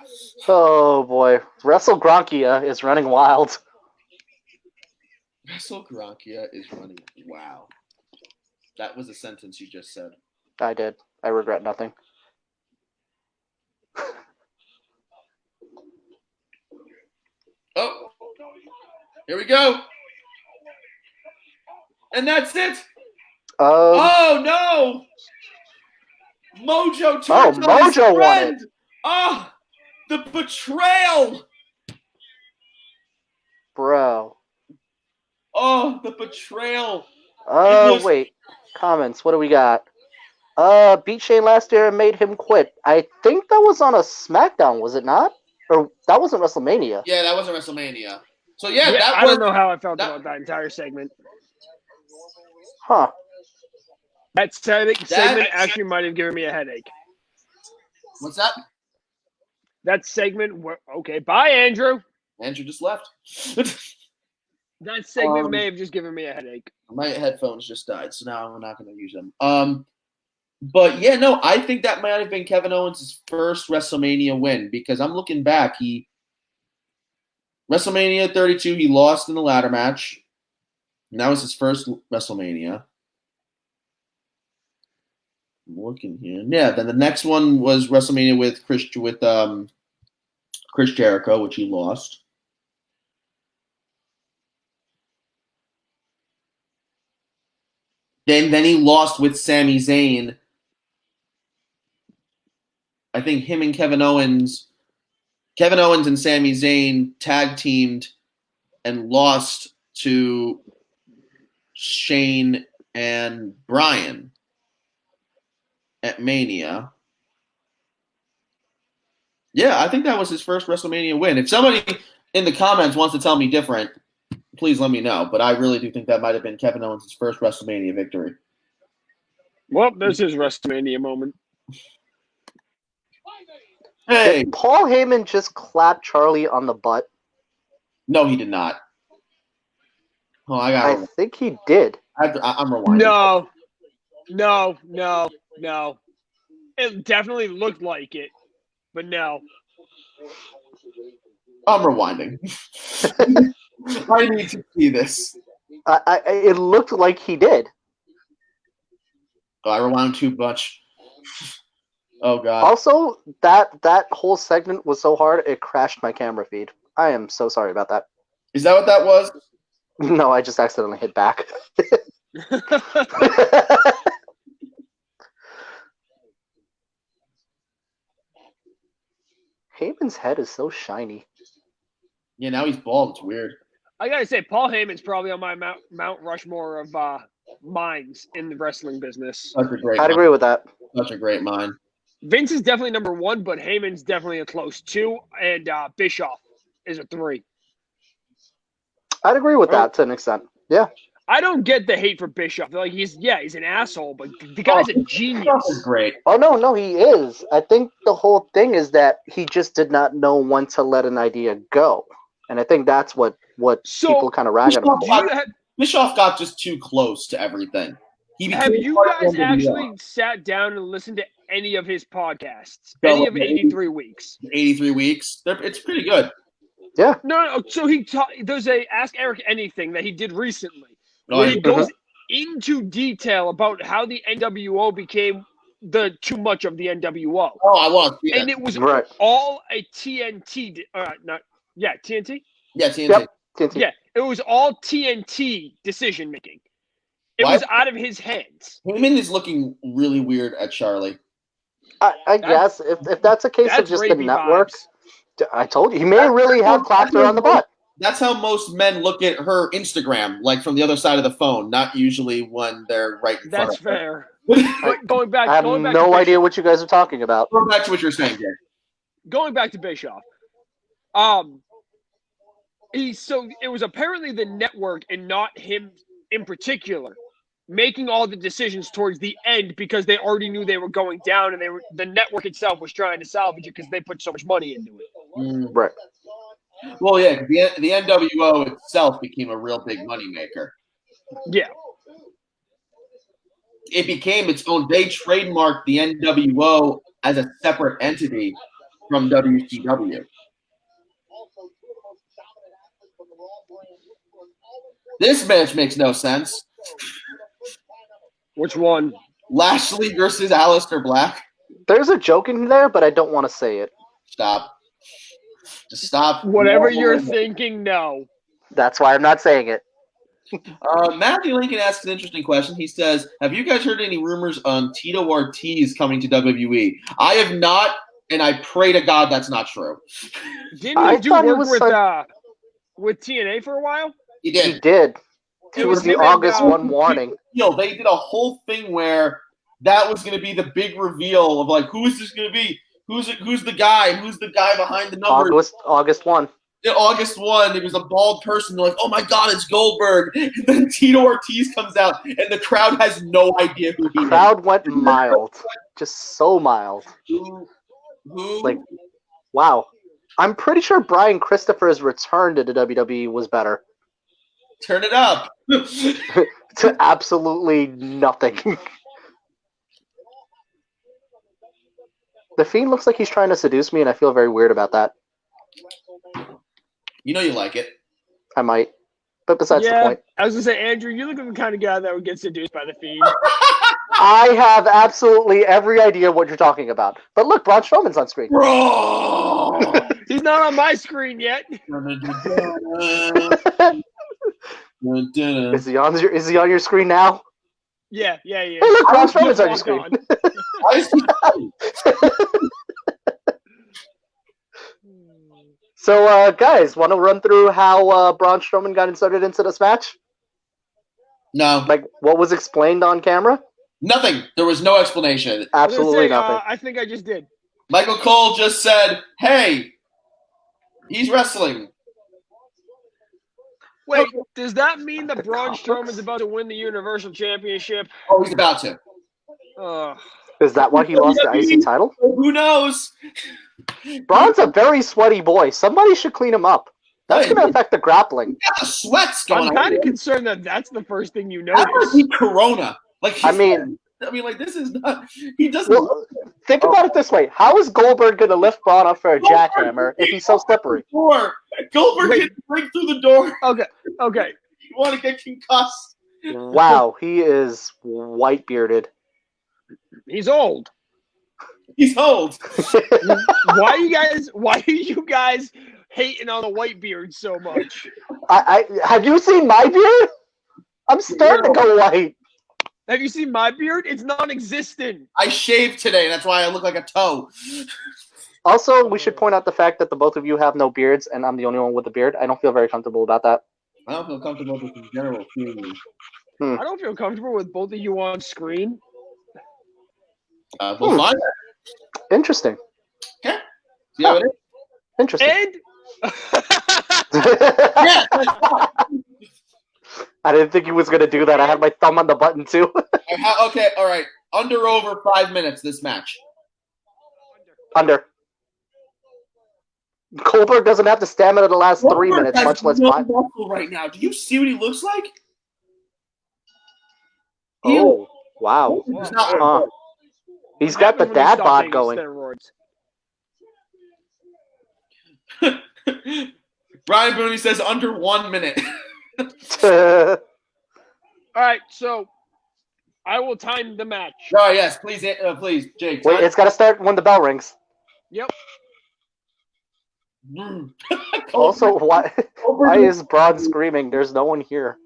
Oh boy, WrestleGronkia is running wild. WrestleGronkia is running. Wow. That was a sentence you just said. I did. I regret nothing. Oh. Here we go. And that's it. Oh no! Mojo turned on his Mojo friend. won it. Oh, the betrayal. Bro. Oh, the betrayal. Wait. Comments. What do we got? Beat Shane last year and made him quit. I think that was on a SmackDown, was it not? Or that wasn't WrestleMania. Yeah, that wasn't WrestleMania. So I don't know how I felt about that entire segment. Huh. That segment actually might have given me a headache. What's that? That segment. Okay, bye, Andrew. Andrew just left. That segment may have just given me a headache. My headphones just died, so now I'm not going to use them. But yeah, no, I think that might have been Kevin Owens' first WrestleMania win because I'm looking back. WrestleMania 32, he lost in the ladder match. And that was his first WrestleMania. I'm looking here. Yeah, then the next one was WrestleMania with Chris Jericho, which he lost. Then he lost with Sami Zayn. I think him and Kevin Owens and Sami Zayn tag teamed and lost to Shane and Bryan at Mania. Yeah, I think that was his first WrestleMania win. If somebody in the comments wants to tell me different, please let me know. But I really do think that might have been Kevin Owens' first WrestleMania victory. Well, there's his WrestleMania moment. Hey, Did Paul Heyman just clap Charlie on the butt? no, he did not. Oh, I think he did. I'm rewinding. No. It definitely looked like it, but no. I'm rewinding. I need to see this. It looked like he did. Oh, I rewound too much. Oh god. Also, that whole segment was so hard it crashed my camera feed. I am so sorry about that. Is that what that was? No, I just accidentally hit back. Heyman's head is so shiny. Yeah, now he's bald. It's weird. I gotta say, Paul Heyman's probably on my Mount Rushmore of minds in the wrestling business. Such a great I'd agree with that. Such a great mind. Vince is definitely number 1, but Heyman's definitely a close 2, and Bischoff is a 3. I'd agree with that to an extent. Yeah. I don't get the hate for Bischoff. Like he's an asshole, but the guy's a genius. That's great. Oh no, he is. I think the whole thing is that he just did not know when to let an idea go, and I think that's what people kind of rag on him. Bischoff got just too close to everything. Have you guys actually sat down and listened to any of his podcasts? Any of 83 Weeks? 83 Weeks? It's pretty good. Yeah. No. So there's a Ask Eric Anything that he did recently, where he goes into detail about how the NWO became the too much of the NWO. Oh, I want to see that. And it was right. all a TNT. TNT? Yeah, TNT. Yep, TNT. Yeah, it was all TNT decision making. It was out of his hands. Heyman is looking really weird at Charlie. I guess if that's a case of just the network, I told you he may really have clapped her on the butt. That's how most men look at her Instagram, like from the other side of the phone, not usually when they're right in front of her. That's fair. Going back, I have no idea what you guys are talking about. Going back to what you're saying, Gary. Going back to Bischoff. So it was apparently the network and not him in particular making all the decisions towards the end because they already knew they were going down, and the network itself was trying to salvage it because they put so much money into it. Right. Well, yeah, the NWO itself became a real big moneymaker. Yeah. It became its own. They trademarked the NWO as a separate entity from WCW. This match makes no sense. Which one? Lashley versus Aleister Black. There's a joke in there, but I don't want to say it. Stop. Just stop. Whatever you're thinking, no. That's why I'm not saying it. Matthew Lincoln asks an interesting question. He says, have you guys heard any rumors on Tito Ortiz coming to WWE? I have not, and I pray to God that's not true. Didn't he do work with TNA for a while? He did. He did. It was the August 1 warning. They did a whole thing where that was going to be the big reveal of like, who is this going to be? Who's the guy? Who's the guy behind the numbers? August 1. Yeah, August 1, it was a bald person. They're like, oh my God, it's Goldberg. And then Tito Ortiz comes out, and the crowd has no idea who he is. The crowd went mild. Just so mild. Who? Like, wow. I'm pretty sure Brian Christopher's return to the WWE was better. Turn it up. To absolutely nothing. The Fiend looks like he's trying to seduce me, and I feel very weird about that. You know you like it. I might. But besides the point. I was going to say, Andrew, you look like the kind of guy that would get seduced by the Fiend. I have absolutely every idea what you're talking about. But look, Braun Strowman's on screen. Bro! He's not on my screen yet. Is he on your screen now? Yeah. Hey, look, Braun Just Strowman's on your walked screen. on. Why is he funny? So, guys, want to run through how Braun Strowman got inserted into this match? No, Like, what was explained on camera? nothing. There was no explanation. I was gonna Absolutely say, nothing. I think I just did. Michael Cole just said, "Hey, he's wrestling." Wait, does that mean that Braun Strowman's about to win the Universal Championship? Oh, he's about to. Is that why he lost the IC title? Who knows? Braun's a very sweaty boy. Somebody should clean him up. That's Hey, going to affect the grappling. He got the sweats going I'm on. kind of concerned that that's the first thing you That notice. might be Corona. Like, I mean, like this is not. He doesn't. well, think about it this way. How is Goldberg going to lift Braun up for a jackhammer if he's so slippery? Door. Goldberg Wait. can break through the door. Okay. You want to get concussed? Wow, he is white-bearded. He's old. He's old. Why are you guys hating on the white beard so much? I have you seen my beard? I'm starting to go white. Have you seen my beard? It's non-existent. I shaved today. That's why I look like a toe. Also, we should point out the fact that the both of you have no beards, and I'm the only one with a beard. I don't feel very comfortable about that. I don't feel comfortable with the general feeling. I don't feel comfortable with both of you on screen. We'll find that. Interesting. Okay. See how it is? Interesting. And Yeah. I didn't think he was going to do that. I had my thumb on the button, too. Okay. All right. Under over 5 minutes. This match. Under. Goldberg doesn't have to stamina the last 3 minutes, has much less no 5. muscle right now. Do you see what he looks like? Oh, wow. It's not Huh. He's got the What happens when you dad stop bod taking going. steroids? Brian Booney says under 1 minute. All right, so I will time the match. Oh yes, please, Jake. Wait, it's got to start when the bell rings. Yep. Also, why is Braun screaming? There's no one here.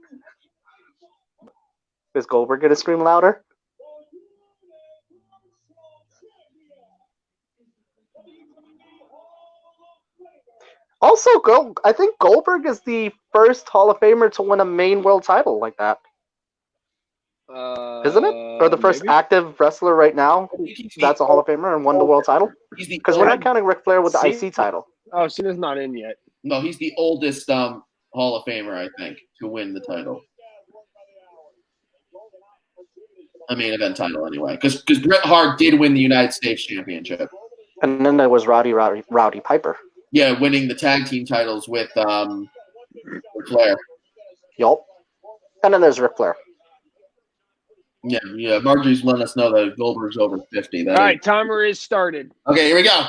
Is Goldberg going to scream louder? Also, I think Goldberg is the first Hall of Famer to win a main world title like that. Isn't it? Or the first maybe? active wrestler right now that's a Hall of Famer and won the world title? Because we're not counting Ric Flair with the IC title. Oh, Cena's not in yet. No, he's the oldest Hall of Famer, I think, to win the title. I mean, event title anyway, because Bret Hart did win the United States Championship. And then there was Rowdy Piper. Yeah, winning the tag team titles with Ric Flair. Yup. And then there's Ric Flair. Yeah. Marjorie's letting us know that Goldberg's over 50. All right, timer is started. Okay, here we go.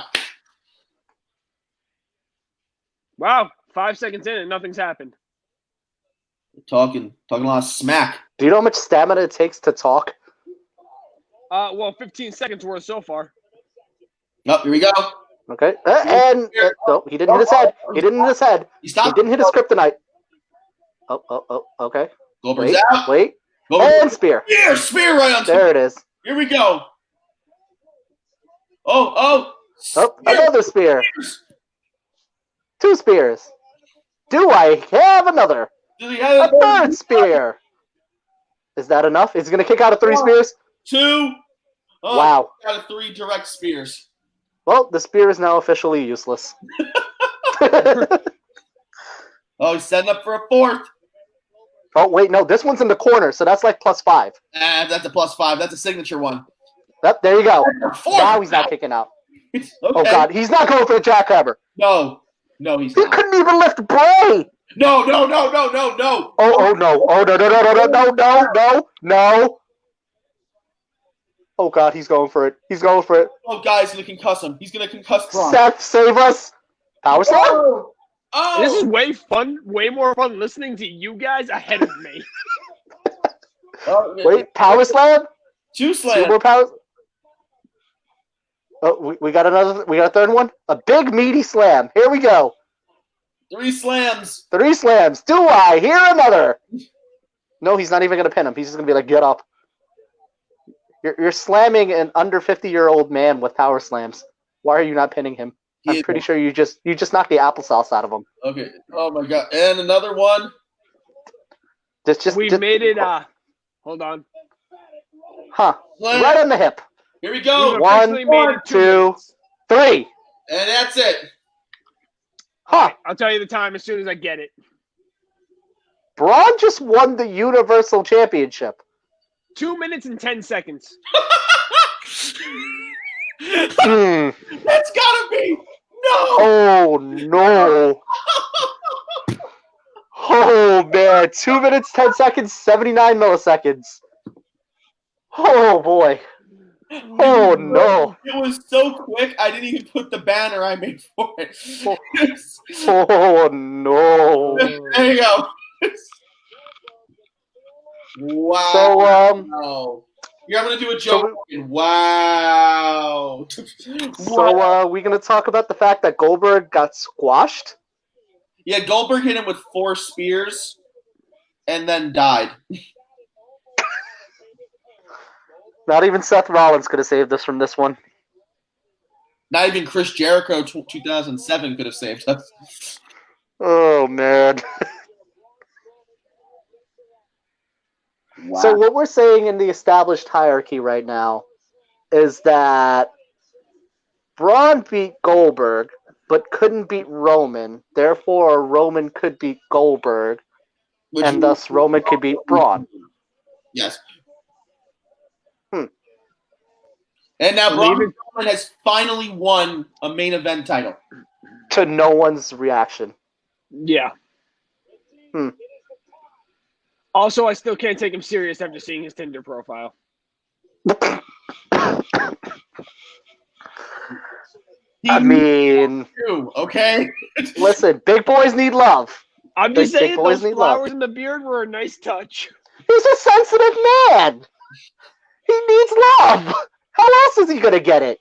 Wow, 5 seconds in and nothing's happened. Talking a lot of smack. Do you know how much stamina it takes to talk? Well, 15 seconds worth so far. Oh, here we go. Okay. No, he didn't hit his head. He didn't hit his head. He He stopped. didn't hit his kryptonite. Oh, okay. Goldberg's Wait, out. wait. Goldberg. And spear. Spear right on top. There it is. Here we go. Oh. Oh, Spear. another spear. 2 spears. Do I have another? Do you have A third spear. Is that enough? Is he going to kick out of 3 spears? 2. Oh, Wow. Out of 3 direct spears. Well, the spear is now officially useless. Oh, he's setting up for a 4th. Oh, wait, no. This one's in the corner, so that's like +5. That's a +5. That's a signature one. Yep, there you go. Fourth. Now he's not kicking out. Okay. Oh, God. No, he's He couldn't even lift Bray. No. Oh, no. Oh, no. Oh, God, he's going for it. Oh, guys, he's going to concuss him. He's going to concuss Braun. Seth, save us. Power slam? Oh. This is way more fun listening to you guys ahead of me. Wait, power slam? 2 Two slams. more power. Oh, we got a third one? A big meaty slam. Here we go. 3 slams. 3 slams. Do I hear another? No, he's not even going to pin him. He's just going to be like, get up. You're slamming an under 50-year-old man with power slams. Why are you not pinning him? I'm pretty sure you just knocked the applesauce out of him. Okay. Oh my god. And another one. We made it. Hold on. Huh? Right on the hip. Here we go. We've One, officially made it 2 two, minutes. 3. And that's it. Huh? I'll tell you the time as soon as I get it. Braun just won the Universal Championship. 2 minutes and 10 seconds. Hmm. That's gotta be no. Oh no! Oh man! 2 minutes, 10 seconds, 79 milliseconds. Oh boy! Oh no! It was so quick. I didn't even put the banner I made for it. Oh no! There you go. Wow. So Wow. Yeah, I'm gonna do a joke. Wow. so we gonna talk about the fact that Goldberg got squashed? Yeah, Goldberg hit him with 4 spears and then died. Not even Seth Rollins could have saved us from this one. Not even Chris Jericho 2007 could have saved us. Oh man! Wow. So what we're saying in the established hierarchy right now is that Braun beat Goldberg, but couldn't beat Roman. Therefore, Roman could beat Goldberg, and thus Roman could beat Braun. Yes. And now Braun Strowman has finally won a main event title. To no one's reaction. Yeah. Also, I still can't take him serious after seeing his Tinder profile. I mean, okay. Listen, big boys need love. I'm just Big saying boys those need flowers love. in the beard were a nice touch. He's a sensitive man. He needs love. How else is he gonna get it?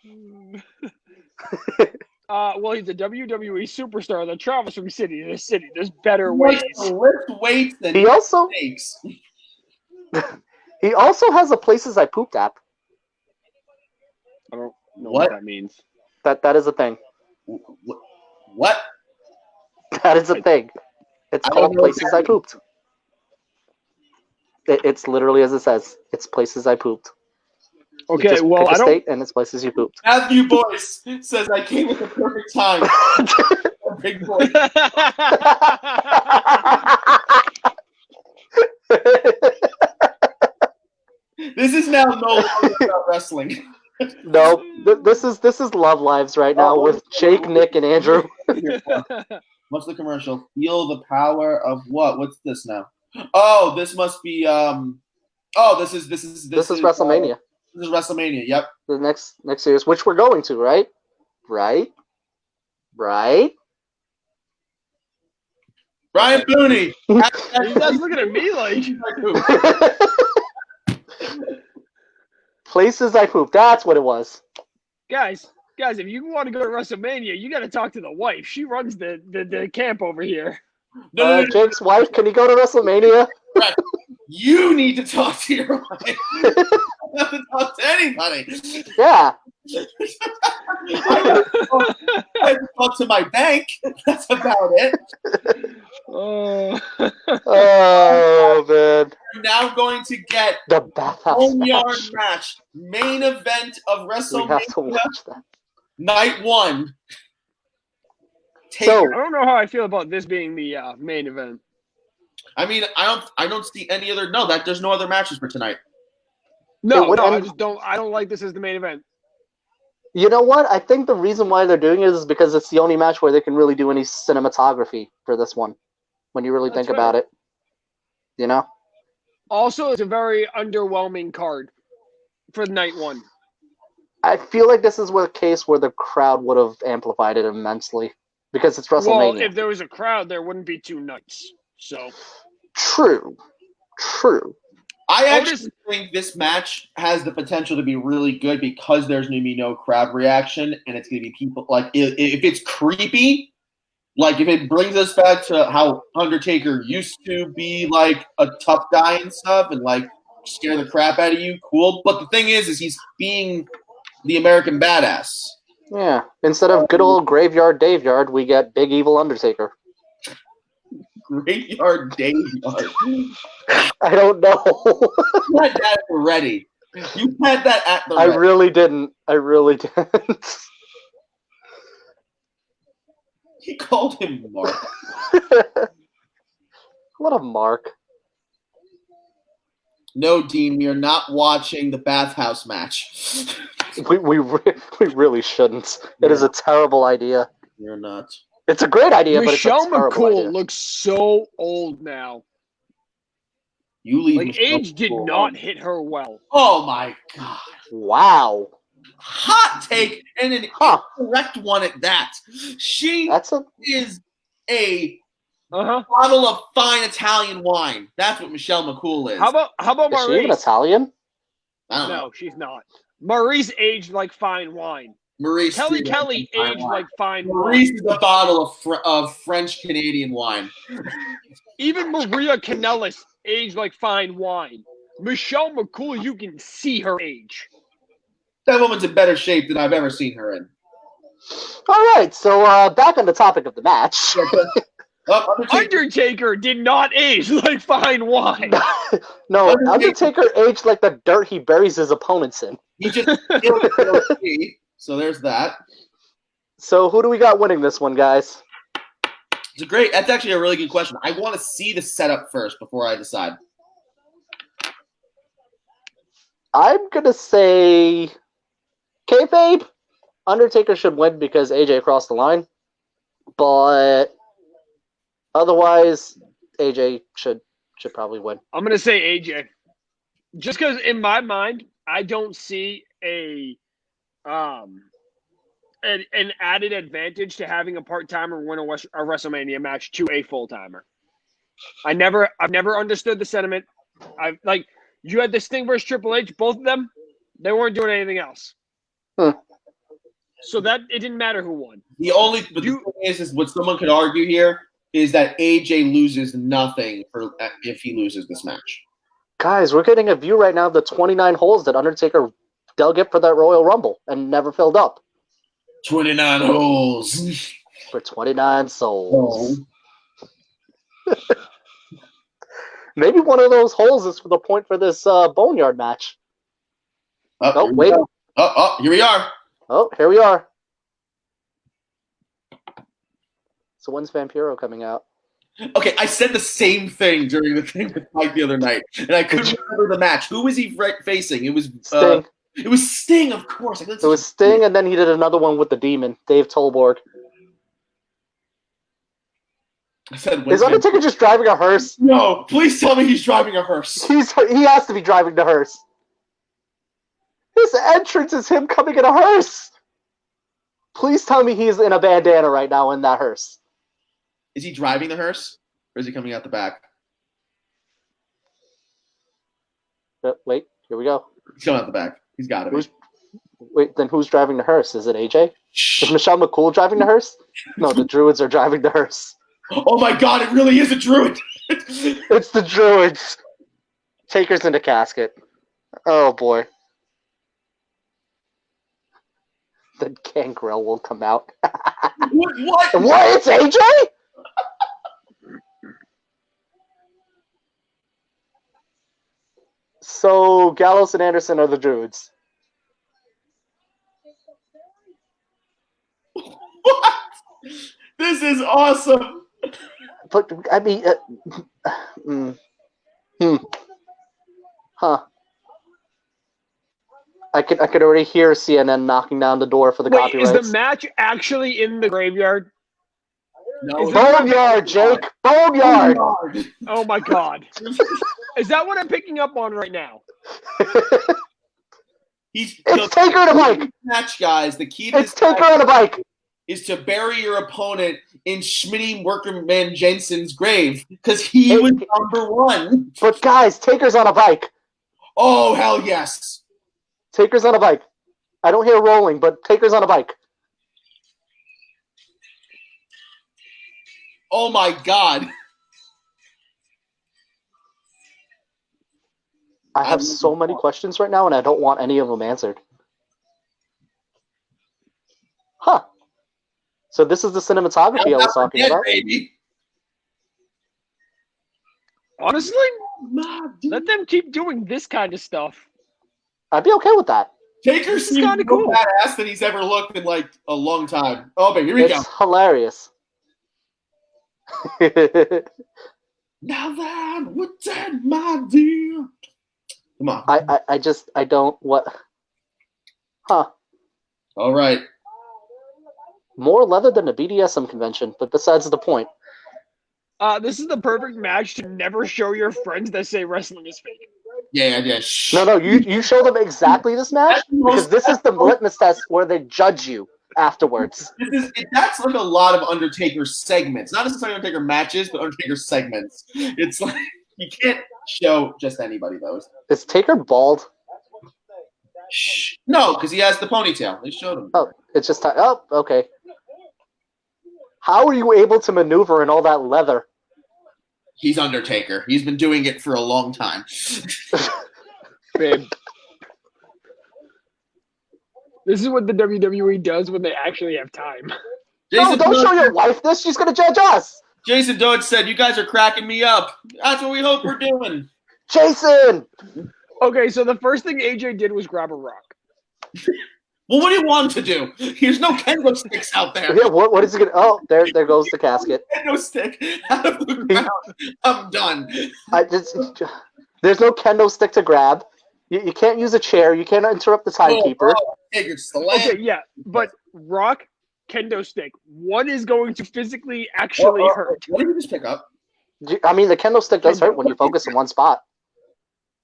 Well, he's a WWE superstar that travels from city to city. There's better ways. Lift weights than He also snakes. he also has a Places I Pooped app. I don't know What? what that means. That is a thing. What? That is a thing. It's I called don't know what Places that I Pooped. It's literally as it says. It's Places I Pooped. You Okay, just well, pick a I don't. state and it's places you pooped. Matthew Boyce says I came at the perfect time. Big boy. This is now no longer about wrestling. No, this is Love Lives right now with Jake, Nick, and Andrew. What's the commercial? Feel the power of what? What's this now? Oh, this must be this is WrestleMania. This is WrestleMania. Yep. The next series, which we're going to, right? Right. Brian Booney. You guys looking at me like. Places I Pooped. That's what it was. Guys, if you want to go to WrestleMania, you got to talk to the wife. She runs the camp over here. No. Jake's wife, can you go to WrestleMania? Right. You need to talk to your wife. I don't have to talk to anybody. Yeah. I have to talk to my bank. That's about it. Oh. Oh man. We're now going to get The bathhouse Boneyard match. match, main event of We have to WrestleMania watch that. Night 1. So- I don't know how I feel about this being the main event. I mean, I don't see any other. No, there's no other matches for tonight. No, would I end- just don't. I don't like this as the main event. You know what? I think the reason why they're doing it is because it's the only match where they can really do any cinematography for this one. When you really That's think about it. You know? Also, it's a very underwhelming card for night 1. I feel like this is a case where the crowd would have amplified it immensely. Because it's WrestleMania. Well, if there was a crowd, there wouldn't be 2 nights. So True. I actually think this match has the potential to be really good because there's going to be no crowd reaction, and it's going to be people like if it's creepy, like if it brings us back to how Undertaker used to be like a tough guy and stuff, and like scare the crap out of you, cool. But the thing is he's being the American badass. Yeah. Instead of good old Graveyard Dave Yard, we get Big Evil Undertaker. Graveyard Dave Yard. I don't know. You had that already. You had that at the I ready. really didn't. I really didn't. He called him Mark. What a mark. No, Dean, we are not watching the bathhouse match. We really shouldn't. It is a terrible idea. We're not. It's a great idea, Michelle but it's a terrible McCool idea. looks so old now. You leave Like, Michelle age did McCool not alone. hit her well. Oh my god. Wow. Hot take and an Huh. incorrect one at that. She That's a is a Uh-huh. bottle of fine Italian wine. That's what Michelle McCool is. How about is she even Maurice? Italian? I don't know. No, she's not. Maurice aged like fine wine. Maurice Kelly too, Kelly fine aged wine. like fine Maurice wine. is a bottle of French Canadian wine. Even Maria Kanellis aged like fine wine. Michelle McCool, you can see her age. That woman's in better shape than I've ever seen her in. All right, so back on the topic of the match. Oh, Undertaker. Undertaker did not age like fine wine. No, Undertaker. Undertaker aged like the dirt he buries his opponents in. He just killed NXT, so there's that. So who do we got winning this one, guys? That's actually a really good question. I want to see the setup first before I decide. I'm gonna say kayfabe. Undertaker should win because AJ crossed the line, but otherwise AJ should probably win. I'm gonna say AJ. Just because in my mind, I don't see an added advantage to having a part-timer win a WrestleMania match to a full-timer. I've never understood the sentiment. You had this thing versus Triple H, both of them, they weren't doing anything else. So that it didn't matter who won. The thing is what someone could argue here is that AJ loses nothing if he loses this match. Guys, we're getting a view right now of the 29 holes that Undertaker dug it for that Royal Rumble and never filled up 29 holes. for 29 souls. Oh. Maybe one of those holes is for the point for this Boneyard match. Oh, wait. Here we are. Oh, here we are. So when's Vampiro coming out? Okay, I said the same thing during the thing with Mike the other night, and I couldn't remember the match. Who was he facing? It was Sting. It was Sting, of course. It was Sting, and then he did another one with the Demon, Dave Tolborg. I said, Is Undertaker just driving a hearse? No, please tell me he's driving a hearse. He has to be driving the hearse. His entrance is him coming in a hearse. Please tell me he's in a bandana right now in that hearse. Is he driving the hearse, or is he coming out the back? Wait, here we go. He's coming out the back. He's got to be. Then who's driving the hearse? Is it AJ? Is Michelle McCool driving the hearse? No, the Druids are driving the hearse. Oh my God! It really is a druid. It's the Druids. Taker's in the casket. Oh boy. Then Gangrel will come out. What? What? It's AJ? So Gallows and Anderson are the Druids. What? This is awesome. But I mean, huh? I could already hear CNN knocking down the door for the Wait, copyrights. is the match actually in the graveyard? No, Is Boneyard, Jake. Boneyard. Oh my God. Is that what I'm picking up on right now? It's Taker on a bike. Match, guys. The key to It's this Taker match on a bike. is to bury your opponent in Schmitty Workerman Jensen's grave because he was number one. But guys, Taker's on a bike. Oh hell yes! Taker's on a bike. I don't hear rolling, but Taker's on a bike. Oh my God! I have so many questions right now, and I don't want any of them answered. Huh. So this is the cinematography I was talking about? Baby. Honestly, let them keep doing this kind of stuff. I'd be okay with that. Taker This is seems kinda more cool. badass than he's ever looked in like a long time. Oh, baby, here we go. It's hilarious. Now that we're dead, my dear. Come on. I don't, what? Huh. All right. More leather than a BDSM convention, but besides the point. This is the perfect match to never show your friends that say wrestling is fake. Yeah. Shh. No, you show them exactly this match, because this is the litmus test where they judge you afterwards. That's like a lot of Undertaker segments. Not necessarily Undertaker matches, but Undertaker segments. It's like you can't show just anybody those. Is Taker bald? Shh. No, because he has the ponytail. They showed him. Oh, it's just oh, okay. How are you able to maneuver in all that leather? He's Undertaker. He's been doing it for a long time. Babe. This is what the WWE does when they actually have time. No, don't show your wife this. She's going to judge us. Jason Dodge said, "You guys are cracking me up. That's what we hope we're doing." Jason! Okay, so the first thing AJ did was grab a rock. Well, what do you want him to do? There's no kendo sticks out there. Yeah, what is he going to... Oh, there goes the casket. Kendo stick out of the ground. I'm done. There's no kendo stick to grab. You can't use a chair. You can't interrupt the timekeeper. Okay, yeah, but rock, kendo stick. One is going to physically actually hurt. What did you just pick up? I mean, the kendo stick does hurt when you focus in one spot.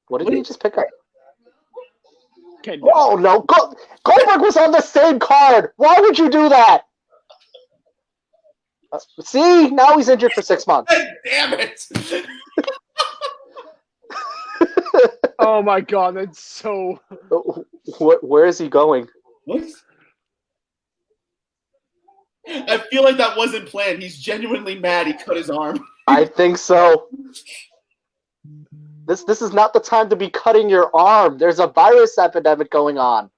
What did you just pick up? Kendo. Oh, no. Goldberg was on the same card. Why would you do that? See? Now he's injured for 6 months. Damn it. Oh, my God. That's so... Where is he going? What? I feel like that wasn't planned. He's genuinely mad he cut his arm. I think so. This is not the time to be cutting your arm. There's a virus epidemic going on.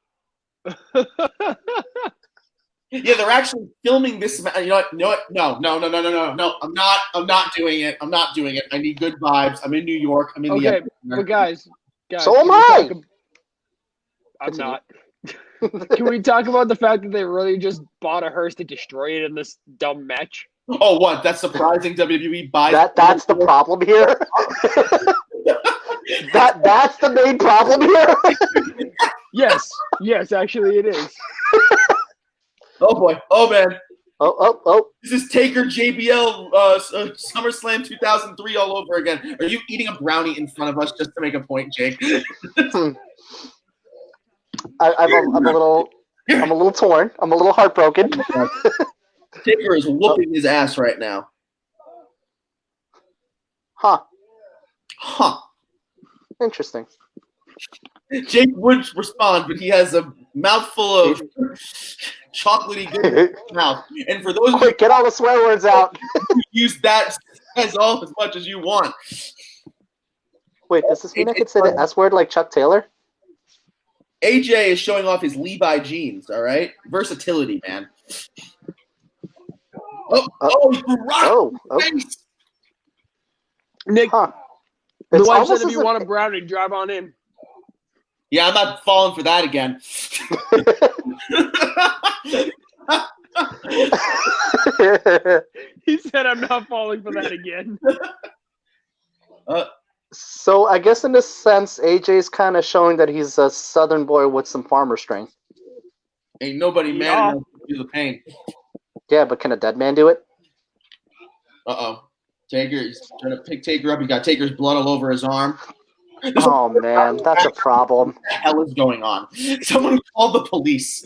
Yeah, they're actually filming this. You know what? No. I'm not doing it. I'm not doing it. I need good vibes. I'm in New York. I'm in okay, the. but guys. So am I. I'm not. Can we talk about the fact that they really just bought a hearse to destroy it in this dumb match? Oh, what? That's surprising. WWE buys. That's the problem here. That's the main problem here. Yes, actually it is. Oh boy. Oh man. Oh. This is Taker JBL SummerSlam 2003 all over again. Are you eating a brownie in front of us just to make a point, Jake? I'm a little torn. I'm a little heartbroken. Taker is whooping his ass right now. Huh. Interesting. Jake would respond, but he has a mouthful of chocolatey goodness in his mouth. And for those Quick, get all the swear words out. Use that as much as you want. Wait, does this mean I could say the S word like Chuck Taylor? AJ is showing off his Levi jeans, all right? Versatility, man. Oh. Nick, Huh. the It's wife said almost if as you want a brownie, drive on in. Yeah, I'm not falling for that again. He said I'm not falling for that again. So I guess in this sense, AJ's kind of showing that he's a Southern boy with some farmer strength. Ain't nobody man enough to do the pain. Yeah, but can a dead man do it? Uh-oh. Taker's trying to pick Taker up. He got Taker's blood all over his arm. Oh, man, that's a problem. What the hell is going on? Someone called the police.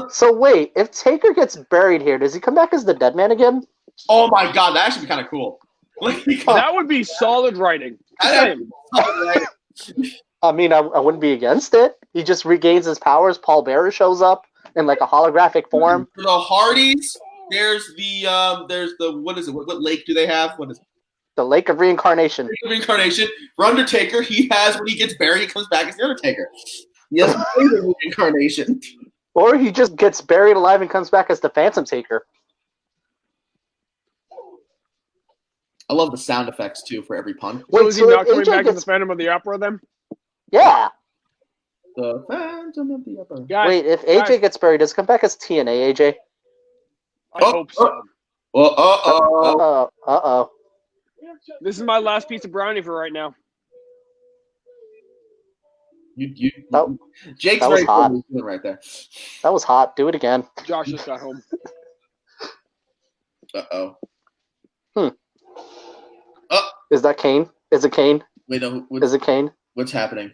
So wait, if Taker gets buried here, does he come back as the dead man again? Oh my god, that actually be kind of cool. That would be solid writing. I mean, I wouldn't be against it. He just regains his powers. Paul Bearer shows up in like a holographic form. For the Hardys, there's the what is it? What lake do they have? What is it? The Lake of Reincarnation. Reincarnation. For Undertaker, he has when he gets buried, he comes back as the Undertaker. He has a reincarnation. Or he just gets buried alive and comes back as the Phantom Taker. I love the sound effects too for every pun. So is he not coming AJ back in the gets- Phantom of the Opera then? Yeah. The Phantom of the Opera. Guys, Wait, if AJ guys, gets buried, does it come back as TNA, AJ? I hope so. Well, Uh-oh. This is my last piece of brownie for right now. That- Jake's that was very hot. cool right there. That was hot. Do it again. Josh just got home. Uh-oh. Is that Kane? Is it Kane? Wait, no, Is it Kane? what's happening?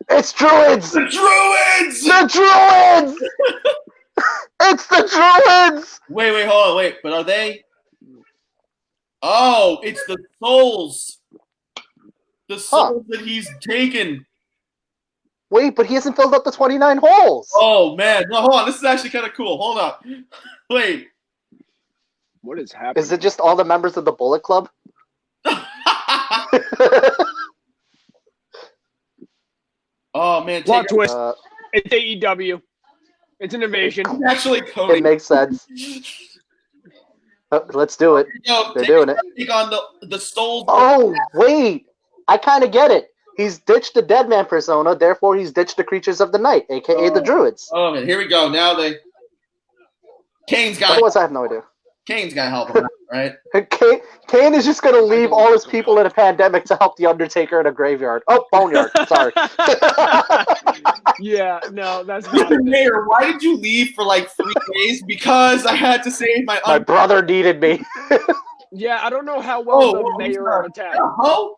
It's Druids! The Druids! The Druids! It's the Druids! Wait, hold on, wait. But are they? Oh, it's the souls. The souls that he's taken. Wait, but he hasn't filled up the 29 holes. Oh, man. No, hold on. This is actually kind of cool. Hold on. Wait. What is happening? Is it just all the members of the Bullet Club? Oh, man. Plot twist. Uh, It's AEW. It's an invasion. Actually, Cody. it makes sense. Let's do it. Yo, They're doing it. Take on the souls. Oh, wait. I kind of get it. He's ditched the dead man persona, therefore he's ditched the creatures of the night, a.k.a. the Druids. Oh, man. Here we go. Now Kane's got Otherwise, I have no idea. to help him out, right? Kane is just going to leave all his people in a pandemic to help the Undertaker in a graveyard. Oh, boneyard. Sorry. Yeah, no, that's not it. Mayor, why did you leave for like 3 days? Because I had to save my My brother needed me. Yeah, I don't know how well the mayor of a Is that town. a hoe?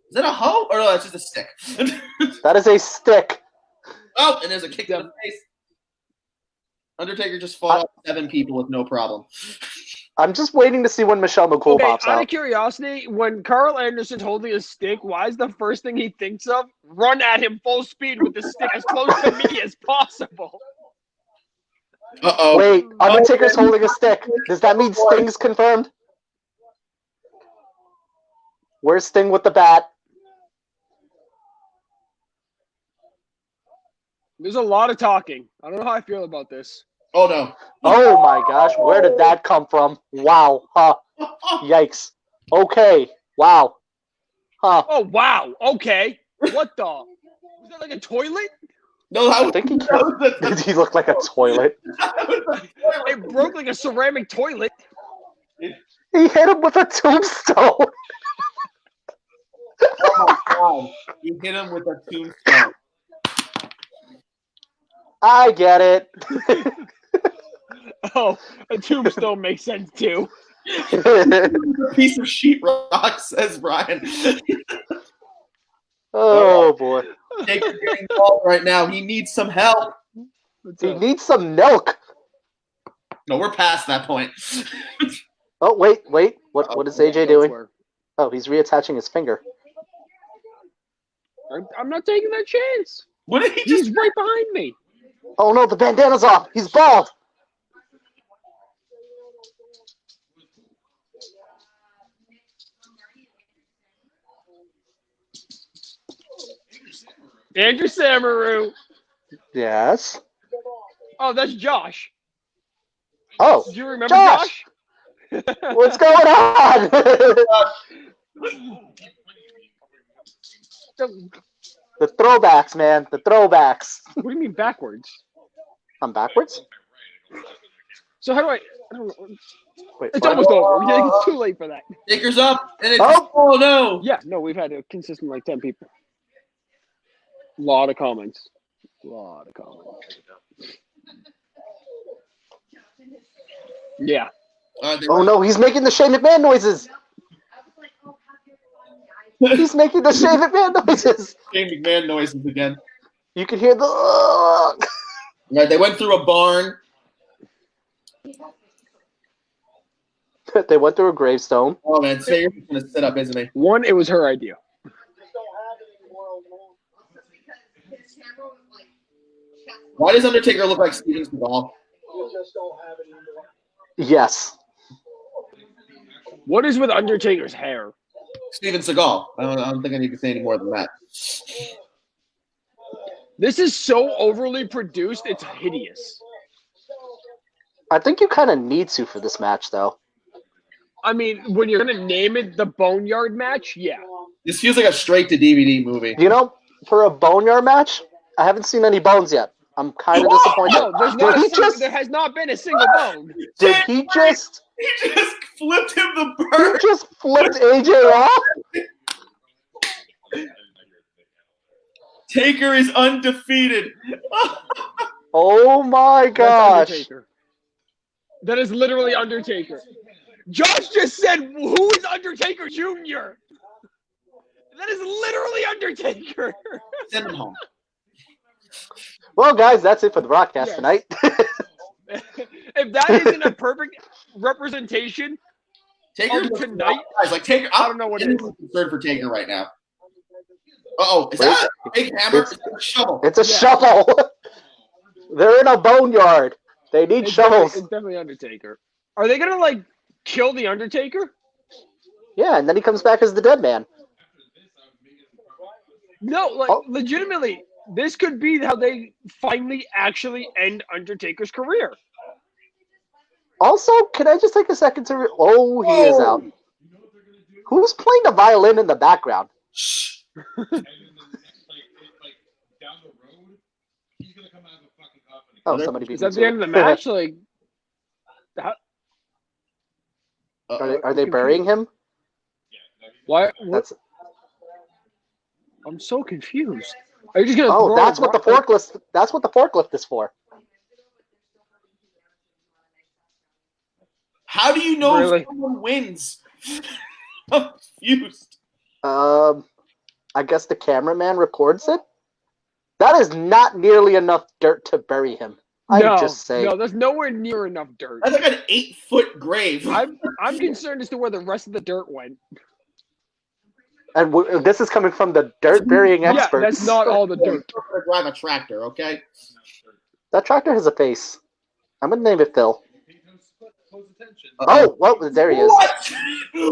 Is that a hoe? Or no, that's just a stick. That is a stick. Oh, and there's a kick in the face. Undertaker just fought off 7 people with no problem. I'm just waiting to see when Michelle McCool Okay, pops out of out. curiosity, when Carl Anderson's holding a stick, why is the first thing he thinks of run at him full speed with the stick as close to me as possible? Uh-oh. Wait, Undertaker's holding a stick. Does that mean Sting's confirmed? Where's Sting with the bat? There's a lot of talking. I don't know how I feel about this. Oh, no. Oh my gosh, where did that come from? Wow. Huh. Yikes. Okay. Wow. Huh. Oh, wow. Okay. What the? Was that like a toilet? No, I think he killed. He looked like a toilet. It broke like a ceramic toilet. He hit him with a tombstone. Oh, my God. You hit him with a tombstone. I get it. Oh, a tombstone makes sense too. A piece of sheetrock, says Brian. Oh boy. Taker's getting involved right now. He needs some help. He needs some milk. No, we're past that point. Oh wait. What is AJ doing? Oh, he's reattaching his finger. I'm not taking that chance. What did he He's just? right behind me. Oh no, the bandana's off. He's bald. Andrew Samaru. Yes. Oh, that's Josh. Oh, Do you remember Josh! Josh? What's going on? The throwbacks, man. The throwbacks. What do you mean backwards? I'm backwards? So how do I don't know. Wait, It's what? almost over. It's too late for that. Taker's up, and it's Oh! no. Yeah, no, we've had a consistent like 10 people. Lot of comments. Yeah. Oh no, he's making the Shane McMahon noises. He's making the Shane McMahon noises. Shane McMahon noises again. You can hear the. Right, they went through a barn. They went through a gravestone. Oh man, Taker's gonna sit up, isn't he? One, it was her idea. Why does Undertaker look like Steven Seagal? Yes. What is with Undertaker's hair? Steven Seagal. I don't think I need to say any more than that. This is so overly produced, it's hideous. I think you kind of need to for this match, though. I mean, when you're going to name it the Boneyard match, yeah. This feels like a straight-to-DVD movie. You know, for a Boneyard match, I haven't seen any bones yet. I'm kind of disappointed. No, there has not been a single bone. Did he just... He just flipped him the bird. He just flipped AJ off? Taker is undefeated. Oh my That's gosh. Undertaker. That is literally Undertaker. Josh just said, who is Undertaker Jr.? That is literally Undertaker. Send him home. Well, guys, that's it for the broadcast Yes. tonight. If that isn't a perfect representation Taker of tonight, guys, like Taker. I don't know what it is. I'm concerned for Taker right now. Uh-oh, is that a big hammer? It's a shovel. It's a Yeah. shovel. They're in a boneyard. They need shovels. It's definitely Undertaker. Are they gonna like kill the Undertaker? Yeah, and then he comes back as the dead man. No, like Oh. legitimately, this could be how they finally actually end Undertaker's career. Also, can I just take a second to... Oh, he is out. Who's playing the violin in the background? Shh. Oh, somebody beat Is me that the to end it. of the match? Like, how, Are they burying him? why? What? That's... I'm so confused. Are you just gonna? Oh, throw that's a what the rock? forklift... That's what the forklift is for. How do you know Really? if someone wins? I'm confused. I guess the cameraman records it? That is not nearly enough dirt to bury him. I'm just saying. No, there's nowhere near enough dirt. That's like an 8-foot grave. I'm concerned as to where the rest of the dirt went. And this is coming from the dirt burying experts. Yeah, that's not all the dirt. I'm gonna drive a tractor, okay? That tractor has a face. I'm gonna name it Phil. Uh-oh. Oh, well, there he is. What?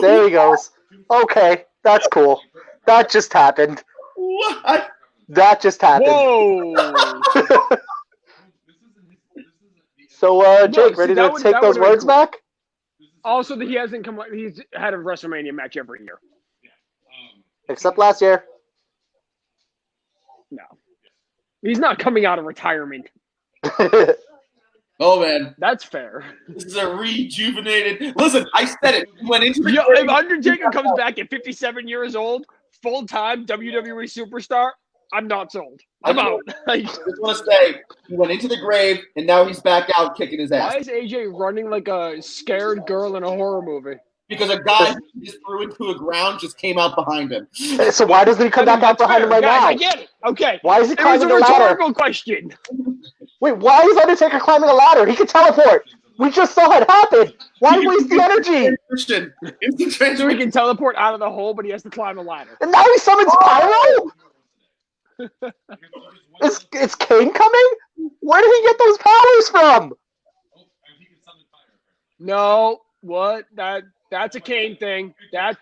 There he goes. Okay, that's cool. That just happened. What? That just happened. Whoa! So, Jake, see, ready that to would- take that those would've been words cool. back? Also, that he hasn't come. He's had a WrestleMania match every year. Except last year. No, he's not coming out of retirement. Oh, man. That's fair. This is a rejuvenated... Listen, I said it. He went into the Yo, grave. if Undertaker comes back at 57 years old, full-time WWE superstar, I'm not sold. I'm out. Like, I just want to say, he went into the grave, and now he's back out kicking his ass. why is AJ running like a scared girl in a horror movie? Because a guy he just threw into a ground just came out behind him. So why doesn't he come I mean, back out that's behind him fair. right Guys, now? I get it. Okay. Why is he It was climbing a the ladder? rhetorical question. Wait, why is Undertaker climbing a ladder? He can teleport. We just saw it happen. Why waste the energy? Christian, instant So he transmission. can teleport out of the hole, but he has to climb a ladder. And now he summons Pyro? Is Kane coming? Where did he get those powers from? No, what? That's a Kane thing. That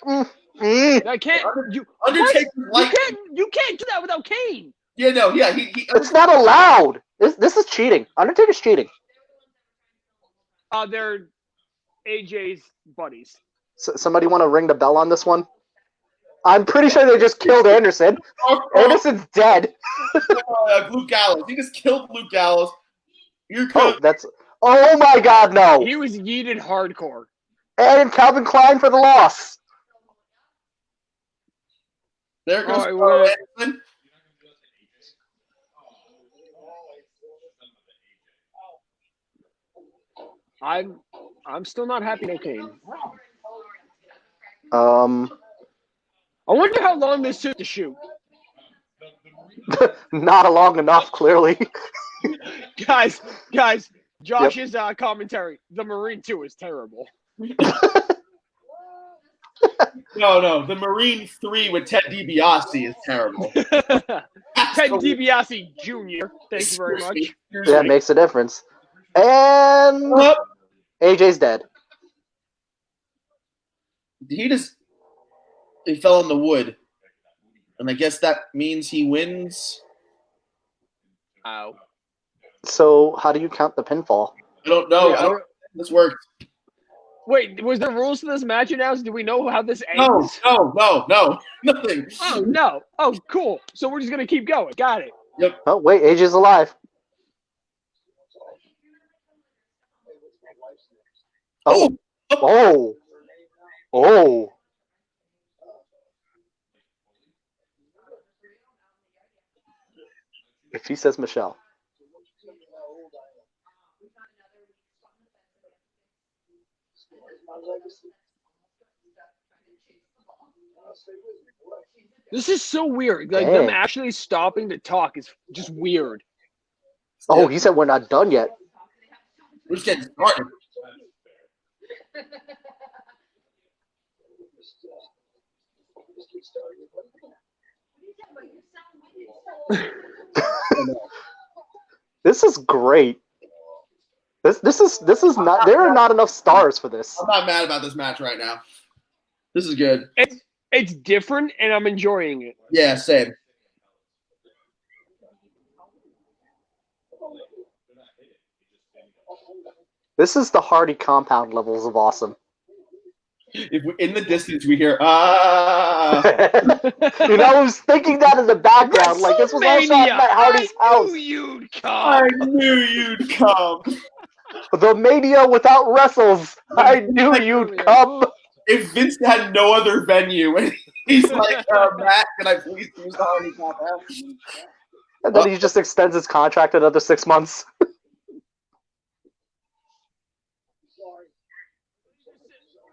Mm, mm. that can't you Undertaker's like... you can't do that without Kane. Yeah, no, yeah. He It's not allowed. This is cheating. Undertaker's cheating. They're AJ's buddies. Somebody want to ring the bell on this one? I'm pretty sure they just killed Anderson. Anderson's dead. Luke Gallows. He just killed Luke Gallows. You're Oh, that's... Oh my god, no. He was yeeted hardcore. And Calvin Klein for the loss. There goes Oh, Carl wait. Anderson. I'm still not happy no Kane. Um, I wonder how long this took to shoot. not long enough, clearly. Guys, Josh's commentary. The Marine 2 is terrible. No. The Marine 3 with Ted DiBiase is terrible. Ted DiBiase Jr. Thank you very much. Yeah, it makes a difference. And AJ's dead. he fell in the wood. And I guess that means he wins. Ow. So how do you count the pinfall? I don't know. Yeah, I don't this works. Wait, was there rules to this match announced? Do we know how this No, ends? no. Nothing. Oh, no. Oh, cool. So we're just going to keep going. Got it. Yep. Oh wait, AJ's alive. Oh, oh. If he says Michelle. This is so weird. Like, Dang. them actually stopping to talk is just weird. Oh, he said we're not done yet. We're just getting started. This is great. This is not. There are not enough stars for this. I'm not mad about this match right now. This is good. It's different, and I'm enjoying it. Yeah, same. This is the Hardy compound levels of awesome. If we, in the distance we hear ah. You know, I was thinking that in the background, like this was all shot at Hardy's house. Knew you'd I come. knew you'd come. The Mania without wrestles. I knew you'd come. If Vince had no other venue and he's like, Matt, can I please use the Hardy compound? And then he just extends his contract another 6 months.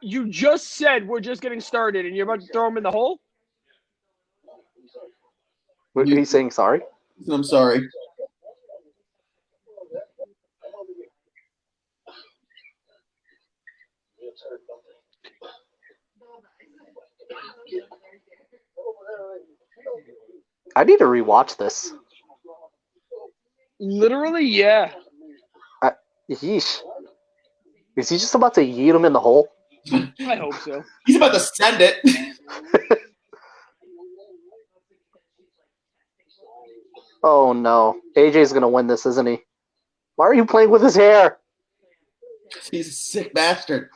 You just said we're just getting started, and you're about to throw him in the hole? He's saying sorry. I'm sorry. I need to rewatch this. Literally, yeah. Yeesh. Is he just about to yeet him in the hole? I hope so. He's about to send it. Oh no. AJ's gonna win this, isn't he? Why are you playing with his hair? He's a sick bastard.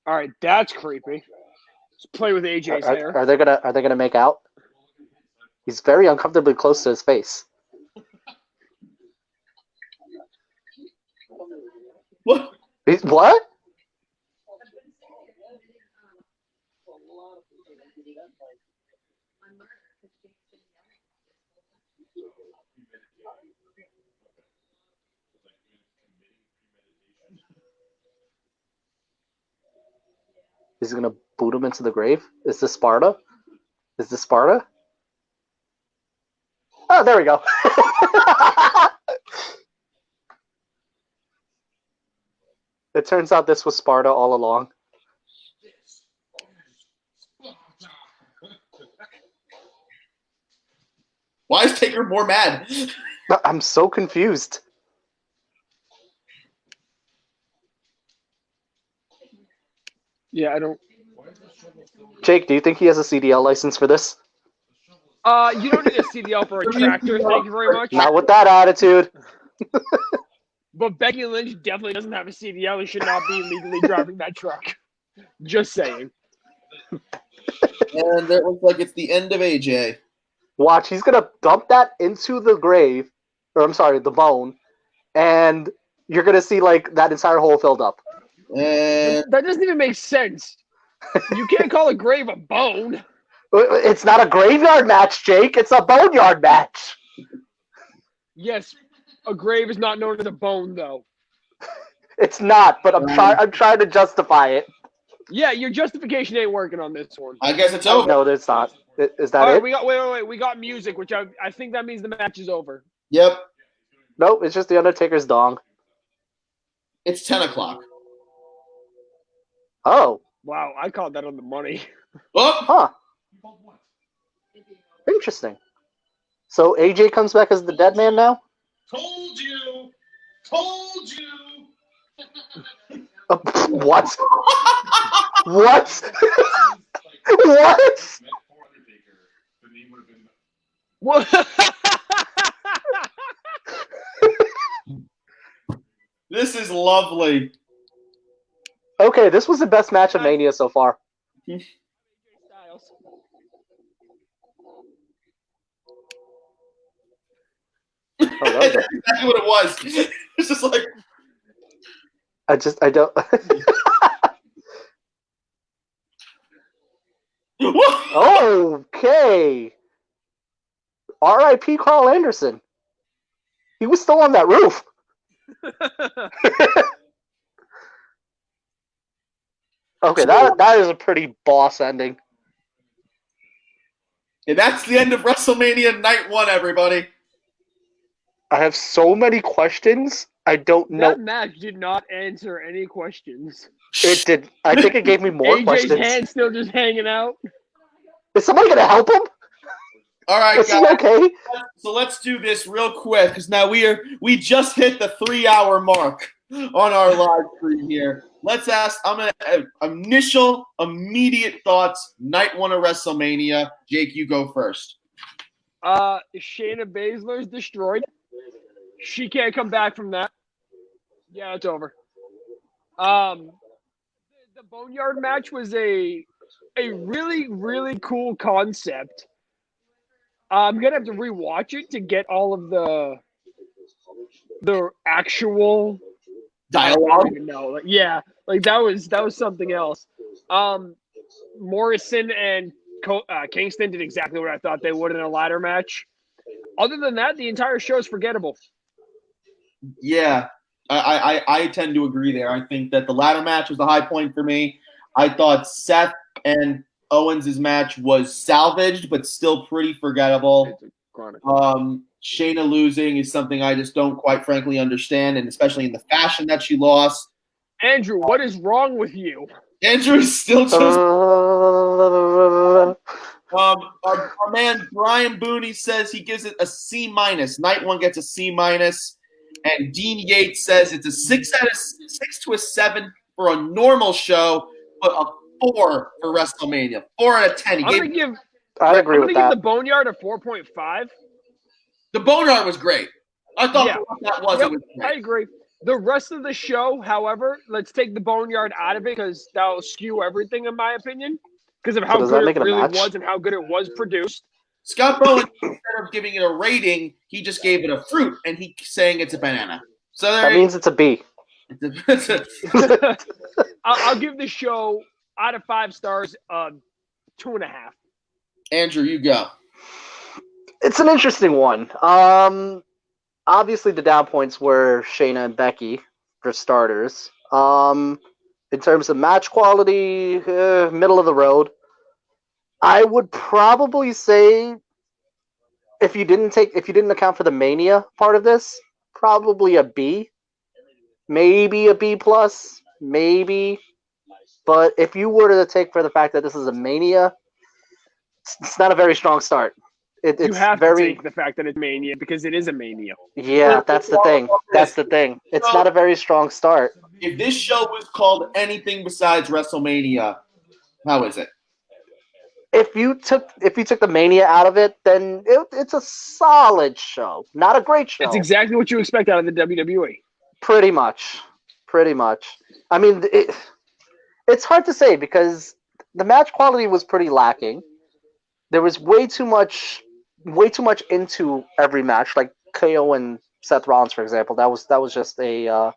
All right, that's creepy. Let's play with AJ's hair. Are they gonna make out? He's very uncomfortably close to his face. What? What? Is he gonna boot him into the grave? Is this Sparta? Is this Sparta? Oh, there we go. It turns out this was Sparta all along. Why is Taker more mad? I'm so confused. Yeah, I don't. Jake, do you think he has a CDL license for this? You don't need a CDL for a tractor. Thank you very much. Not with that attitude. But Becky Lynch definitely doesn't have a CDL. He should not be legally driving that truck. Just saying. And it looks like it's the end of AJ. Watch, he's gonna dump that into the grave, or I'm sorry, the bone, and you're gonna see like that entire hole filled up. And That doesn't even make sense. You can't call a grave a bone. It's not a graveyard match, Jake. It's a boneyard match. Yes, a grave is not known as a bone, though. It's not, but I'm trying to justify it. Yeah, your justification ain't working on this one. I guess it's over. No, it's not. Is that All it? right, wait. We got music, which I think that means the match is over. Yep. Nope, it's just the Undertaker's dong. It's 10 o'clock. Oh, Wow, I called that on the money. Oh! huh. Interesting. So AJ comes back as the dead man now? Told you. What? What? What? What? This is lovely. Okay, this was the best match of Mania so far. Styles. Oh, that was That's exactly what it was. It's just like, I don't. Okay. R.I.P. Carl Anderson. He was still on that roof. Okay, that is a pretty boss ending. and that's the end of WrestleMania Night 1, everybody. I have so many questions. I don't know. That match did not answer any questions. It did. I think it gave me more AJ's questions. hand still just hanging out. Is somebody gonna help him? All right, Is he guys. okay? So let's do this real quick because now we just hit the 3-hour mark on our live stream here. Let's ask. I'm gonna initial immediate thoughts. Night 1 of WrestleMania. Jake, you go first. Shayna Baszler's destroyed. She can't come back from that. Yeah, it's over. The Boneyard match was a really, really cool concept. I'm gonna have to rewatch it to get all of the actual I Dialogue. don't even know. Like that was something else. Morrison and Kingston did exactly what I thought they would in a ladder match. Other than that, the entire show is forgettable. Yeah, I tend to agree there. I think that the ladder match was the high point for me. I thought Seth and Owens' match was salvaged, but still pretty forgettable. Shayna losing is something I just don't quite frankly understand, and especially in the fashion that she lost. Andrew, what is wrong with you? Andrew is still just our man Brian Booney says he gives it a C minus. Night 1 gets a C minus, and Dean Yates says it's a 6 to a 7 for a normal show, but a 4 for WrestleMania. 4 out of 10. I'd agree I'm with gonna give that. the Boneyard a 4.5. The Boneyard was great. I thought Yeah. for what that was, Yep, it was I great. agree. The rest of the show, however, let's take the Boneyard out of it because that'll skew everything, in my opinion, because of how does that good make it it a really match? was and how good it was produced. Scott Bowen, instead of giving it a rating, he just gave it a fruit, and he's saying it's a banana. So That means it's a B. I'll give the show out of 5 stars 2.5. Andrew, you go. It's an interesting one. Obviously the down points were Shayna and Becky for starters. In terms of match quality, middle of the road. I would probably say if you didn't account for the Mania part of this, probably a B. Maybe a B plus, maybe. But if you were to take for the fact that this is a Mania, it's not a very strong start. You have to take the fact that it's Mania because it is a Mania. Yeah, that's the thing. That's the thing. It's not a very strong start. If this show was called anything besides WrestleMania, how is it? If you took the Mania out of it, then it's a solid show. Not a great show. It's exactly what you expect out of the WWE. Pretty much. I mean, it's hard to say because the match quality was pretty lacking. There was way too much into every match, like KO and Seth Rollins, for example. That was just a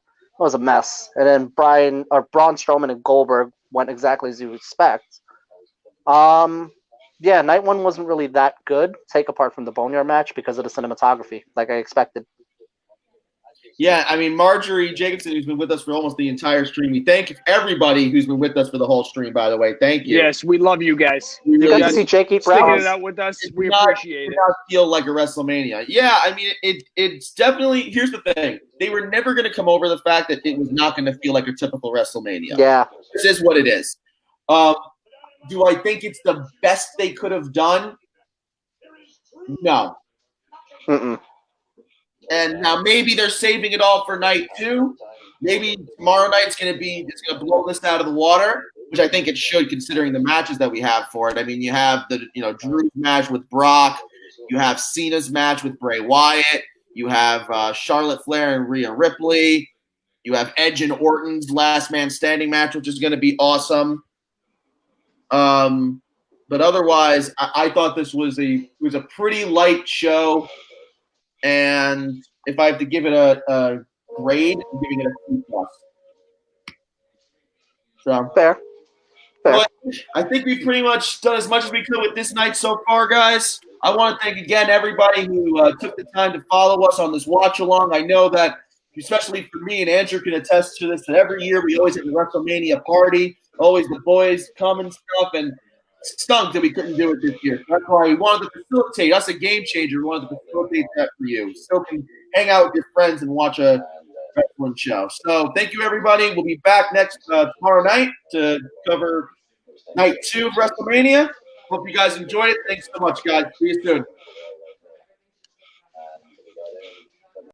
mess. And then Braun Strowman and Goldberg went exactly as you would expect. Yeah, Night 1 wasn't really that good, take apart from the Boneyard match because of the cinematography, like I expected. Yeah, I mean, Marjorie Jacobson, who's been with us for almost the entire stream. We thank everybody who's been with us for the whole stream, by the way. Thank you. Yes, we love you guys. We You really got to see Jake eat Sticking browns. it out with us, we not- appreciate it. did not feel like a WrestleMania. Yeah, I mean, it's definitely. Here's the thing: they were never going to come over the fact that it was not going to feel like a typical WrestleMania. Yeah. This is what it is. Do I think it's the best they could have done? No. Mm-mm. And now maybe they're saving it all for night 2. maybe tomorrow night's going to blow this out of the water, which I think it should, considering the matches that we have for it. I mean, you have the Drew's match with Brock, you have Cena's match with Bray Wyatt, you have Charlotte Flair and Rhea Ripley, you have Edge and Orton's last man standing match, which is going to be awesome. But otherwise, I thought this was a pretty light show, and if I have to give it a grade, I'm giving it a C+. So Fair. well, I think we've pretty much done as much as we could with this night so far, guys. I want to thank again everybody who took the time to follow us on this watch along. I know that, especially for me, and Andrew can attest to this, that every year we always have the WrestleMania party, always the boys come and stuff, and it stunk that we couldn't do it this year. That's why we wanted to facilitate. Us, a game changer. We wanted to facilitate that for you. Still can hang out with your friends and watch a wrestling show. So thank you, everybody. We'll be back next tomorrow night to cover night 2 of WrestleMania. Hope you guys enjoyed it. Thanks so much, guys. See you soon.